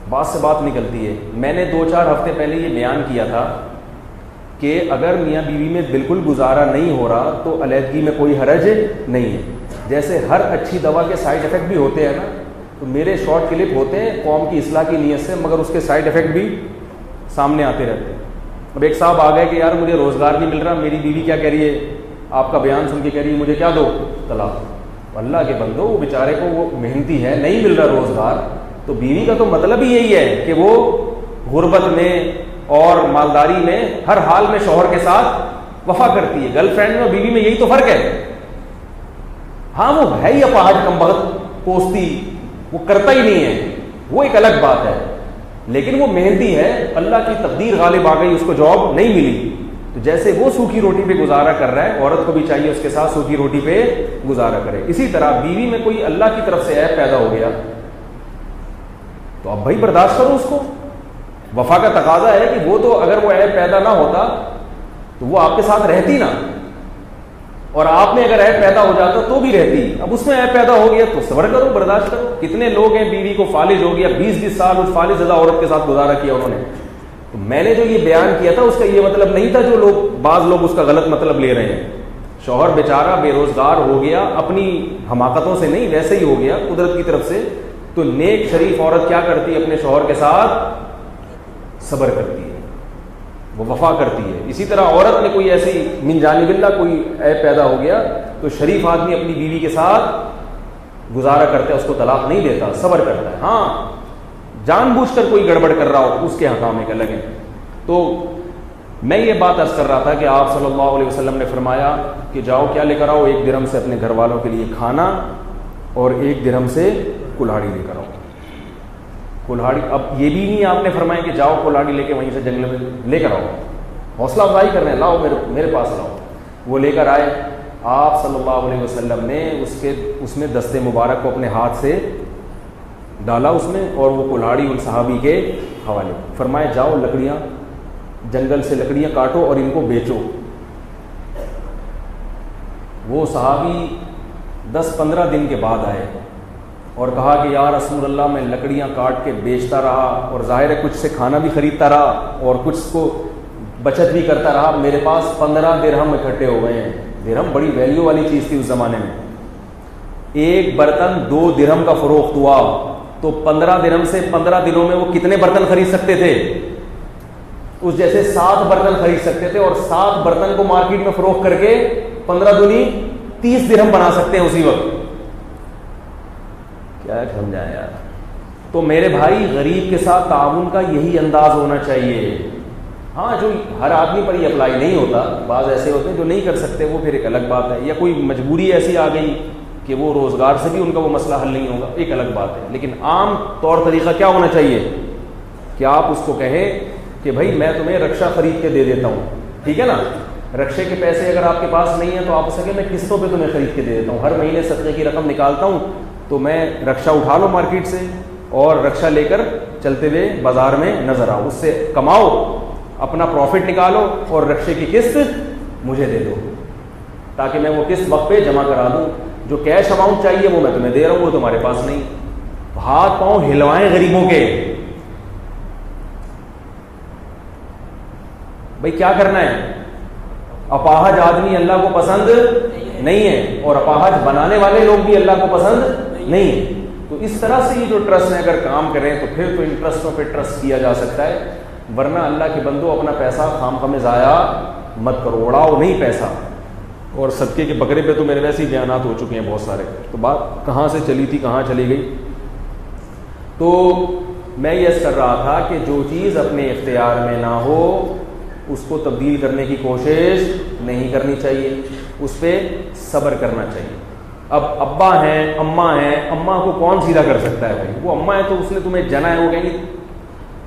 بات سے بات نکلتی ہے. میں نے 2-4 ہفتے پہلے یہ بیان کیا تھا کہ اگر میاں بیوی میں بالکل گزارا نہیں ہو رہا تو علیحدگی میں کوئی حرج نہیں ہے. جیسے ہر اچھی دوا کے سائیڈ افیکٹ بھی ہوتے ہیں نا، تو میرے شارٹ کلپ ہوتے ہیں قوم کی اصلاح کی نیت سے، مگر اس کے سائیڈ افیکٹ بھی سامنے آتے رہتے ہیں. اب ایک صاحب آ گئے کہ یار مجھے روزگار نہیں مل رہا، میری بیوی کیا کہہ رہی ہے؟ آپ کا بیان سن کے کہہ رہی ہے مجھے کیا دو؟ طلاق. اللہ کے بندو، وہ بیچارے کو وہ محنتی ہے، نہیں مل رہا روزگار، تو بیوی کا تو مطلب ہی یہی ہے کہ وہ غربت میں اور مالداری میں ہر حال میں شوہر کے ساتھ وفا کرتی ہے. گرل فرینڈ میں اور بیوی میں یہی تو فرق ہے. ہاں وہ ہے ہی اپاہج کمبخت پوستی، وہ کرتا ہی نہیں ہے، وہ ایک الگ بات ہے، لیکن وہ محنتی ہے. اللہ کی تقدیر غالب آ گئی، اس کو جاب نہیں ملی، تو جیسے وہ سوکھی روٹی پہ گزارا کر رہا ہے، عورت کو بھی چاہیے اس کے ساتھ سوکھی روٹی پہ گزارا کرے. اسی طرح بیوی میں کوئی اللہ کی طرف سے عیب پیدا ہو گیا تو اب بھائی برداشت کرو اس کو. وفا کا تقاضا ہے کہ وہ تو اگر وہ عیب پیدا نہ ہوتا تو وہ آپ کے ساتھ رہتی نا، اور آپ میں اگر عیب پیدا ہو جاتا تو بھی رہتی. اب اس میں عیب پیدا ہو گیا تو صبر کرو، برداشت کرو. کتنے لوگ ہیں بیوی کو فالج ہو گیا، 20-20 سال اس فالج زدہ عورت کے ساتھ گزارا کیا انہوں نے. تو میں نے جو یہ بیان کیا تھا اس کا یہ مطلب نہیں تھا جو بعض لوگ اس کا غلط مطلب لے رہے ہیں. شوہر بیچارہ بے روزگار ہو گیا، اپنی حماقتوں سے نہیں، ویسے ہی ہو گیا قدرت کی طرف سے. تو نیک شریف عورت کیا کرتی ہے؟ اپنے شوہر کے ساتھ صبر کرتی ہے، وہ وفا کرتی ہے. اسی طرح عورت میں کوئی ایسی من جانب اللہ کوئی عیب پیدا ہو گیا تو شریف آدمی اپنی بیوی کے ساتھ گزارا کرتا ہے، اس کو طلاق نہیں دیتا، صبر کرتا ہے. ہاں جان بوجھ کر کوئی گڑبڑ کر رہا ہو اس کے حکام ایک الگ ہے. تو میں یہ بات عرض کر رہا تھا کہ آپ صلی اللہ علیہ وسلم نے فرمایا کہ جاؤ کیا لے کر آؤ؟ 1 درہم سے اپنے گھر والوں کے لیے کھانا اور 1 درہم سے کلہاڑی لے کر آؤ. کلہاڑی، اب یہ بھی نہیں آپ نے فرمایا کہ جاؤ کلہاڑی لے کے وہیں سے جنگل میں لے کر آؤ، حوصلہ افزائی کر رہے ہیں، لاؤ میرے پاس لاؤ. وہ لے کر آئے. آپ صلی اللہ علیہ وسلم نے اس میں دستے مبارک کو اپنے ہاتھ سے ڈالا اس میں، اور وہ کلہاڑی ان صحابی کے حوالے. فرمائے جاؤ لکڑیاں، جنگل سے لکڑیاں کاٹو اور ان کو بیچو. وہ صحابی 10-15 دن کے بعد آئے اور کہا کہ یا رسول اللہ میں لکڑیاں کاٹ کے بیچتا رہا، اور ظاہر ہے کچھ سے کھانا بھی خریدتا رہا اور کچھ کو بچت بھی کرتا رہا، میرے پاس 15 درہم اکٹھے ہو گئے ہیں. درہم بڑی ویلیو والی چیز تھی اس زمانے میں. ایک برتن 2 درہم کا فروخت ہوا تو 15 درہم سے 15 دنوں میں وہ کتنے برتن خرید سکتے تھے؟ اس جیسے 7 برتن خرید سکتے تھے، اور 7 برتن کو مارکیٹ میں فروخت کر کے 15 دونی 30 درہم بنا سکتے ہیں اسی وقت. کیا سمجھائیں یار. تو میرے بھائی غریب کے ساتھ تعاون کا یہی انداز ہونا چاہیے. ہاں جو ہر آدمی پر یہ اپلائی نہیں ہوتا، بعض ایسے ہوتے ہیں جو نہیں کر سکتے، وہ پھر ایک الگ بات ہے، یا کوئی مجبوری ایسی آ گئی کہ وہ روزگار سے بھی ان کا وہ مسئلہ حل نہیں ہوگا، ایک الگ بات ہے. لیکن عام طور طریقہ کیا ہونا چاہیے کہ آپ اس کو کہیں کہ بھائی میں تمہیں رکشا خرید کے دے دیتا ہوں، ٹھیک ہے نا، رکشے کے پیسے اگر آپ کے پاس نہیں ہیں تو آپ اسے کہیں میں قسطوں پہ تمہیں خرید کے دے دیتا ہوں، ہر مہینے صدقے کی رقم نکالتا ہوں، تو میں رکشا اٹھا لو مارکیٹ سے اور رکشا لے کر چلتے ہوئے بازار میں نظر آؤ، اس سے کماؤ، اپنا پروفٹ نکالو اور رکشے کی قسط مجھے دے دو تاکہ میں وہ قسط وقت پہ جمع کرا دوں. جو کیش اماؤنٹ چاہیے وہ میں تمہیں دے رہا ہوں، وہ تمہارے پاس نہیں. ہاتھ پاؤں ہلوائیں غریبوں کے. بھائی کیا کرنا ہے؟ اپاہج آدمی اللہ کو پسند نہیں ہے، اور اپاہج بنانے والے لوگ بھی اللہ کو پسند نہیں ہے. تو اس طرح سے یہ جو ٹرسٹ ہے اگر کام کریں تو پھر تو ان ٹرسٹوں پہ ٹرسٹ کیا جا سکتا ہے. ورنہ اللہ کے بندو اپنا پیسہ خام میں ضائع مت کرو، اڑاؤ نہیں پیسہ. اور صدقے کے بکرے پہ تو میرے ویسے ہی بیانات ہو چکے ہیں بہت سارے. تو بات کہاں سے چلی تھی کہاں چلی گئی؟ تو میں یہ کر رہا تھا کہ جو چیز اپنے اختیار میں نہ ہو اس کو تبدیل کرنے کی کوشش نہیں کرنی چاہیے، اس پہ صبر کرنا چاہیے. اب ابا ہیں، اماں ہیں، اماں کو کون سیدھا کر سکتا ہے؟ بھائی وہ اماں ہے تو اس نے تمہیں جنا ہے، وہ کہیں گے.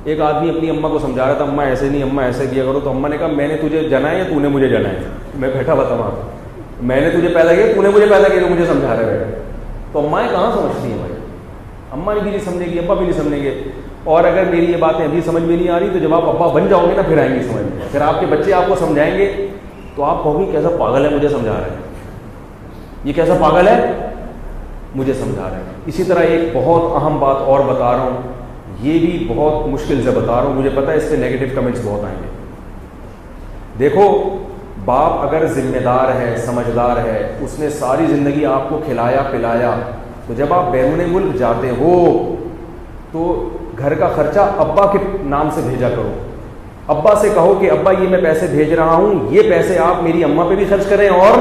ایک آدمی اپنی اماں کو سمجھا رہا تھا اماں ایسے نہیں، اماں ایسے کیا کرو. تو اماں نے کہا میں نے تجھے جنا ہے یا تو نے مجھے جنا ہے؟ میں بیٹھا ہوا تھا وہاں پہ، میں نے تجھے پیدا کیا، تو نے مجھے پیدا کیا، تو مجھے سمجھا رہے بیٹھے. تو اماں کہاں سمجھتی ہیں بھائی؟ اماں بھی نہیں سمجھے گی، ابا بھی نہیں سمجھیں گے. اور اگر میری یہ باتیں ابھی سمجھ میں نہیں آ رہی تو جب آپ ابا بن جاؤ گے نا پھر آئیں گی سمجھ میں. پھر آپ کے بچے آپ کو سمجھائیں گے تو آپ کہو گے کیسا پاگل ہے مجھے سمجھا رہا ہے، یہ کیسا پاگل ہے مجھے سمجھا رہا ہے. اسی طرح ایک بہت اہم بات اور بتا رہا ہوں، یہ بھی بہت مشکل سے بتا رہا ہوں، مجھے پتا ہے اس سے نیگیٹو کمنٹس بہت آئیں گے. دیکھو باپ اگر ذمہ دار ہے، سمجھدار ہے، اس نے ساری زندگی آپ کو کھلایا پلایا، تو جب آپ بیرون ملک جاتے ہو تو گھر کا خرچہ ابا کے نام سے بھیجا کرو. ابا سے کہو کہ ابا یہ میں پیسے بھیج رہا ہوں، یہ پیسے آپ میری اماں پہ بھی خرچ کریں اور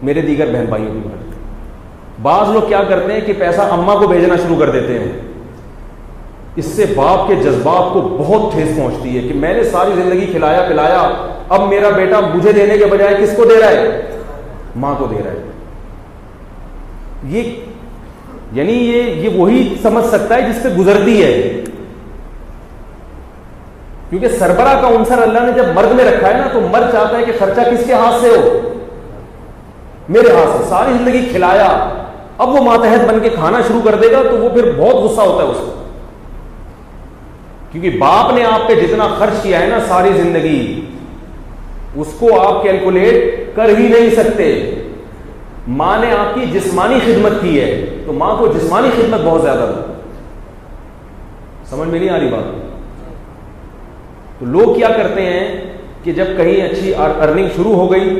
میرے دیگر بہن بھائیوں پہ بھی خرچ کریں. بعض لوگ کیا کرتے ہیں کہ پیسہ اماں کو بھیجنا شروع کر دیتے ہیں، اس سے باپ کے جذبات کو بہت ٹھیس پہنچتی ہے کہ میں نے ساری زندگی کھلایا پلایا، اب میرا بیٹا مجھے دینے کے بجائے کس کو دے رہا ہے؟ ماں کو دے رہا ہے. یہ یعنی یہ وہی سمجھ سکتا ہے جس پہ گزرتی ہے، کیونکہ سربراہ کا عنصر اللہ نے جب مرد میں رکھا ہے نا تو مرد چاہتا ہے کہ خرچہ کس کے ہاتھ سے ہو؟ میرے ہاتھ سے. ساری زندگی کھلایا، اب وہ ماتحت بن کے کھانا شروع کر دے گا تو وہ پھر بہت غصہ ہوتا ہے اس کو، کیونکہ باپ نے آپ پہ جتنا خرچ کیا ہے نا ساری زندگی اس کو آپ کیلکولیٹ کر ہی نہیں سکتے. ماں نے آپ کی جسمانی خدمت کی ہے تو ماں کو جسمانی خدمت بہت زیادہ دو. سمجھ میں نہیں آ رہی بات؟ تو لوگ کیا کرتے ہیں کہ جب کہیں اچھی ارننگ شروع ہو گئی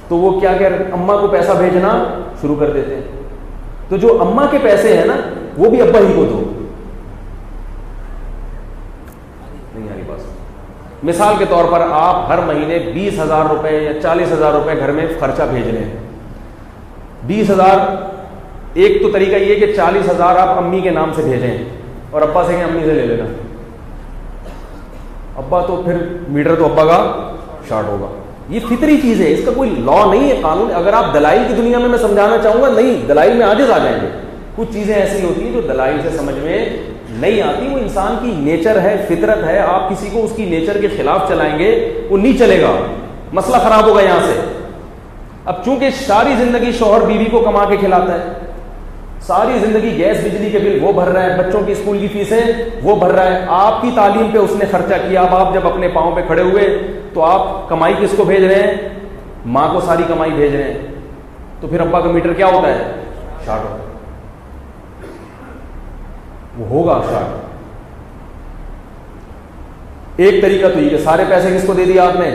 تو وہ کیا اماں کو پیسہ بھیجنا شروع کر دیتے ہیں. تو جو اماں کے پیسے ہیں نا وہ بھی ابا ہی کو دو. نہیں آ رہی بات؟ مثال کے طور پر آپ ہر مہینے 20,000 روپے یا 40,000 روپے گھر میں خرچہ بھیج رہے ہیں. 20,000 ایک تو طریقہ یہ کہ 40,000 آپ امی کے نام سے بھیجیں اور ابا سے کہیں امی سے لے لینا. ابا تو پھر میٹر تو ابا کا شارٹ ہوگا. یہ فطری چیز ہے، اس کا کوئی لا نہیں ہے، قانون. اگر آپ دلائل کی دنیا میں سمجھانا چاہوں گا نہیں، دلائل میں عاجز آ جائیں گے. کچھ چیزیں ایسی ہوتی ہیں جو دلائل سے سمجھ میں نہیں آتی، وہ انسان کی نیچر ہے، فطرت ہے. آپ کسی کو اس کی نیچر کے خلاف چلائیں گے وہ نہیں چلے گا، مسئلہ خراب ہوگا یہاں سے. اب چونکہ ساری زندگی شوہر بیوی کو کما کے کھلاتا ہے، ساری زندگی گیس بجلی کے بل وہ بھر رہا ہے، بچوں کی اسکول کی فیسیں وہ بھر رہا ہے، آپ کی تعلیم پہ اس نے خرچہ کیا. اب آپ جب اپنے پاؤں پہ کھڑے ہوئے تو آپ کمائی کس کو بھیج رہے ہیں؟ ماں کو ساری کمائی بھیج رہے ہیں. تو پھر ابا کا میٹر کیا ہوتا ہے؟ شارٹ ہوتا ہے. وہ ہوگا شارٹ. ایک طریقہ تو یہ کہ سارے پیسے کس کو دے دیا آپ نے؟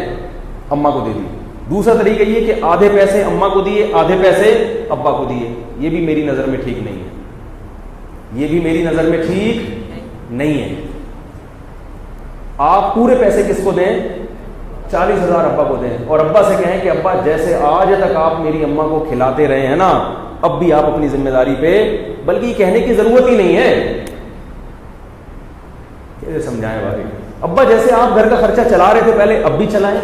اماں کو دے دی. دوسرا طریقہ یہ کہ آدھے پیسے اماں کو دیے, آدھے پیسے ابا کو دیے. یہ بھی میری نظر میں ٹھیک نہیں ہے, یہ بھی میری نظر میں ٹھیک نہیں ہے. آپ پورے پیسے کس کو دیں؟ 40,000 ابا کو دیں, اور ابا سے کہیں کہ ابا جیسے آج تک آپ میری اماں کو کھلاتے رہے ہیں نا, اب بھی آپ اپنی ذمہ داری پہ, بلکہ یہ کہنے کی ضرورت ہی نہیں ہے. کیسے سمجھائیں بھائی؟ ابا جیسے آپ گھر کا خرچہ چلا رہے تھے پہلے, اب بھی چلائیں.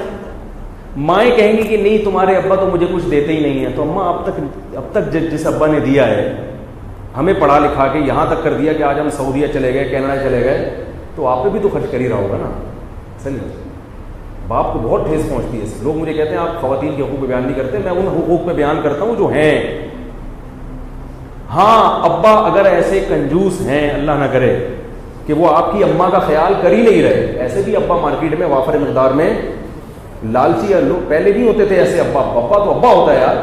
مائیں کہیں گی کہ نہیں تمہارے ابا تو مجھے کچھ دیتے ہی نہیں ہیں, تو اماں اب تک جس ابا نے دیا ہے, ہمیں پڑھا لکھا کے یہاں تک کر دیا کہ آج ہم سعودیہ چلے گئے, کینیڈا چلے گئے, تو آپ پہ بھی تو خرچ کر ہی رہا ہوگا نا. صحیح, باپ کو بہت ٹھیس پہنچتی ہے. لوگ مجھے کہتے ہیں آپ خواتین کے حقوق پہ بیان نہیں کرتے, میں ان حقوق پہ بیان کرتا ہوں جو ہیں. ہاں ابا اگر ایسے کنجوس ہیں, اللہ نہ کرے, کہ وہ آپ کی اماں کا خیال کر ہی نہیں رہے, ایسے بھی ابا مارکیٹ میں وافر مقدار میں لالچی ہے. لوگ پہلے نہیں ہوتے تھے ایسے ابا, ابا تو ابا ہوتا ہے یار.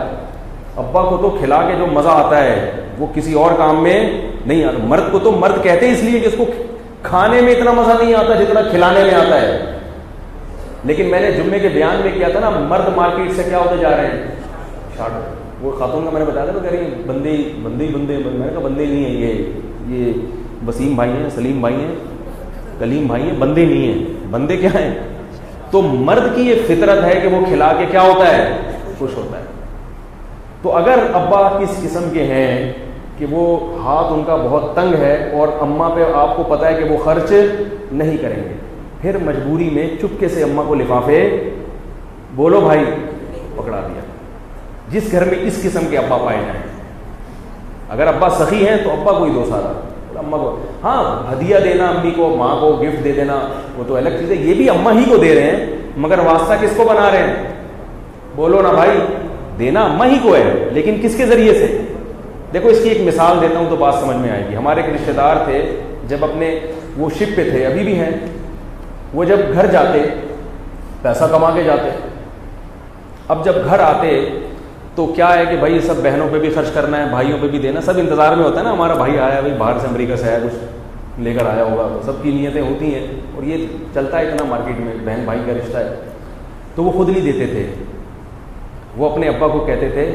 ابا کو تو کھلا کے جو مزہ آتا ہے وہ کسی اور کام میں نہیں آتا. مرد کو تو مرد کہتے ہیں اس لیے کہ اس کو کھانے میں اتنا مزہ نہیں آتا جتنا کھلانے میں آتا ہے. لیکن میں نے جمعے کے بیان میں کیا تھا نا, مرد مارکیٹ سے کیا ہوتے جا رہے ہیں, شارٹ. وہ خاتون کا میں نے بتایا تھا, تو کہہ رہی ہیں بندے بندے بندے, میں نے کہا بندے نہیں ہیں, یہ وسیم بھائی ہیں, سلیم بھائی ہیں, کلیم بھائی ہیں, بندے نہیں ہیں. بندے کیا ہیں؟ تو مرد کی یہ فطرت ہے کہ وہ کھلا کے کیا ہوتا ہے, خوش ہوتا ہے. تو اگر ابا کس قسم کے ہیں کہ وہ ہاتھ ان کا بہت تنگ ہے اور اماں پہ آپ کو پتا ہے کہ وہ خرچ نہیں کریں گے, پھر مجبوری میں چپکے سے اماں کو لفافے, بولو بھائی, پکڑا دیا. جس گھر میں اس قسم کے ابا پائے جائیں, اگر ابا سخی ہیں تو ابا کو ہی دو سارا, اماں کو. ہاں ہدیہ دینا امی کو, ماں کو گفٹ دے دینا, وہ تو الگ چیز ہے, یہ بھی اماں ہی کو دے رہے ہیں, مگر واسطہ کس کو بنا رہے ہیں؟ بولو نا بھائی, دینا اماں ہی کو ہے, لیکن کس کے ذریعے سے؟ دیکھو اس کی ایک مثال دیتا ہوں تو بات سمجھ میں آئے گی. ہمارے ایک رشتے دار تھے, جب اپنے وہ شپ پہ تھے, ابھی بھی ہیں, وہ جب گھر جاتے پیسہ کما کے جاتے, اب جب گھر آتے تو کیا ہے کہ بھائی سب بہنوں پہ بھی خرچ کرنا ہے, بھائیوں پہ بھی دینا, سب انتظار میں ہوتا ہے نا, ہمارا بھائی آیا, بھائی باہر سے امریکہ سے آیا, کچھ لے کر آیا ہوگا, سب کی نیتیں ہوتی ہیں, اور یہ چلتا ہے اتنا مارکیٹ میں, بہن بھائی کا رشتہ ہے. تو وہ خود نہیں دیتے تھے, وہ اپنے ابا کو کہتے تھے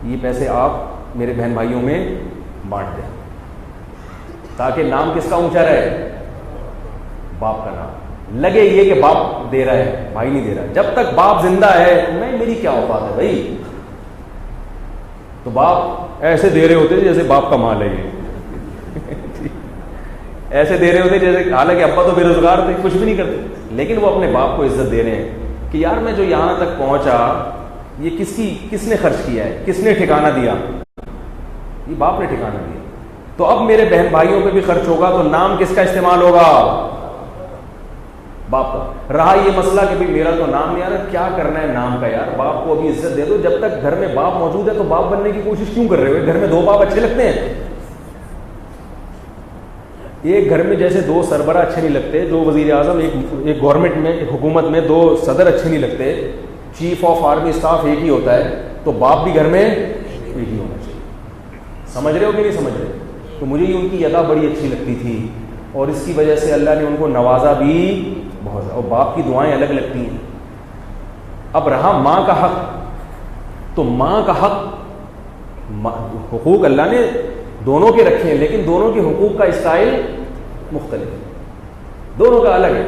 یہ پیسے آپ میرے بہن بھائیوں میں بانٹ دیں, تاکہ نام کس کا اونچا رہے, باپ کا نام. لگے یہ کہ باپ دے رہا ہے, بھائی نہیں دے رہا. جب تک باپ زندہ ہے, نہیں میری کیا اوقات ہے بھائی, تو باپ ایسے دے رہے ہوتے جیسے باپ کا مال ہے, یہ ایسے دے رہے ہوتے جیسے, حالانکہ ابا تو بے روزگار تھے, کچھ بھی نہیں کرتے, لیکن وہ اپنے باپ کو عزت دے رہے ہیں کہ یار میں جو یہاں تک پہنچا یہ کس نے خرچ کیا ہے, کس نے ٹھکانہ دیا, یہ باپ نے ٹھکانہ دیا. تو اب میرے بہن بھائیوں پہ بھی خرچ ہوگا تو نام کس کا استعمال ہوگا, باپ کا. رہا یہ مسئلہ کہ بھائی میرا تو نام نہیں آ رہا, کیا کرنا ہے نام کا یار, باپ کو ابھی عزت دے دو. جب تک گھر میں باپ موجود ہے تو باپ بننے کی کوشش کیوں کر رہے ہو؟ گھر میں دو باپ اچھے لگتے ہیں؟ ایک گھر میں جیسے دو سربراہ اچھے نہیں لگتے, دو وزیر اعظم, ایک گورنمنٹ میں, ایک حکومت میں دو صدر اچھے نہیں لگتے, چیف آف آرمی اسٹاف ایک ہی ہوتا ہے, تو باپ بھی گھر میں ایک ہی ہونا چاہیے. سمجھ رہے ہو کہ نہیں سمجھ رہے؟ تو مجھے ان کی ادا بڑی اچھی لگتی تھی, اور اس کی وجہ سے اللہ نے ان کو نوازا بھی بہت, اور باپ کی دعائیں الگ لگتی ہیں. اب رہا ماں کا حق, تو ماں کا حق, حقوق اللہ نے دونوں کے رکھے ہیں, لیکن دونوں کے حقوق کا اسٹائل مختلف ہے, دونوں کا الگ ہے.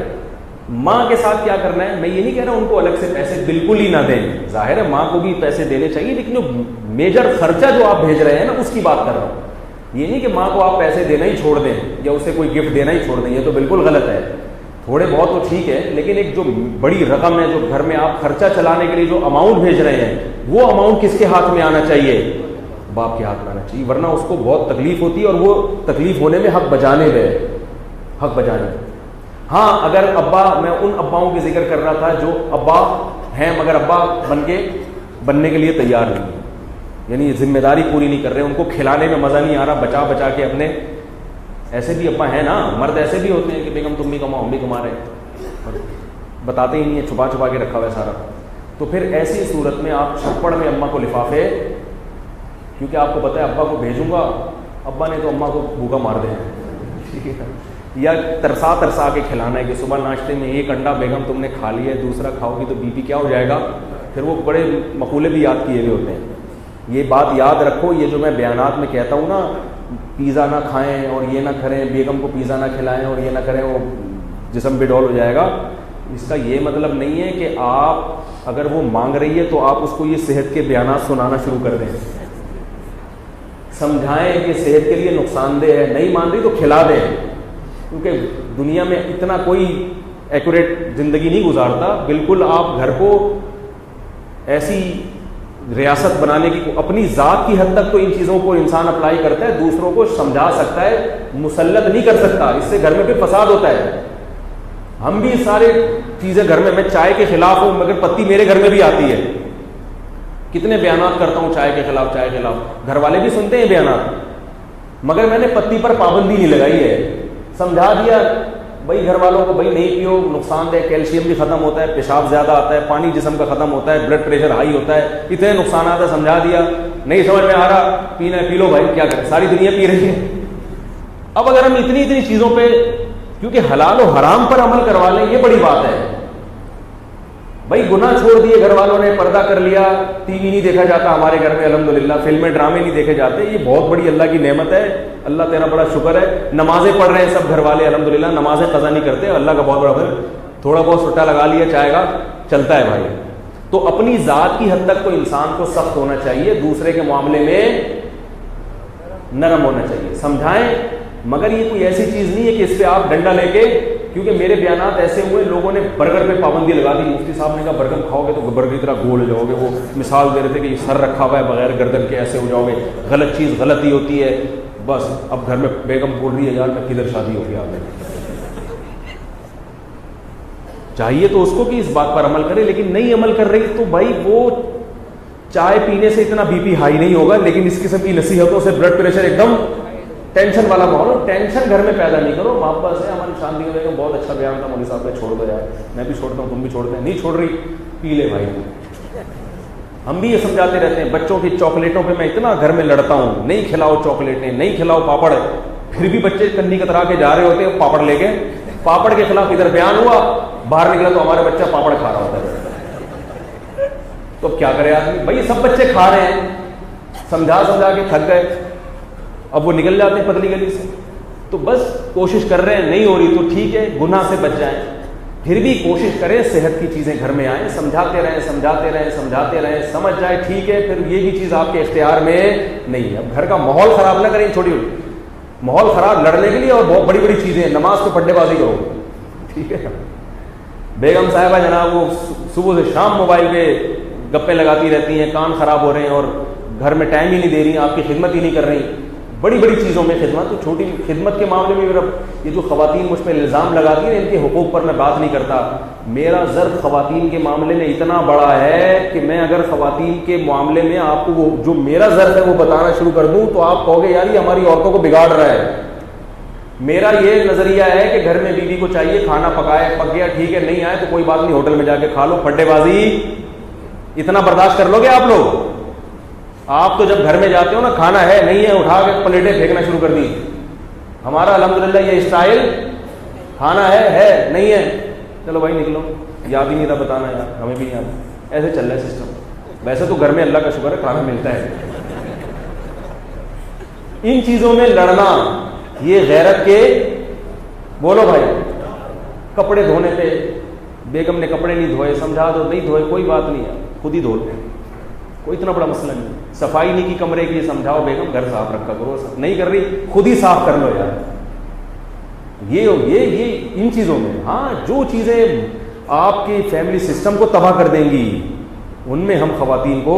ماں کے ساتھ کیا کرنا ہے, میں یہ نہیں کہہ رہا ان کو الگ سے پیسے بالکل ہی نہ دیں, ظاہر ہے ماں کو بھی پیسے دینے چاہیے, لیکن جو میجر خرچہ جو آپ بھیج رہے ہیں نا اس کی بات کر رہا ہوں. یہ نہیں کہ ماں کو آپ پیسے دینا ہی چھوڑ دیں یا اسے کوئی گفٹ دینا ہی چھوڑ دیں, یہ تو بالکل غلط ہے. تھوڑے بہت تو ٹھیک ہے, لیکن ایک جو بڑی رقم ہے جو گھر میں آپ خرچہ چلانے کے لیے جو اماؤنٹ بھیج رہے ہیں, وہ اماؤنٹ کس کے ہاتھ میں آنا چاہیے, باپ کے ہاتھ میں آنا چاہیے, ورنہ اس کو بہت تکلیف ہوتی ہے, اور وہ تکلیف ہونے میں حق بجانے میں, حق بجانے. ہاں اگر ابا, میں ان اباؤں کی ذکر کر رہا تھا جو ابا ہیں مگر ابا بننے کے لیے تیار نہیں ہے, یعنی ذمہ داری پوری نہیں کر رہے, ان کو کھلانے میں مزہ نہیں آ رہا, بچا بچا کے اپنے. ایسے بھی ابا ہیں نا, مرد ایسے بھی ہوتے ہیں کہ بیگم تم بھی کماؤ, ہم بھی کما رہے ہیں, بتاتے ہی نہیں ہیں, چھپا چھپا کے رکھا ہوا ہے سارا. تو پھر ایسی صورت میں آپ چھپڑ میں اماں کو لفافے, کیونکہ آپ کو پتہ ہے ابا کو بھیجوں گا, ابا نے تو اماں کو بھوکا مار دیں, ٹھیک ہے, یا ترسا کے کھلانا ہے کہ صبح ناشتے میں ایک انڈا بیگم تم نے کھا لیا ہے, دوسرا کھاؤ گی تو بی پی کیا ہو جائے گا, پھر وہ بڑے مقولے بھی یاد کیے ہوئے ہوتے ہیں. یہ بات یاد رکھو, یہ جو میں بیانات میں کہتا ہوں نا, پیزا نہ کھائیں اور یہ نہ کریں, بیگم کو پیزا نہ کھلائیں اور یہ نہ کریں, وہ جسم بے ڈول ہو جائے گا, اس کا یہ مطلب نہیں ہے کہ آپ اگر وہ مانگ رہی ہے تو آپ اس کو یہ صحت کے بیانات سنانا شروع کر دیں. سمجھائیں کہ صحت کے لیے نقصان دہ ہے, نہیں مان رہی تو کھلا دیں, کیونکہ دنیا میں اتنا کوئی ایکوریٹ زندگی نہیں گزارتا. بالکل آپ گھر کو ایسی ریاست بنانے کی, اپنی ذات کی حد تک تو ان چیزوں کو انسان اپلائی کرتا ہے, دوسروں کو سمجھا سکتا ہے, مسلط نہیں کر سکتا. اس سے گھر میں بھی فساد ہوتا ہے. ہم بھی سارے چیزیں گھر میں چائے کے خلاف ہوں, مگر پتی میرے گھر میں بھی آتی ہے. کتنے بیانات کرتا ہوں چائے کے خلاف, چائے کے خلاف, گھر والے بھی سنتے ہیں بیانات, مگر میں نے پتی پر پابندی نہیں لگائی ہے. سمجھا دیا بھائی گھر والوں کو, بھائی نہیں پیو, نقصان دہ, کیلشیم بھی ختم ہوتا ہے, پیشاب زیادہ آتا ہے, پانی جسم کا ختم ہوتا ہے, بلڈ پریشر ہائی ہوتا ہے, اتنے نقصانات ہیں. سمجھا دیا, نہیں سمجھ میں آ رہا, پینا ہے پی لو بھائی, کیا کریں, ساری دنیا پی رہی ہے. اب اگر ہم اتنی چیزوں پہ, کیونکہ حلال و حرام پر عمل کروا لیں, یہ بڑی بات ہے. بھائی گناہ چھوڑ دیے گھر والوں نے, پردہ کر لیا, ٹی وی نہیں دیکھا جاتا ہمارے گھر میں الحمدللہ, فلمیں ڈرامے نہیں دیکھے جاتے, یہ بہت بڑی اللہ کی نعمت ہے. اللہ تیرا بڑا شکر ہے. نمازیں پڑھ رہے ہیں سب گھر والے الحمدللہ, نمازیں قضا نہیں کرتے, اللہ کا بہت بڑا فضل. تھوڑا بہت سٹا لگا لیا چائے کا, چلتا ہے بھائی. تو اپنی ذات کی حد تک تو انسان کو سخت ہونا چاہیے, دوسرے کے معاملے میں نرم ہونا چاہیے. سمجھائیں, مگر یہ کوئی ایسی چیز نہیں ہے کہ اس پہ آپ ڈنڈا لے کے, کیونکہ میرے بیانات ایسے ہوئے, لوگوں نے برگر پہ پابندی لگا دی. مفتی صاحب نے کہا برگر کھاؤ گے تو برگر کی طرح گول ہو جاؤ گے. وہ مثال دے رہے تھے کہ یہ سر رکھا ہوا ہے بغیر گردن کے, ایسے ہو جاؤ گے. غلط چیز غلط ہی ہوتی ہے. بس اب گھر میں بیگم بول رہی ہے یار میں کدھر شادی ہو گیا. چاہیے تو اس کو کہ اس بات پر عمل کرے, لیکن نہیں عمل کر رہی تو بھائی وہ چائے پینے سے اتنا بی پی ہائی نہیں ہوگا, لیکن اس قسم کی نصیحتوں سے بلڈ پریشر ایک دم ٹینشن والا ماحول. ٹینشن گھر میں پیدا نہیں کرو. محبت سے ہماری شانتی بیگم بہت اچھا بیان تھا مولوی صاحب کا, چھوڑ دو یار, میں بھی چھوڑتا ہوں, تم بھی چھوڑتے ہیں, نہیں چھوڑ رہی, پی لے بھائی. ہم بھی یہ سمجھاتے رہتے ہیں. بچوں کی چاکلیٹوں پہ میں اتنا گھر میں لڑتا ہوں, نہیں کھلاؤ چاکلیٹیں, نہیں کھلاؤ پاپڑ, پھر بھی بچے کنی کترا کے جا رہے ہوتے ہیں پاپڑ لے کے. پاپڑ کے خلاف ادھر بیان ہوا, باہر نکلا تو ہمارا بچہ پاپڑ کھا رہا ہوتا ہے. تو کیا کرے آدمی, بھائی سب بچے کھا رہے ہیں, سمجھا کے تھک گئے, اب وہ نکل جاتے ہیں پتلی گلی سے. تو بس کوشش کر رہے ہیں, نہیں ہو رہی تو ٹھیک ہے, گناہ سے بچ جائیں, پھر بھی کوشش کریں صحت کی چیزیں گھر میں آئیں. سمجھاتے رہیں, سمجھ جائے ٹھیک ہے, پھر یہ بھی چیز آپ کے اختیار میں نہیں ہے. اب گھر کا ماحول خراب نہ کریں, چھوٹی ماحول خراب لڑنے کے لیے اور بہت بڑی چیزیں ہیں. نماز کو پڈے بازی کرو, ٹھیک ہے. بیگم صاحبہ جناب وہ صبح سے شام موبائل پہ گپیں لگاتی رہتی ہیں, کان خراب ہو رہے ہیں, اور گھر میں ٹائم ہی نہیں دے رہی ہیں, آپ کی خدمت ہی نہیں کر رہی. بڑی چیزوں میں خدمت, تو چھوٹی خدمت کے معاملے میں یہ جو خواتین مجھ پہ الزام لگاتی ہیں, ان کے حقوق پر میں بات نہیں کرتا. میرا ضرب خواتین کے معاملے میں اتنا بڑا ہے کہ میں اگر خواتین کے معاملے میں آپ کو وہ جو میرا ضرب ہے وہ بتانا شروع کر دوں تو آپ کہو گے یار یہ ہماری عورتوں کو بگاڑ رہا ہے. میرا یہ نظریہ ہے کہ گھر میں بیوی کو چاہیے کھانا پکائے, پک گیا ٹھیک ہے, نہیں آئے تو کوئی بات نہیں, ہوٹل میں جا کے کھا لو. پڈے بازی اتنا برداشت کر لو گے آپ لوگ؟ آپ تو جب گھر میں جاتے ہو نا, کھانا ہے نہیں ہے, اٹھا کے پلیٹیں پھینکنا شروع کر دی. ہمارا الحمدللہ یہ اسٹائل, کھانا ہے نہیں ہے, چلو بھائی نکلو, یاد ہی نہیں تھا بتانا یار, ہمیں بھی نہیں یاد. ایسے چل رہا ہے سسٹم. ویسے تو گھر میں اللہ کا شکر ہے کھانا ملتا ہے. ان چیزوں میں لڑنا یہ غیرت کے, بولو بھائی. کپڑے دھونے پہ بیگم نے کپڑے نہیں دھوئے, سمجھا دو, نہیں دھوئے کوئی بات نہیں ہے, خود ہی دھو لو, کوئی اتنا بڑا مسئلہ نہیں. صفائی نہیں کی کمرے کی, سمجھاؤ بیگم گھر صاف رکھا کرو, نہیں کر رہی خود ہی صاف کر لو یار. یہ ان چیزوں میں, ہاں جو چیزیں آپ کی فیملی سسٹم کو تباہ کر دیں گی ان میں ہم خواتین کو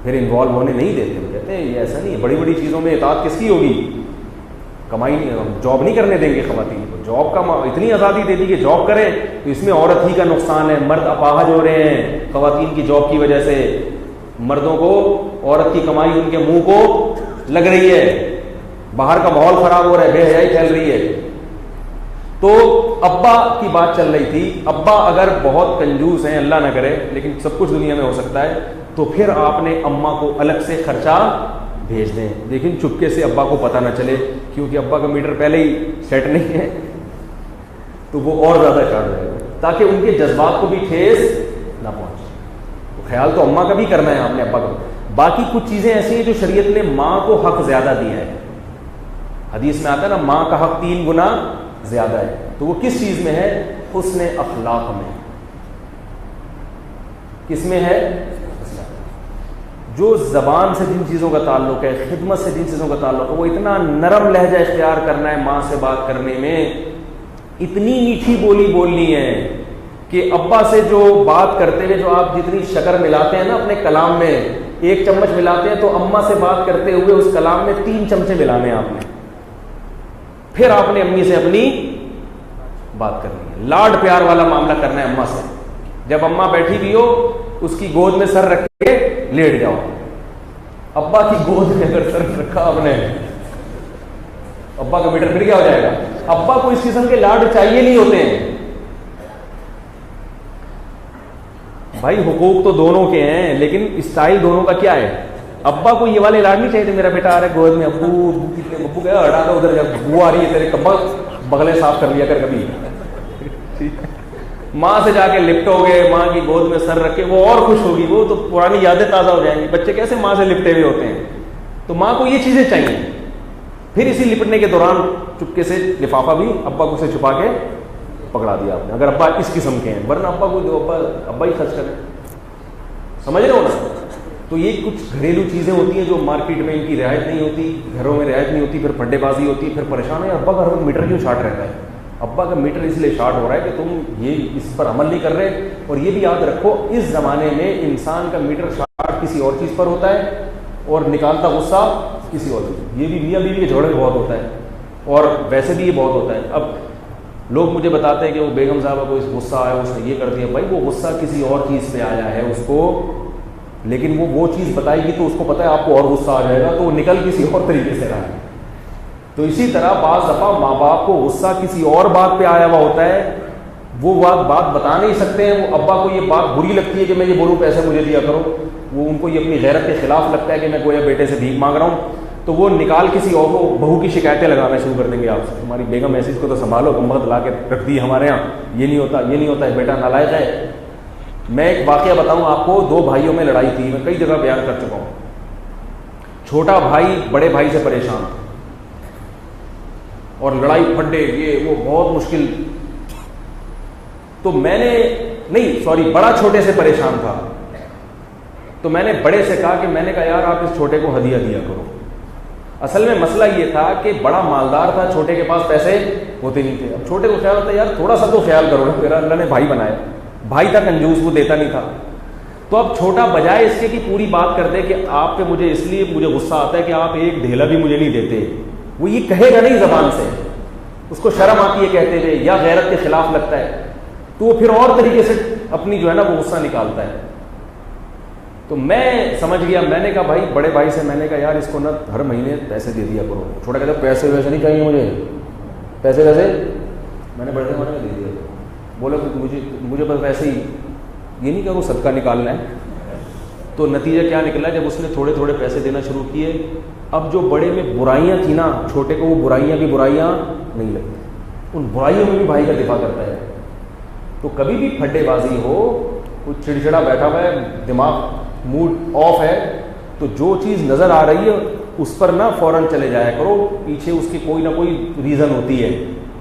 پھر انوالو ہونے نہیں دیتے. ہم کہتے ہیں یہ ایسا نہیں ہے, بڑی چیزوں میں اطاعت کس کی ہوگی, کمائی نہیں, جاب نہیں کرنے دیں گے خواتین کو. جاب کا اتنی آزادی دے دی کہ جاب کریں تو اس میں عورت ہی کا نقصان ہے. مرد اپاہج ہو رہے ہیں خواتین کی جاب کی وجہ سے, مردوں کو عورت کی کمائی ان کے منہ کو لگ رہی ہے, باہر کا ماحول خراب ہو رہا ہے, بے حیائی پھیل رہی ہے. تو ابا کی بات چل رہی تھی. ابا اگر بہت کنجوس ہیں, اللہ نہ کرے, لیکن سب کچھ دنیا میں ہو سکتا ہے, تو پھر آپ نے اماں کو الگ سے خرچہ بھیج دیں, لیکن چپکے سے ابا کو پتہ نہ چلے, کیونکہ ابا کا میٹر پہلے ہی سیٹ نہیں ہے تو وہ اور زیادہ چارج رہے گا, تاکہ ان کے جذبات کو بھی ٹھیس نہ پہنچے. خیال تو اماں کا بھی کرنا ہے آپ نے, ابا کا. باقی کچھ چیزیں ایسی ہیں جو شریعت نے ماں کو حق زیادہ دیا ہے. حدیث میں آتا ہے نا, ماں کا حق 3 گنا زیادہ ہے. تو وہ کس چیز میں ہے؟ حسن اخلاق میں. کس میں ہے؟ جو زبان سے جن چیزوں کا تعلق ہے, خدمت سے جن چیزوں کا تعلق ہے, وہ اتنا نرم لہجہ اختیار کرنا ہے ماں سے بات کرنے میں, اتنی میٹھی بولی بولنی ہے کہ ابا سے جو بات کرتے ہوئے جو آپ جتنی شکر ملاتے ہیں نا اپنے کلام میں, 1 چمچ ملاتے ہیں, تو اماں سے بات کرتے ہوئے اس کلام میں 3 چمچے ملانے ہیں آپ نے. پھر آپ نے امی سے اپنی بات کرنی ہے, لاڈ پیار والا معاملہ کرنا ہے اماں سے. جب اماں بیٹھی بھی ہو اس کی گود میں سر رکھ کے لیٹ جاؤ. ابا کی گود میں اگر سر رکھا آپ نے, ابا کا میٹر پھر کیا ہو جائے گا. ابا کو اس قسم کے لاڈ چاہیے نہیں ہوتے ہیں بھائی. حقوق تو دونوں کے ہیں لیکن اسٹائل دونوں کا کیا ہے. ابا کو یہ والے لاڈ نہیں چاہیے میرا بیٹا آ رہا ہے گود میں, ابو ابو کیا ہٹا دو ادھر, جب ابو آ رہی ہے تیرے کبا بغلیں صاف کر لیا کر کبھی. ماں سے جا کے لپٹو گے, ماں کی گود میں سر رکھ کے, وہ اور خوش ہوگی, وہ تو پرانی یادیں تازہ ہو جائیں گی. بچے کیسے ماں سے لپٹے ہوئے ہوتے ہیں, تو ماں کو یہ چیزیں چاہیے. پھر اسی لپٹنے کے دوران چپکے سے لفافہ بھی ابا کو سے چھپا کے پکڑا دیا آپ نے, اگر ابا اس قسم کے ہیں, ورنہ ابا کو دو, ابا ہی خرچ کریں. سمجھ رہے ہو نا. تو یہ کچھ گھریلو چیزیں ہوتی ہیں جو مارکیٹ میں ان کی رعایت نہیں ہوتی, گھروں میں رعایت نہیں ہوتی, پھر پھڈے بازی ہوتی ہے, پھر پریشان ہے ابا گھر میں میٹر کیوں شارٹ رہتا ہے. ابا کا میٹر اس لیے شارٹ ہو رہا ہے کہ تم یہ اس پر عمل نہیں کر رہے. اور یہ بھی یاد رکھو, اس زمانے میں انسان کا میٹر شارٹ کسی اور چیز پر ہوتا ہے اور نکالتا غصہ کسی اور چیز. یہ بھی میاں بیوی کے جھگڑے میں بہت ہوتا ہے, اور ویسے بھی یہ بہت ہوتا ہے. اب لوگ مجھے بتاتے ہیں کہ وہ بیگم صاحبہ کو اس غصہ آیا, اس نے یہ کر دیا. بھائی وہ غصہ کسی اور چیز پہ آیا ہے اس کو, لیکن وہ چیز بتائے گی تو اس کو پتہ ہے آپ کو اور غصہ آ جائے گا, تو وہ نکل کسی اور طریقے سے رہا ہے. تو اسی طرح بعض دفعہ ماں باپ کو غصہ کسی اور بات پہ آیا ہوا ہوتا ہے, وہ بات بتا نہیں سکتے ہیں. وہ ابا کو یہ بات بری لگتی ہے کہ میں یہ بولوں پیسے مجھے دیا کرو, وہ ان کو یہ اپنی غیرت کے خلاف لگتا ہے کہ میں گویا بیٹے سے بھیک مانگ رہا ہوں, تو وہ نکال کسی اور کو بہو کی شکایتیں لگانا شروع کر دیں گے. آپ سے تمہاری بیگم ایسی, اس کو تو سنبھالو, کمبخت لا کے رکھ دی ہمارے یہاں, یہ نہیں ہوتا, یہ نہیں ہوتا ہے, بیٹا نالائق ہے. میں ایک واقعہ بتاؤں آپ کو, 2 بھائیوں میں لڑائی تھی, میں کئی جگہ بیان کر چکا ہوں. چھوٹا بھائی بڑے بھائی سے پریشان اور لڑائی پھڈے یہ وہ بہت مشکل. تو میں نے بڑا چھوٹے سے پریشان تھا, تو میں نے بڑے سے کہا کہ میں نے کہا یار آپ اس چھوٹے کو ہدیہ دیا کرو. اصل میں مسئلہ یہ تھا کہ بڑا مالدار تھا, چھوٹے کے پاس پیسے ہوتے نہیں تھے. اب چھوٹے کو خیال ہوتا ہے یار تھوڑا سا تو خیال کرو نا, میرا اللہ نے بھائی بنایا. بھائی تھا کنجوس, وہ دیتا نہیں تھا. تو اب چھوٹا بجائے اس کے کہ پوری بات کر دے کہ آپ پہ مجھے اس لیے مجھے غصہ آتا ہے کہ آپ ایک ڈھیلا بھی مجھے نہیں دیتے, وہ یہ کہے گا نہیں زبان سے, اس کو شرم آتی ہے کہتے ہوئے, یا غیرت کے خلاف لگتا ہے, تو وہ پھر اور طریقے سے اپنی جو ہے نا وہ غصہ نکالتا ہے. تو میں سمجھ گیا, میں نے کہا بھائی بڑے بھائی سے میں نے کہا یار اس کو نا ہر مہینے پیسے دے دیا کرو. چھوٹا کہتا پیسے ویسے نہیں چاہیے مجھے, پیسے ویسے میں نے بڑے زمانے میں دے دیا. بولے مجھے بس ویسے ہی, یہ نہیں کہ وہ صدقہ نکالنا ہے. تو نتیجہ کیا نکلا, جب اس نے تھوڑے تھوڑے پیسے دینا شروع کیے, اب جو بڑے میں برائیاں تھیں نا, چھوٹے کو وہ برائیاں بھی برائیاں نہیں لگتی, ان برائیوں میں بھی بھائی کا دفاع کرتا ہے. تو کبھی بھی پھڈے بازی ہو, کچھ چڑچڑا بیٹھا ہوا ہے, دماغ موڈ آف ہے, تو جو چیز نظر آ رہی ہے اس پر نہ فوراً چلے جایا کرو, پیچھے اس کی کوئی نہ کوئی ریزن ہوتی ہے,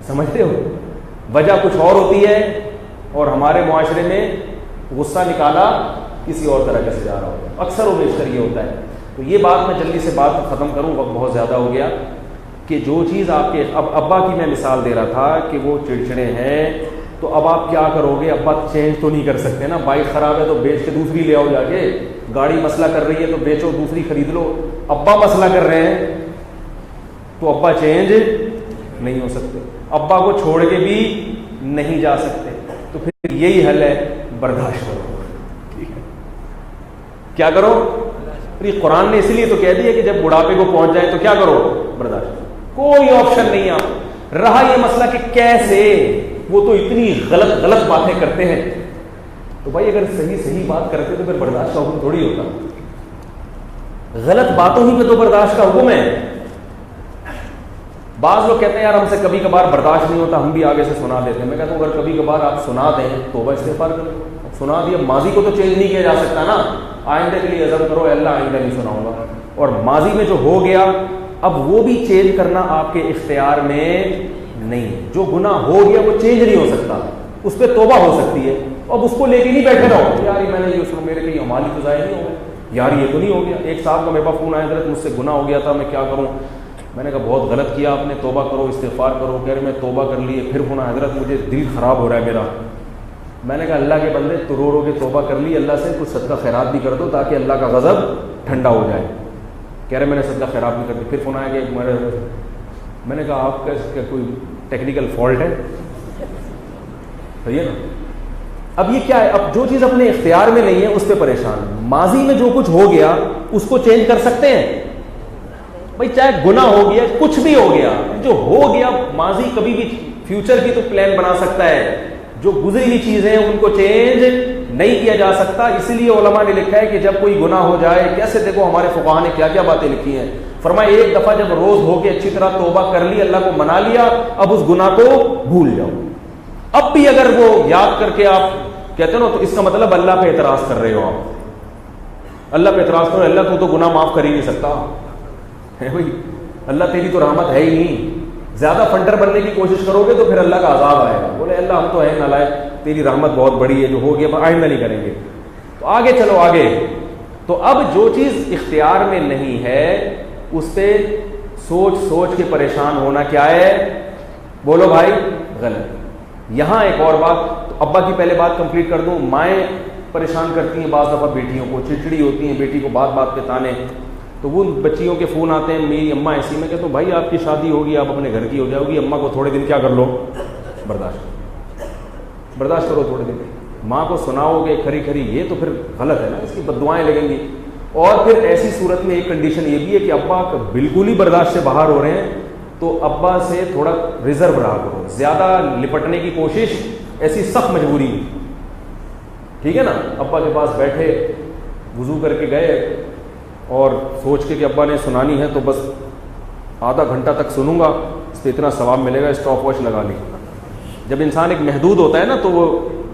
سمجھتے ہو, وجہ کچھ اور ہوتی ہے. اور ہمارے معاشرے میں غصہ نکالا کسی اور طرح سے جا رہا ہوتا ہے, اکثر و بیشتر یہ ہوتا ہے. تو یہ بات میں جلدی سے بات ختم کروں, وقت بہت زیادہ ہو گیا, کہ جو چیز آپ کے ابا کی میں مثال دے رہا تھا کہ وہ چڑچڑے ہیں, تو اب آپ کیا کرو گے, ابا چینج تو نہیں کر سکتے نا, بائک خراب ہے تو بیچ کے دوسری لے آؤ, جا کے گاڑی مسئلہ کر رہی ہے تو بیچو دوسری خرید لو. ابا مسئلہ کر رہے ہیں تو ابا چینج نہیں ہو سکتے, ابا کو چھوڑ کے بھی نہیں جا سکتے. تو پھر یہی حل ہے, برداشت کرو. ٹھیک ہے, کیا کرو, قرآن نے اس لیے تو کہہ دیا کہ جب بڑھاپے کو پہنچ جائے تو کیا کرو, برداشت. کوئی آپشن نہیں. آپ رہا یہ مسئلہ کہ کیسے, وہ تو اتنی غلط باتیں کرتے ہیں, تو بھائی اگر صحیح بات کرتے تو پھر برداشت کا حکم تھوڑی ہوتا, غلط باتوں ہی پہ تو برداشت کا حکم ہے. بعض لوگ کہتے ہیں یار ہم سے کبھی کبھار برداشت نہیں ہوتا، ہم بھی آگے سے سنا دیتے ہیں. میں کہتا ہوں اگر کبھی کبھار آپ سنا دیں توبہ استغفار کرو. سنا دیا، ماضی کو تو چینج نہیں کیا جا سکتا نا. آئندہ کے لیے عزم کرو، اللہ آئندہ نہیں سناؤں گا. اور ماضی میں جو ہو گیا اب وہ بھی چینج کرنا آپ کے اختیار میں نہیں. جو گناہ ہو گیا وہ چینج نہیں ہو سکتا، اس پہ توبہ ہو سکتی ہے. اب اس کو لے کے نہیں بیٹھے رہو یار میں نے یہ سنو میرے کہیں امالی تو ضائع نہیں ہو گئے، یار یہ تو نہیں ہو گیا. ایک صاحب کا میرے پاس فون آیا حضرت مجھ سے گناہ ہو گیا تھا میں کیا کروں. میں نے کہا بہت غلط کیا آپ نے، توبہ کرو استغفار کرو. کہہ رہے میں توبہ کر لی ہے. پھر فون آیا حضرت مجھے دل خراب ہو رہا ہے میرا. میں نے کہا اللہ کے بندے تو رو کے توبہ کر لی، اللہ سے کچھ صدقہ خیرات بھی کر دو تاکہ اللہ کا غضب ٹھنڈا ہو جائے. کہہ رہے میں نے صدقہ خیرات بھی کر دی. پھر فون آیا کہ میں نے کہا آپ کا کوئی ٹیکنیکل فالٹ ہے صحیح ہے نا. اب یہ کیا ہے، اب جو چیز اپنے اختیار میں نہیں ہے اس پہ پریشان. ماضی میں جو کچھ ہو گیا اس کو چینج کر سکتے ہیں بھائی، چاہے گناہ ہو گیا کچھ بھی ہو گیا، جو ہو گیا ماضی کبھی بھی فیوچر کی تو پلان بنا سکتا ہے. جو گزری ہوئی چیزیں ہیں ان کو چینج نہیں کیا جا سکتا. اسی لیے علماء نے لکھا ہے کہ جب کوئی گناہ ہو جائے، کیسے دیکھو ہمارے فقہاء نے کیا کیا باتیں لکھی ہیں. فرمایا ایک دفعہ جب روز ہو کے اچھی طرح توبہ کر لی، اللہ کو منا لیا، اب اس گناہ کو بھول جاؤ. اب بھی اگر وہ یاد کر کے آپ کہتے ہیں نا تو اس کا مطلب اللہ پہ اعتراض کر رہے ہو. آپ اللہ پہ اعتراض کرو، اللہ تو گناہ معاف کر ہی نہیں سکتا ہے بھائی، اللہ تیری تو رحمت ہے ہی نہیں. زیادہ فنڈر بننے کی کوشش کرو گے تو پھر اللہ کا عذاب آئے گا. بولے اللہ ہم تو ہیں نالائق، تیری رحمت بہت بڑی ہے، جو ہو گیا آئندہ نہیں کریں گے. تو آگے چلو آگے. تو اب جو چیز اختیار میں نہیں ہے اس پہ سوچ سوچ کے پریشان ہونا کیا ہے؟ بولو بھائی غلط. یہاں ایک اور بات، تو ابا کی پہلے بات کمپلیٹ کر دوں. مائیں پریشان کرتی ہیں بعض دفعہ بیٹیوں کو، چڑچڑی ہوتی ہیں بیٹی کو بات بات پہ تانے. تو وہ بچیوں کے فون آتے ہیں میری اماں ایسی. میں کہتا ہوں بھائی آپ کی شادی ہوگی، آپ اپنے گھر کی ہو جاؤ گی، اماں کو تھوڑے دن کیا کر لو، برداشت کرو تھوڑے دن. ماں کو سناؤ گے کھری کھری یہ تو پھر غلط ہے نا، اس کی بد دعائیں لگیں گی. اور پھر ایسی صورت میں ایک کنڈیشن یہ بھی ہے کہ ابا بالکل ہی برداشت سے باہر ہو رہے ہیں تو ابا سے تھوڑا ریزرو رہا کرو. زیادہ لپٹنے کی کوشش ایسی سخت مجبوری ہے، ٹھیک ہے نا. ابا کے پاس بیٹھے وضو کر کے گئے اور سوچ کے کہ ابا نے سنانی ہے تو بس آدھا گھنٹہ تک سنوں گا، اس پہ اتنا ثواب ملے گا، اسٹاپ واچ لگا لی. جب انسان ایک محدود ہوتا ہے نا تو وہ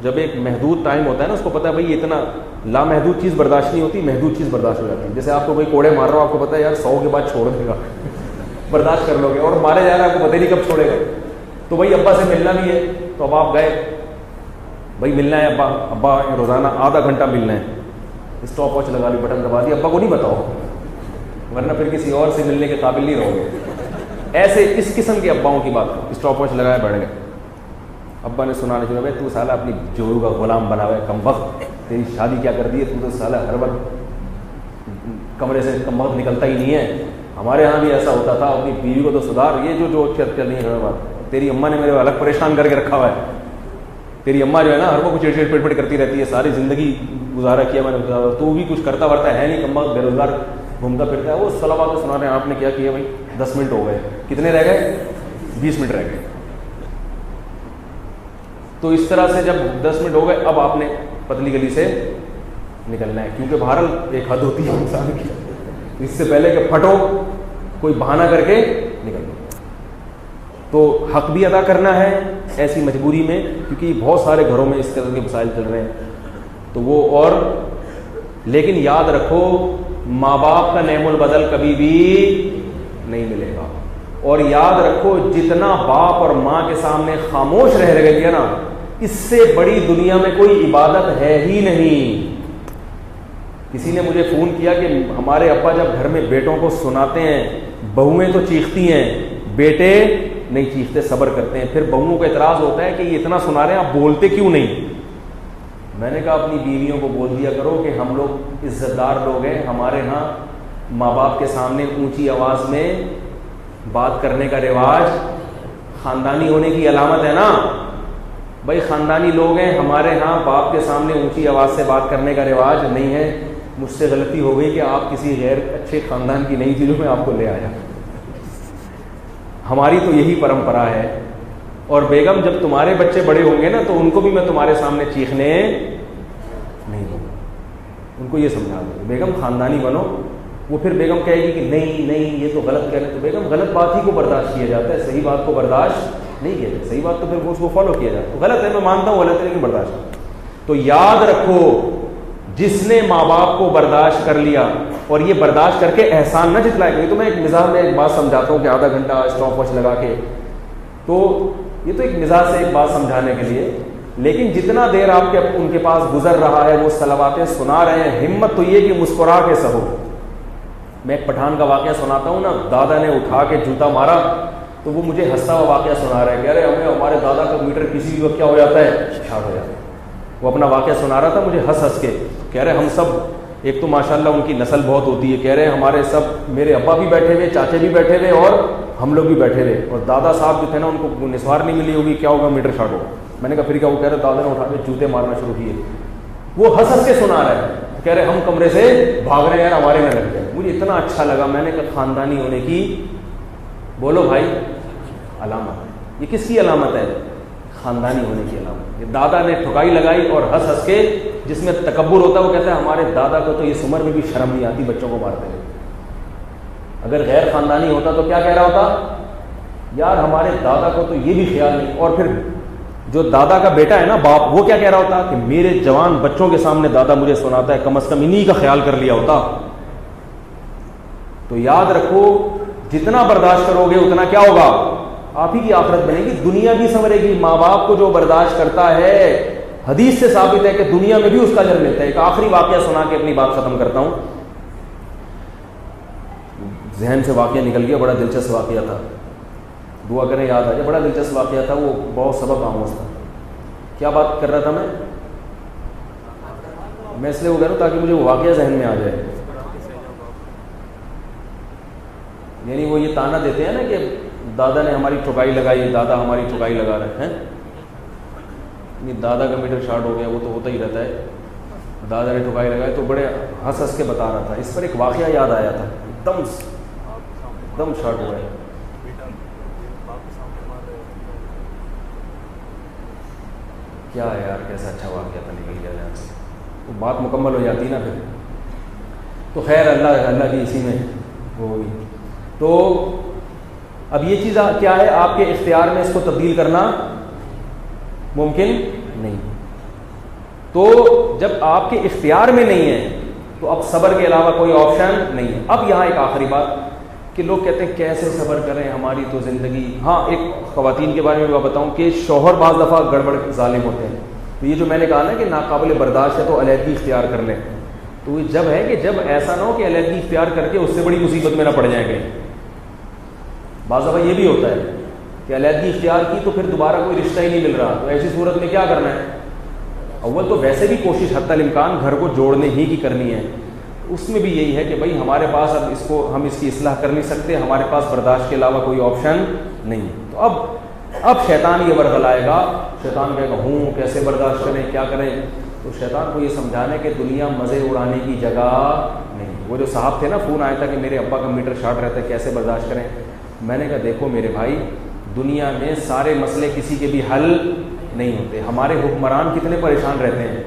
جب ایک محدود ٹائم ہوتا ہے نا اس کو پتا ہے بھائی اتنا لامحدود چیز برداشت نہیں ہوتی، محدود چیز برداشت ہو جاتی ہے. جیسے آپ کو کوئی کوڑے مار رہا ہو، آپ کو پتا ہے یار 100 کے بعد چھوڑ دے گا برداشت کر لو گے، اور مارے جا رہا ہے آپ کو پتہ نہیں کب چھوڑے گا. تو بھائی ابا سے ملنا بھی ہے تو اب آپ گئے بھائی ملنا ہے ابا روزانہ آدھا گھنٹہ ملنا ہے، اسٹاپ واچ لگا لی، بٹن دبا دیا. ابا کو نہیں بتاؤ ورنہ پھر کسی اور سے ملنے کے قابل نہیں رہو گے. ایسے اس قسم کے اباؤں کی بات کرو. اسٹاپ واچ لگایا بیٹھ گئے. ابا نے سنانے چلا بھائی تو سالہ اپنی جورو کا غلام بنا ہوا ہے، کم وقت تیری شادی کیا کر دی ہے، تو سالہ ہر وقت کمرے سے کم وقت نکلتا ہی نہیں ہے. ہمارے ہاں بھی ایسا ہوتا تھا، اپنی بیوی کو تو سدھار. یہ جو چل رہی ہے بات، تیری اماں نے میرے الگ پریشان کر کے رکھا ہوا ہے. تیری اماں جو ہے نا ہر کو چڑ چڑ پٹ پٹ کرتی رہتی ہے، ساری زندگی گزارا کیا میں نے. تو بھی کچھ کرتا ورتا ہے نہیں، کم وقت بے روزگار گھومتا پھرتا ہے. وہ صلوات سنا رہے ہیں آپ نے کیا کیا بھائی، 10 منٹ ہو گئے. کتنے رہ گئے؟ 20 منٹ رہ گئے. تو اس طرح سے جب 10 منٹ ہو گئے اب آپ نے پتلی گلی سے نکلنا ہے، کیونکہ بہرحال ایک حد ہوتی ہے انسان کی. اس سے پہلے کہ پھٹو کوئی بہانہ کر کے نکل دو. تو حق بھی ادا کرنا ہے ایسی مجبوری میں، کیونکہ بہت سارے گھروں میں اس طرح کے مسائل چل رہے ہیں. تو وہ اور لیکن یاد رکھو ماں باپ کا نعم البدل کبھی بھی نہیں ملے گا. اور یاد رکھو جتنا باپ اور ماں کے سامنے خاموش رہ گئے نا، اس سے بڑی دنیا میں کوئی عبادت ہے ہی نہیں. کسی نے مجھے فون کیا کہ ہمارے ابا جب گھر میں بیٹوں کو سناتے ہیں، بہویں تو چیختی ہیں، بیٹے نہیں چیختے، صبر کرتے ہیں. پھر بہوؤں کو اعتراض ہوتا ہے کہ یہ اتنا سنا رہے ہیں آپ بولتے کیوں نہیں. میں نے کہا اپنی بیویوں کو بول دیا کرو کہ ہم لوگ عزت دار لوگ ہیں، ہمارے ہاں ماں باپ کے سامنے اونچی آواز میں بات کرنے کا رواج خاندانی ہونے کی علامت ہے نا. بھائی خاندانی لوگ ہیں، ہمارے ہاں باپ کے سامنے اونچی آواز سے بات کرنے کا رواج نہیں ہے. مجھ سے غلطی ہو گئی کہ آپ کسی غیر اچھے خاندان کی نہیں تھی جو میں آپ کو لے آیا. ہماری تو یہی پرمپرا ہے. اور بیگم جب تمہارے بچے بڑے ہوں گے نا تو ان کو بھی میں تمہارے سامنے چیخنے نہیں دوں گا. ان کو یہ سمجھا دو بیگم خاندانی بنو، وہ پھر بیگم کہے گی کہ نہیں نہیں یہ تو غلط کہہ رہے ہیں، تو بیگم غلط بات ہی کو برداشت کیا جاتا ہے، صحیح بات کو برداشت نہیں کیا جاتا، صحیح بات تو پھر اس کو فالو کیا جاتا ہے، غلط ہے میں مانتا ہوں غلط ہے لیکن برداشت. تو یاد رکھو جس نے ماں باپ کو برداشت کر لیا اور یہ برداشت کر کے احسان نہ جتلائے گا. تو میں ایک مزاح میں ایک بات سمجھاتا ہوں کہ آدھا گھنٹہ اسٹاپ واچ لگا کے، تو یہ تو ایک مزاح سے ایک بات سمجھانے کے لیے، لیکن جتنا دیر آپ کے ان کے پاس گزر رہا ہے وہ صلواتیں سنا رہے ہیں، ہمت تو یہ کہ مسکرا کے سہو. میں ایک پٹھان کا واقعہ سناتا ہوں نا، دادا نے اٹھا کے جوتا مارا تو وہ مجھے ہنستا ہوا واقعہ سنا رہا ہے، کہہ رہے ہمیں ہمارے دادا کا میٹر کسی بھی وقت کیا ہو جاتا ہے، شارٹ ہو جاتا ہے. وہ اپنا واقعہ سنا رہا تھا مجھے ہنس ہنس کے، کہہ رہے ہم سب، ایک تو ماشاءاللہ ان کی نسل بہت ہوتی ہے، کہہ رہے ہمارے سب، میرے ابا بھی بیٹھے ہوئے، چاچے بھی بیٹھے ہوئے اور ہم لوگ بھی بیٹھے ہوئے، اور دادا صاحب جو تھے نا ان کو نسوار نہیں ملی ہوگی، کیا ہوگا میٹر شارٹ ہوگا. میں نے کہا پھر کیا؟ وہ کہہ رہے دادا نے اٹھا کے جوتے مارنا شروع کیے. وہ ہنس ہنس کے سنا رہا ہے، کہہ رہے ہم کمرے سے بھاگ رہے ہیں یار ہمارے نہ لگ جائے. مجھے اتنا اچھا لگا، میں نے کہا خاندانی ہونے کی بولو بھائی علامت. یہ کس کی علامت ہے؟ خاندانی ہونے کی علامت. یہ دادا نے ٹھکائی لگائی اور ہنس ہنس کے، جس میں تکبر ہوتا ہے وہ کہتا ہے ہمارے دادا کو تو اس عمر میں بھی شرم نہیں آتی بچوں کو مارتے ہوئے. اگر غیر خاندانی ہوتا تو کیا کہہ رہا ہوتا؟ یار ہمارے دادا کو تو یہ بھی خیال نہیں. اور پھر جو دادا کا بیٹا ہے نا باپ، وہ کیا کہہ رہا ہوتا کہ میرے جوان بچوں کے سامنے دادا مجھے سناتا ہے، کم از کم انہی کا خیال کر لیا ہوتا. تو یاد رکھو جتنا برداشت کرو گے اتنا کیا ہوگا، آپ ہی کی آخرت بنے گی، دنیا بھی سنورے گی. ماں باپ کو جو برداشت کرتا ہے، حدیث سے ثابت ہے کہ دنیا میں بھی اس کا اجر ملتا ہے. ایک آخری واقعہ سنا کے اپنی بات ختم کرتا ہوں، ذہن سے واقعہ نکل گیا، بڑا دلچسپ واقعہ تھا، دعا کریں یاد آ جائے. بڑا دلچسپ واقعہ تھا، وہ بہت سبق آموز تھا. کیا بات کر رہا تھا میں اس لیے وہ کہہ رہا ہوں تاکہ مجھے وہ واقعہ ذہن میں آ جائے. یعنی وہ یہ تانا دیتے ہیں نا کہ دادا نے ہماری ٹھکائی لگائی، دادا ہماری ٹھکائی لگا رہے ہیں. دادا کا میٹر شارٹ ہو گیا، وہ تو ہوتا ہی رہتا ہے، دادا نے ٹھکائی لگائی. تو بڑے ہنس ہنس کے بتا رہا تھا. اس پر ایک واقعہ یاد آیا تھا، ایک دم شارٹ ہوا ہے. کیا ہے یار، کیسا اچھا واقعہ تھا، نکل گیا جہاں سے، تو بات مکمل ہو جاتی نا پھر. تو خیر اللہ کی اسی میں ہوگی. تو اب یہ چیز کیا ہے، آپ کے اختیار میں اس کو تبدیل کرنا ممکن نہیں. تو جب آپ کے اختیار میں نہیں ہے تو اب صبر کے علاوہ کوئی آپشن نہیں ہے. اب یہاں ایک آخری بات کہ لوگ کہتے ہیں کیسے صبر کریں، ہماری تو زندگی. ہاں ایک خواتین کے بارے میں میں بتاؤں کہ شوہر بعض دفعہ گڑبڑ ظالم ہوتے ہیں. تو یہ جو میں نے کہا نا کہ ناقابل برداشت ہے تو علیحدگی اختیار کر لیں، تو یہ جب ہے کہ جب ایسا نہ ہو کہ علیحدگی اختیار کر کے اس سے بڑی مصیبت میں نہ پڑ جائیں گے. بعض دفعہ یہ بھی ہوتا ہے کہ علیحدگی اختیار کی تو پھر دوبارہ کوئی رشتہ ہی نہیں مل رہا. تو ایسی صورت میں کیا کرنا ہے؟ اول تو ویسے بھی کوشش حتی الامکان گھر کو جوڑنے ہی کی کرنی ہے. اس میں بھی یہی ہے کہ بھائی ہمارے پاس اب اس کو ہم اس کی اصلاح کر نہیں سکتے، ہمارے پاس برداشت کے علاوہ کوئی آپشن نہیں. تو اب شیطان یہ ورغلائے گا، شیطان کہے گا ہوں کیسے برداشت کریں، کیا کریں. تو شیطان کو یہ سمجھانے کہ دنیا مزے اڑانے کی جگہ نہیں. وہ جو صاحب تھے نا، فون آیا تھا کہ میرے ابا کا میٹر شارٹ رہتا ہے کیسے برداشت کریں. میں نے کہا دیکھو میرے بھائی، دنیا میں سارے مسئلے کسی کے بھی حل نہیں ہوتے. ہمارے حکمران کتنے پریشان رہتے ہیں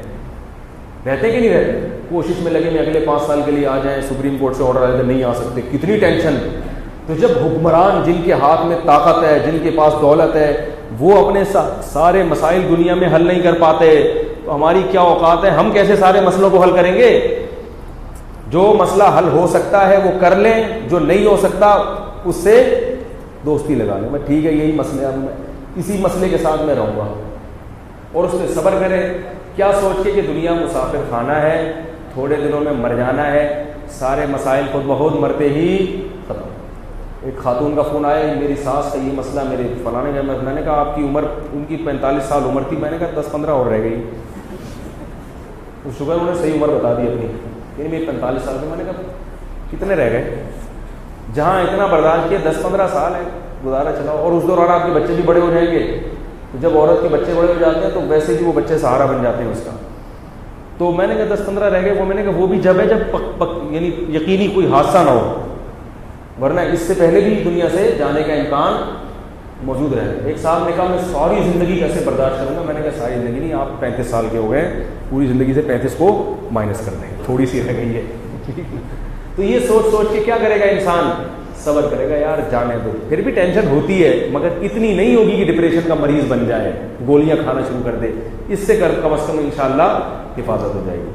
کہ نہیں رہتے؟ کوشش میں لگے میں اگلے 5 سال کے لیے آ جائیں، سپریم کورٹ سے آرڈر آئے تو نہیں آ سکتے، کتنی ٹینشن. تو جب حکمران جن کے ہاتھ میں طاقت ہے، جن کے پاس دولت ہے، وہ اپنے سارے مسائل دنیا میں حل نہیں کر پاتے تو ہماری کیا اوقات ہے؟ ہم کیسے سارے مسئلوں کو حل کریں گے؟ جو مسئلہ حل ہو سکتا ہے وہ کر لیں، جو نہیں ہو سکتا اس سے دوستی لگا لیں. میں ٹھیک ہے یہی مسئلہ، اب میں اسی مسئلے کے ساتھ میں رہوں گا اور اس پہ صبر کریں. کیا سوچ کے کہ دنیا مسافر خانہ ہے، تھوڑے دنوں میں مر جانا ہے، سارے مسائل خود بخود مرتے ہی ختم. ایک خاتون کا فون آیا، میری ساس کا یہ مسئلہ، میرے فلانے گھر میں. میں نے کہا آپ کی عمر، ان کی 45 سال عمر تھی. میں نے کہا 10-15 اور رہ گئی. تو شکر انہوں نے صحیح عمر بتا دی اپنی، کہ میری 45 سال کی. میں نے کہا کتنے رہ گئے؟ جہاں اتنا برداشت کیا 10-15 سال ہے گزارا چلاؤ، اور اس دوران آپ کے بچے بھی بڑے ہو جائیں گے. تو جب عورت کے بچے بڑے ہو جاتے ہیں تو ویسے بھی وہ بچے سہارا بن جاتے ہیں اس کا. تو میں نے کہا 10-15 رہ گئے. وہ میں نے کہا وہ بھی جب ہے جب یعنی یقینی کوئی حادثہ نہ ہو، ورنہ اس سے پہلے بھی دنیا سے جانے کا امکان موجود رہے. ایک صاحب نے کہا میں ساری زندگی کیسے برداشت کروں گا. میں نے کہا ساری زندگی نہیں، آپ 35 سال کے ہو گئے، پوری زندگی سے 35 کو مائنس کر دیں، تھوڑی سی رہ گئی ہے. تو یہ سوچ سوچ کے کیا کرے گا انسان؟ صبر کرے گا، یار جانے دو. پھر بھی ٹینشن ہوتی ہے مگر اتنی نہیں ہوگی کہ ڈپریشن کا مریض بن جائے، گولیاں کھانا شروع کر دے. اس سے کم از کم انشاءاللہ حفاظت ہو جائے گی.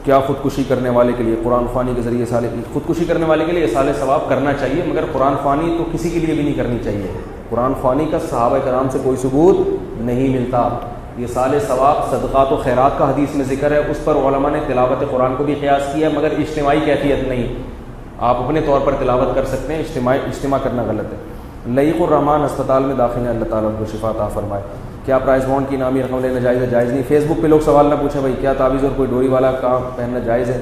کیا خودکشی کرنے والے کے لیے قرآن خوانی کے ذریعے خودکشی کرنے والے کے لیے اصال ثواب کرنا چاہیے، مگر قرآن خوانی تو کسی کے لیے بھی نہیں کرنی چاہیے. قرآن خوانی کا صحابہ کرام سے کوئی ثبوت نہیں ملتا. یہ اصال ثواب صدقات و خیرات کا حدیث میں ذکر ہے، اس پر علماء نے تلاوت قرآن کو بھی قیاس کیا ہے، مگر اجتماعی کیفیت نہیں. آپ اپنے طور پر تلاوت کر سکتے ہیں، اجتماع کرنا غلط ہے. لئیق الرحمان اسپتال میں داخل ہیں، اللہ تعالیٰ ان کو شفا عطا فرمائے. کیا پرائز بانڈ کی نامی رقم لینا جائز ہے؟ جائز نہیں. فیس بک پہ لوگ سوال نہ پوچھیں بھائی کیا تعویذ اور کوئی ڈوری والا کام پہننا جائز ہے؟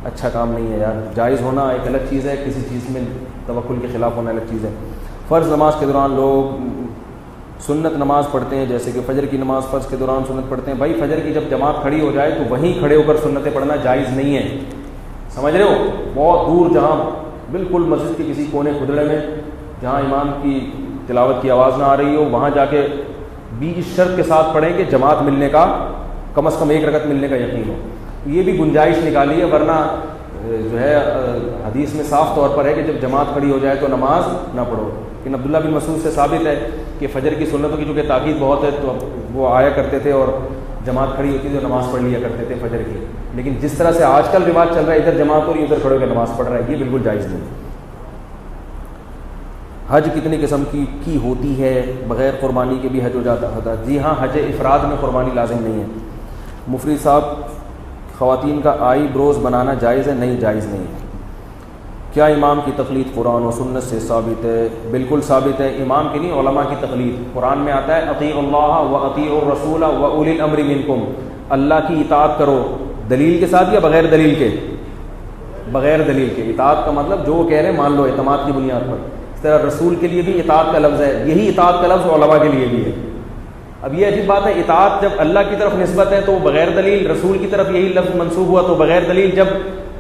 اچھا کام نہیں ہے یار. جائز ہونا ایک الگ چیز ہے، کسی چیز میں توکل کے خلاف ہونا الگ چیز ہے. فرض نماز کے دوران لوگ سنت نماز پڑھتے ہیں، جیسے کہ فجر کی نماز فرض کے دوران سنت پڑھتے ہیں. بھائی فجر کی جب جماعت کھڑی ہو جائے تو وہیں کھڑے ہو کر سنتیں پڑھنا جائز نہیں ہے. سمجھ رہے ہو؟ بہت دور جہاں بالکل مسجد کے کسی کونے کھدڑے میں جہاں امام کی تلاوت کی آواز نہ آ رہی ہو، وہاں جا کے بھی اس شرط کے ساتھ پڑھیں کہ جماعت ملنے کا کم از کم ایک رکعت ملنے کا یقین ہو. یہ بھی گنجائش نکالی ہے، ورنہ جو ہے حدیث میں صاف طور پر ہے کہ جب جماعت کھڑی ہو جائے تو نماز نہ پڑھو. لیکن عبداللہ بن مسعود سے ثابت ہے کہ فجر کی سنتوں کی چونکہ تاکید بہت ہے تو وہ آیا کرتے تھے اور جماعت کھڑی ہوتی تھی تو نماز پڑھ لیا کرتے تھے فجر کی. لیکن جس طرح سے آج کل رواج چل رہا ہے ادھر جماعت اور ادھر کھڑے ہو کے نماز پڑھ رہا ہے، یہ بالکل جائز نہیں. حج کتنی قسم کی ہوتی ہے؟ بغیر قربانی کے بھی حج ہو جاتا ہے؟ جی ہاں، حج افراد میں قربانی لازم نہیں ہے. مفتی صاحب خواتین کا آئی بروز بنانا جائز ہے؟ نہیں، جائز نہیں. کیا امام کی تقلید قرآن و سنت سے ثابت ہے؟ بالکل ثابت ہے. امام کی نہیں، علماء کی تقلید. قرآن میں آتا ہے اطیعوا اللہ و اطیعوا الرسول و اولی الامر منکم. اللہ کی اطاعت کرو، دلیل کے ساتھ یا بغیر دلیل کے؟ بغیر دلیل کے. اطاعت کا مطلب جو وہ کہہ رہے ہیں مان لو اعتماد کی بنیاد پر. اس طرح رسول کے لیے بھی اطاعت کا لفظ ہے، یہی اطاعت کا لفظ علماء کے لیے بھی ہے. اب یہ عجیب بات ہے، اطاعت جب اللہ کی طرف نسبت ہے تو وہ بغیر دلیل، رسول کی طرف یہی لفظ منسوب ہوا تو بغیر دلیل. جب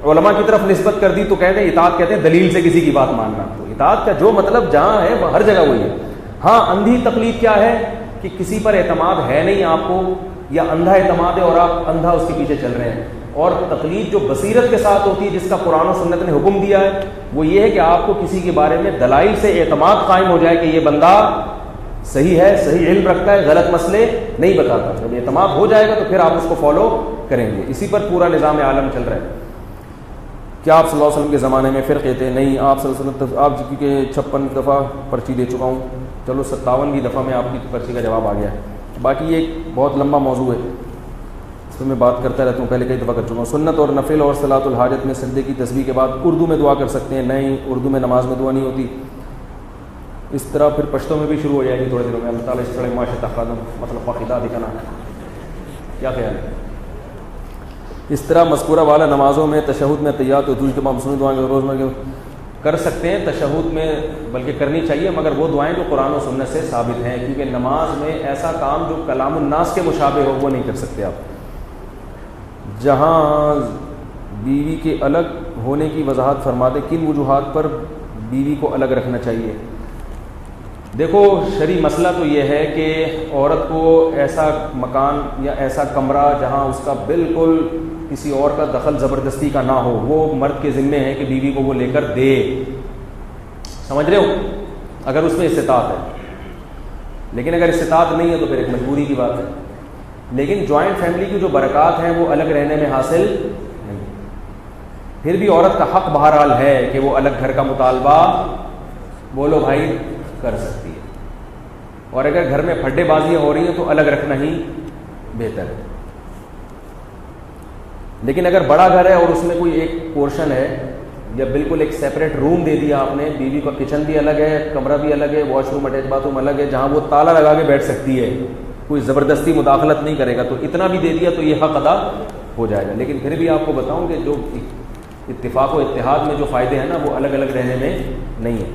علماء کی طرف نسبت کر دی تو کہتے ہیں اطاعت، کہتے ہیں دلیل سے کسی کی بات ماننا. تو اطاعت کا جو مطلب جہاں ہے وہ ہر جگہ وہی ہے. ہاں اندھی تقلید کیا ہے کہ کسی پر اعتماد ہے نہیں آپ کو، یا اندھا اعتماد ہے اور آپ اندھا اس کے پیچھے چل رہے ہیں. اور تقلید جو بصیرت کے ساتھ ہوتی ہے، جس کا قرآن و سنت نے حکم دیا ہے، وہ یہ ہے کہ آپ کو کسی کے بارے میں دلائل سے اعتماد قائم ہو جائے کہ یہ بندہ صحیح ہے، صحیح علم رکھتا ہے، غلط مسئلے نہیں بتاتا. جب اعتماد ہو جائے گا تو پھر آپ اس کو فالو کریں گے. اسی پر پورا نظام عالم چل رہا ہے. کیا آپ صلی اللہ علیہ وسلم کے زمانے میں فرقے تھے؟ نہیں، آپ صلی اللہ علیہ وسلم آپ کیونکہ 56 دفعہ پرچی دے چکا ہوں، چلو 57ویں دفعہ میں آپ کی پرچی کا جواب آ گیا. باقی یہ ایک بہت لمبا موضوع ہے، اس میں بات کرتا رہتا ہوں، پہلے کئی دفعہ کر چکا ہوں. سنت اور نفل اور صلاۃ الحاجت میں سجدے کی تسبیح کے بعد اردو میں دعا کر سکتے ہیں؟ نہیں، اردو میں نماز میں دعا نہیں ہوتی. اس طرح پھر پشتوں میں بھی شروع ہو جائے گی تھوڑے دنوں میں. اللہ تعالیٰ اس طرح معاشرت خادم مطلب فقیدہ دکھانا، کیا خیال ہے؟ اس طرح مذکورہ والا نمازوں میں تشہد میں تحیات و درود کے بعد مسنون دعائیں روزمرہ کے کر سکتے ہیں. تشہد میں بلکہ کرنی چاہیے، مگر وہ دعائیں جو قرآن و سنت سے ثابت ہیں، کیونکہ نماز میں ایسا کام جو کلام الناس کے مشابہ ہو وہ نہیں کر سکتے آپ. جہاں بیوی کے الگ ہونے کی وضاحت فرماتے، کن وجوہات پر بیوی کو الگ رکھنا چاہیے؟ دیکھو شرعی مسئلہ تو یہ ہے کہ عورت کو ایسا مکان یا ایسا کمرہ جہاں اس کا بالکل کسی اور کا دخل زبردستی کا نہ ہو، وہ مرد کے ذمے ہے کہ بیوی کو وہ لے کر دے. سمجھ رہے ہو؟ اگر اس میں استطاعت ہے. لیکن اگر استطاعت نہیں ہے تو پھر ایک مجبوری کی بات ہے. لیکن جوائنٹ فیملی کی جو برکات ہیں وہ الگ رہنے میں حاصل نہیں. پھر بھی عورت کا حق بہرحال ہے کہ وہ الگ گھر کا مطالبہ بولو بھائی کر سکتی ہے. اور اگر گھر میں پھڈے بازیاں ہو رہی ہیں تو الگ رکھنا ہی بہتر ہے. لیکن اگر بڑا گھر ہے اور اس میں کوئی ایک پورشن ہے یا بالکل ایک سیپریٹ روم دے دیا آپ نے، بیوی کا کچن بھی الگ ہے، کمرہ بھی الگ ہے، wash room attach bath room الگ ہے، جہاں وہ تالا لگا کے بیٹھ سکتی ہے، کوئی زبردستی مداخلت نہیں کرے گا، تو اتنا بھی دے دیا تو یہ حق ادا ہو جائے گا. لیکن پھر بھی آپ کو بتاؤں کہ جو اتفاق و اتحاد میں جو فائدے ہیں نا وہ الگ الگ رہنے میں نہیں ہے.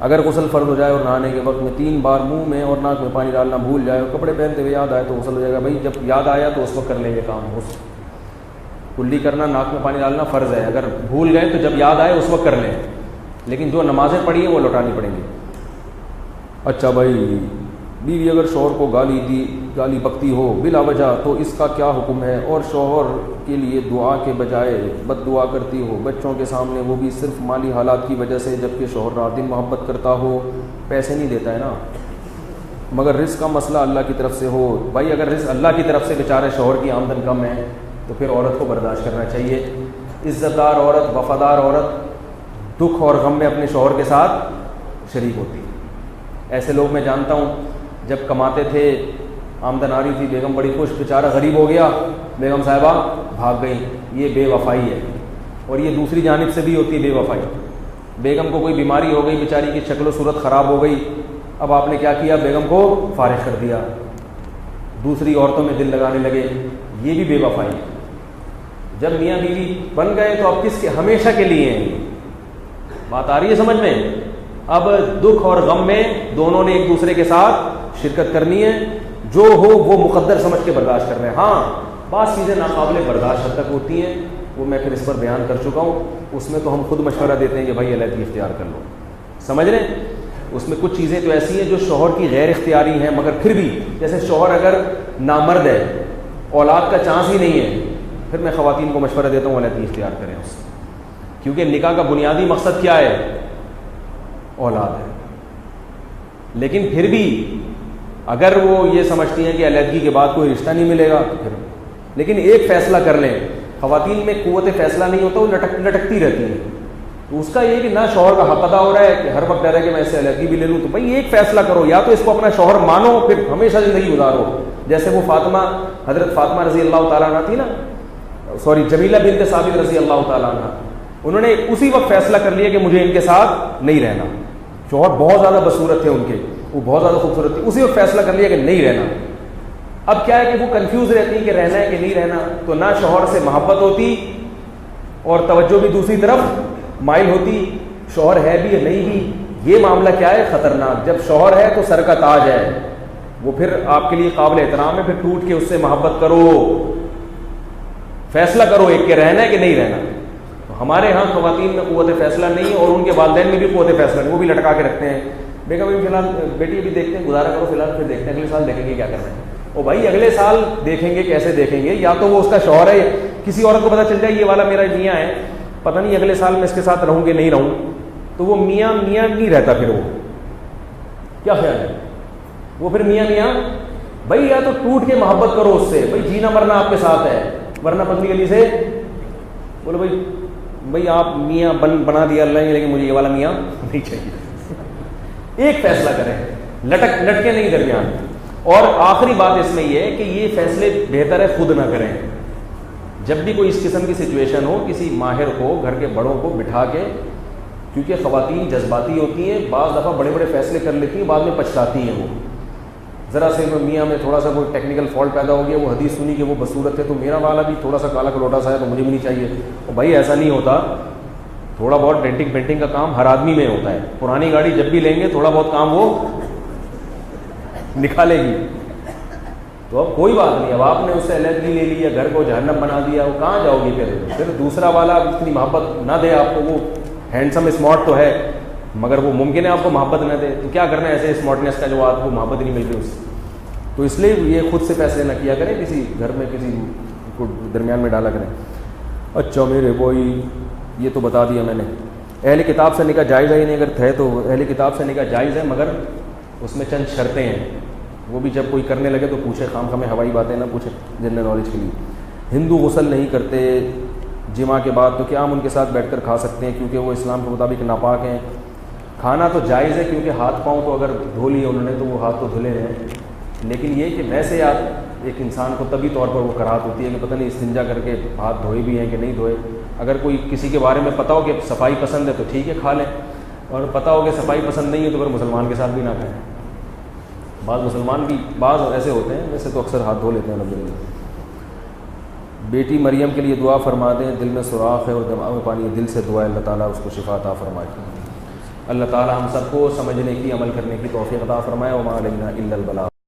اگر غسل فرض ہو جائے اور نہانے کے وقت میں 3 بار منہ میں اور ناک میں پانی ڈالنا بھول جائے اور کپڑے پہنتے ہوئے یاد آئے تو غسل ہو جائے گا؟ بھائی جب یاد آیا تو اس وقت کر لیں گے کام. کلی کرنا، ناک میں پانی ڈالنا فرض ہے. اگر بھول گئے تو جب یاد آئے اس وقت کر لیں. لیکن جو نمازیں پڑھی ہیں وہ لوٹانی پڑیں گی. اچھا بھائی، بیوی اگر شوہر کو گالی دی گالی بکتی ہو بلا وجہ تو اس کا کیا حکم ہے، اور شوہر کے لیے دعا کے بجائے بد دعا کرتی ہو بچوں کے سامنے، وہ بھی صرف مالی حالات کی وجہ سے، جبکہ شوہر رات دن محبت کرتا ہو، پیسے نہیں دیتا ہے نا، مگر رزق کا مسئلہ اللہ کی طرف سے ہو۔ بھائی اگر رزق اللہ کی طرف سے بیچارے شوہر کی آمدن کم ہے تو پھر عورت کو برداشت کرنا چاہیے۔ عزت دار عورت، وفادار عورت دکھ اور غم میں اپنے شوہر کے ساتھ شریک ہوتی ہے۔ ایسے لوگ میں جانتا ہوں، جب کماتے تھے آمدن آ رہی تھی، بیگم بڑی خوش، بیچارہ غریب ہو گیا، بیگم صاحبہ بھاگ گئی، یہ بے وفائی ہے۔ اور یہ دوسری جانب سے بھی ہوتی ہے بے وفائی، بیگم کو کوئی بیماری ہو گئی، بیچاری کی شکل و صورت خراب ہو گئی، اب آپ نے کیا کیا، بیگم کو فارغ کر دیا، دوسری عورتوں میں دل لگانے لگے، یہ بھی بے وفائی ہے۔ جب میاں بیوی بن گئے تو اب کس کے، ہمیشہ کے لیے ہیں۔ بات آ رہی ہے سمجھ میں؟ اب دکھ اور غم میں دونوں نے ایک دوسرے کے ساتھ شرکت کرنی ہے، جو ہو وہ مقدر سمجھ کے برداشت کر رہے ہیں۔ ہاں بعض چیزیں ناقابل برداشت حد تک ہوتی ہیں، وہ میں پھر اس پر بیان کر چکا ہوں، اس میں تو ہم خود مشورہ دیتے ہیں کہ بھائی علیحدگی اختیار کر لو، سمجھ رہے ہیں؟ اس میں کچھ چیزیں تو ایسی ہیں جو شوہر کی غیر اختیاری ہیں، مگر پھر بھی جیسے شوہر اگر نامرد ہے، اولاد کا چانس ہی نہیں ہے، پھر میں خواتین کو مشورہ دیتا ہوں علیحدگی اختیار کریں اس سے، کیونکہ نکاح کا بنیادی مقصد کیا ہے؟ اولاد ہے۔ لیکن پھر بھی اگر وہ یہ سمجھتی ہیں کہ علیحدگی کے بعد کوئی رشتہ نہیں ملے گا تو پھر، لیکن ایک فیصلہ کر لیں، خواتین میں قوت فیصلہ نہیں ہوتا، وہ لٹکتی رہتی ہیں، تو اس کا یہ کہ نہ شوہر کا حق ادا ہو رہا ہے کہ ہر وقت ڈر ہے کہ میں اس سے علیحدگی بھی لے لوں، تو بھائی ایک فیصلہ کرو، یا تو اس کو اپنا شوہر مانو پھر ہمیشہ زندگی گزارو، جیسے وہ فاطمہ، حضرت فاطمہ رضی اللہ تعالیٰ عنہ تھی نا، جمیلہ بنت ثابت رضی اللہ تعالیٰ عنہ، انہوں نے اسی وقت فیصلہ کر لیا کہ مجھے ان کے ساتھ نہیں رہنا، شوہر بہت زیادہ بصورت تھے ان کے، وہ بہت زیادہ خوبصورت تھی، اسی وقت فیصلہ کر لیا کہ نہیں رہنا۔ اب کیا ہے کہ وہ کنفیوز رہتی کہ رہنا ہے کہ نہیں رہنا، تو نہ شوہر سے محبت ہوتی اور توجہ بھی دوسری طرف مائل ہوتی، شوہر ہے بھی یا نہیں بھی، یہ معاملہ کیا ہے؟ خطرناک۔ جب شوہر ہے تو سر کا تاج ہے، وہ پھر آپ کے لیے قابل احترام ہے، پھر ٹوٹ کے اس سے محبت کرو، فیصلہ کرو ایک کہ رہنا ہے کہ نہیں رہنا۔ ہمارے ہاں خواتین میں قوت فیصلہ نہیں ہے، اور ان کے والدین میں بھی قوت فیصلہ نہیں، وہ بھی لٹکا کے رکھتے ہیں، بیگم بھی فی الحال بیٹی بھی دیکھتے ہیں، گزارا کرو فی الحال، پھر دیکھتے ہیں اگلے سال دیکھیں گے کیا کرنا ہے۔ او بھائی اگلے سال دیکھیں گے، کیسے دیکھیں گے؟ یا تو وہ اس کا شوہر ہے، کسی عورت کو پتہ چل جائے یہ والا میرا میاں ہے، پتہ نہیں اگلے سال میں اس کے ساتھ رہوں گے نہیں رہوں، تو وہ میاں میاں نہیں رہتا، پھر وہ کیا خیال ہے؟ وہ پھر میاں میاں، بھائی یا تو ٹوٹ کے محبت کرو اس سے، بھائی جینا مرنا آپ کے ساتھ ہے، ورنہ پتلی گلی سے بولو بھائی آپ میاں بنا دیا اللہ نے، لیکن مجھے یہ والا میاں نہیں چاہیے۔ ایک فیصلہ کریں، لٹکے نہیں درمیان۔ اور آخری بات اس میں یہ ہے کہ یہ فیصلے بہتر ہے خود نہ کریں۔ جب بھی کوئی اس قسم کی سچویشن ہو، کسی ماہر کو، گھر کے بڑوں کو بٹھا کے، کیونکہ خواتین جذباتی ہوتی ہیں، بعض دفعہ بڑے بڑے فیصلے کر لیتی ہیں، بعد میں پچھتاتی ہیں، وہ ذرا سے میاں میں تھوڑا سا کوئی ٹیکنیکل فالٹ پیدا ہو گیا، وہ حدیث سنی کہ وہ بصورت ہے تو میرا والا بھی تھوڑا سا کالا کلوٹا سا ہے تو مجھے بھی نہیں چاہیے۔ اور بھائی ایسا نہیں ہوتا، تھوڑا بہت ڈینٹنگ پینٹنگ کا کام ہر آدمی میں ہوتا ہے، پرانی گاڑی جب بھی لیں گے تھوڑا بہت کام وہ نکالے گی، تو اب کوئی بات نہیں، اب آپ نے اس سے علیحدگی لے لی یا گھر کو جہنم بنا دیا، وہ کہاں جاؤ گی؟ پھر دوسرا والا اتنی محبت نہ دے آپ کو، وہ ہینڈسم اسمارٹ تو ہے مگر وہ ممکن ہے آپ کو محبت نہ دے، تو کیا کرنا ہے ایسے اسمارٹنیس کا جو آپ کو محبت نہیں مل رہی اس سے؟ تو اس لیے یہ خود سے فیصلے نہ کیا کریں، کسی گھر میں کسی کو درمیان میں ڈالا کریں۔ اچھا میرے بھائی یہ تو بتا دیا میں نے، اہل کتاب سے نکاح جائز ہے، نہیں اگر تھے تو اہل کتاب سے نکاح جائز ہے، مگر اس میں چند شرطیں ہیں، وہ بھی جب کوئی کرنے لگے تو پوچھے، خام خواہ میں ہوائی باتیں نہ پوچھے، جنرل نالج کے لیے۔ ہندو غسل نہیں کرتے جمعہ کے بعد، تو کیا ہم ان کے ساتھ بیٹھ کر کھا سکتے ہیں کیونکہ وہ اسلام کے مطابق ناپاک ہیں؟ کھانا تو جائز ہے کیونکہ ہاتھ پاؤں تو اگر دھو لیے انہوں نے تو وہ ہاتھ تو دھلے ہیں، لیکن یہ کہ ویسے آپ ایک انسان کو طبی طور پر وہ کراہت ہوتی ہے کہ پتہ نہیں استنجا کر کے ہاتھ دھوئے بھی ہیں کہ نہیں دھوئے۔ اگر کوئی کسی کے بارے میں پتہ ہو کہ صفائی پسند ہے تو ٹھیک ہے کھا لیں، اور پتہ ہو کہ صفائی پسند نہیں ہے تو پھر مسلمان کے ساتھ بھی نہ کھائیں۔ بعض مسلمان بھی بعض ایسے ہوتے ہیں، ویسے تو اکثر ہاتھ دھو لیتے ہیں الحمدللہ۔ بیٹی مریم کے لیے دعا فرما دیں، دل میں سوراخ ہے اور دماغ میں پانی ہے، دل سے دعا ہے اللہ تعالیٰ اس کو شفا عطا فرمائے۔ اللہ تعالیٰ ہم سب کو سمجھنے کی، عمل کرنے کی توفیق عطا فرمائے۔ وما علینا الا البلاغ۔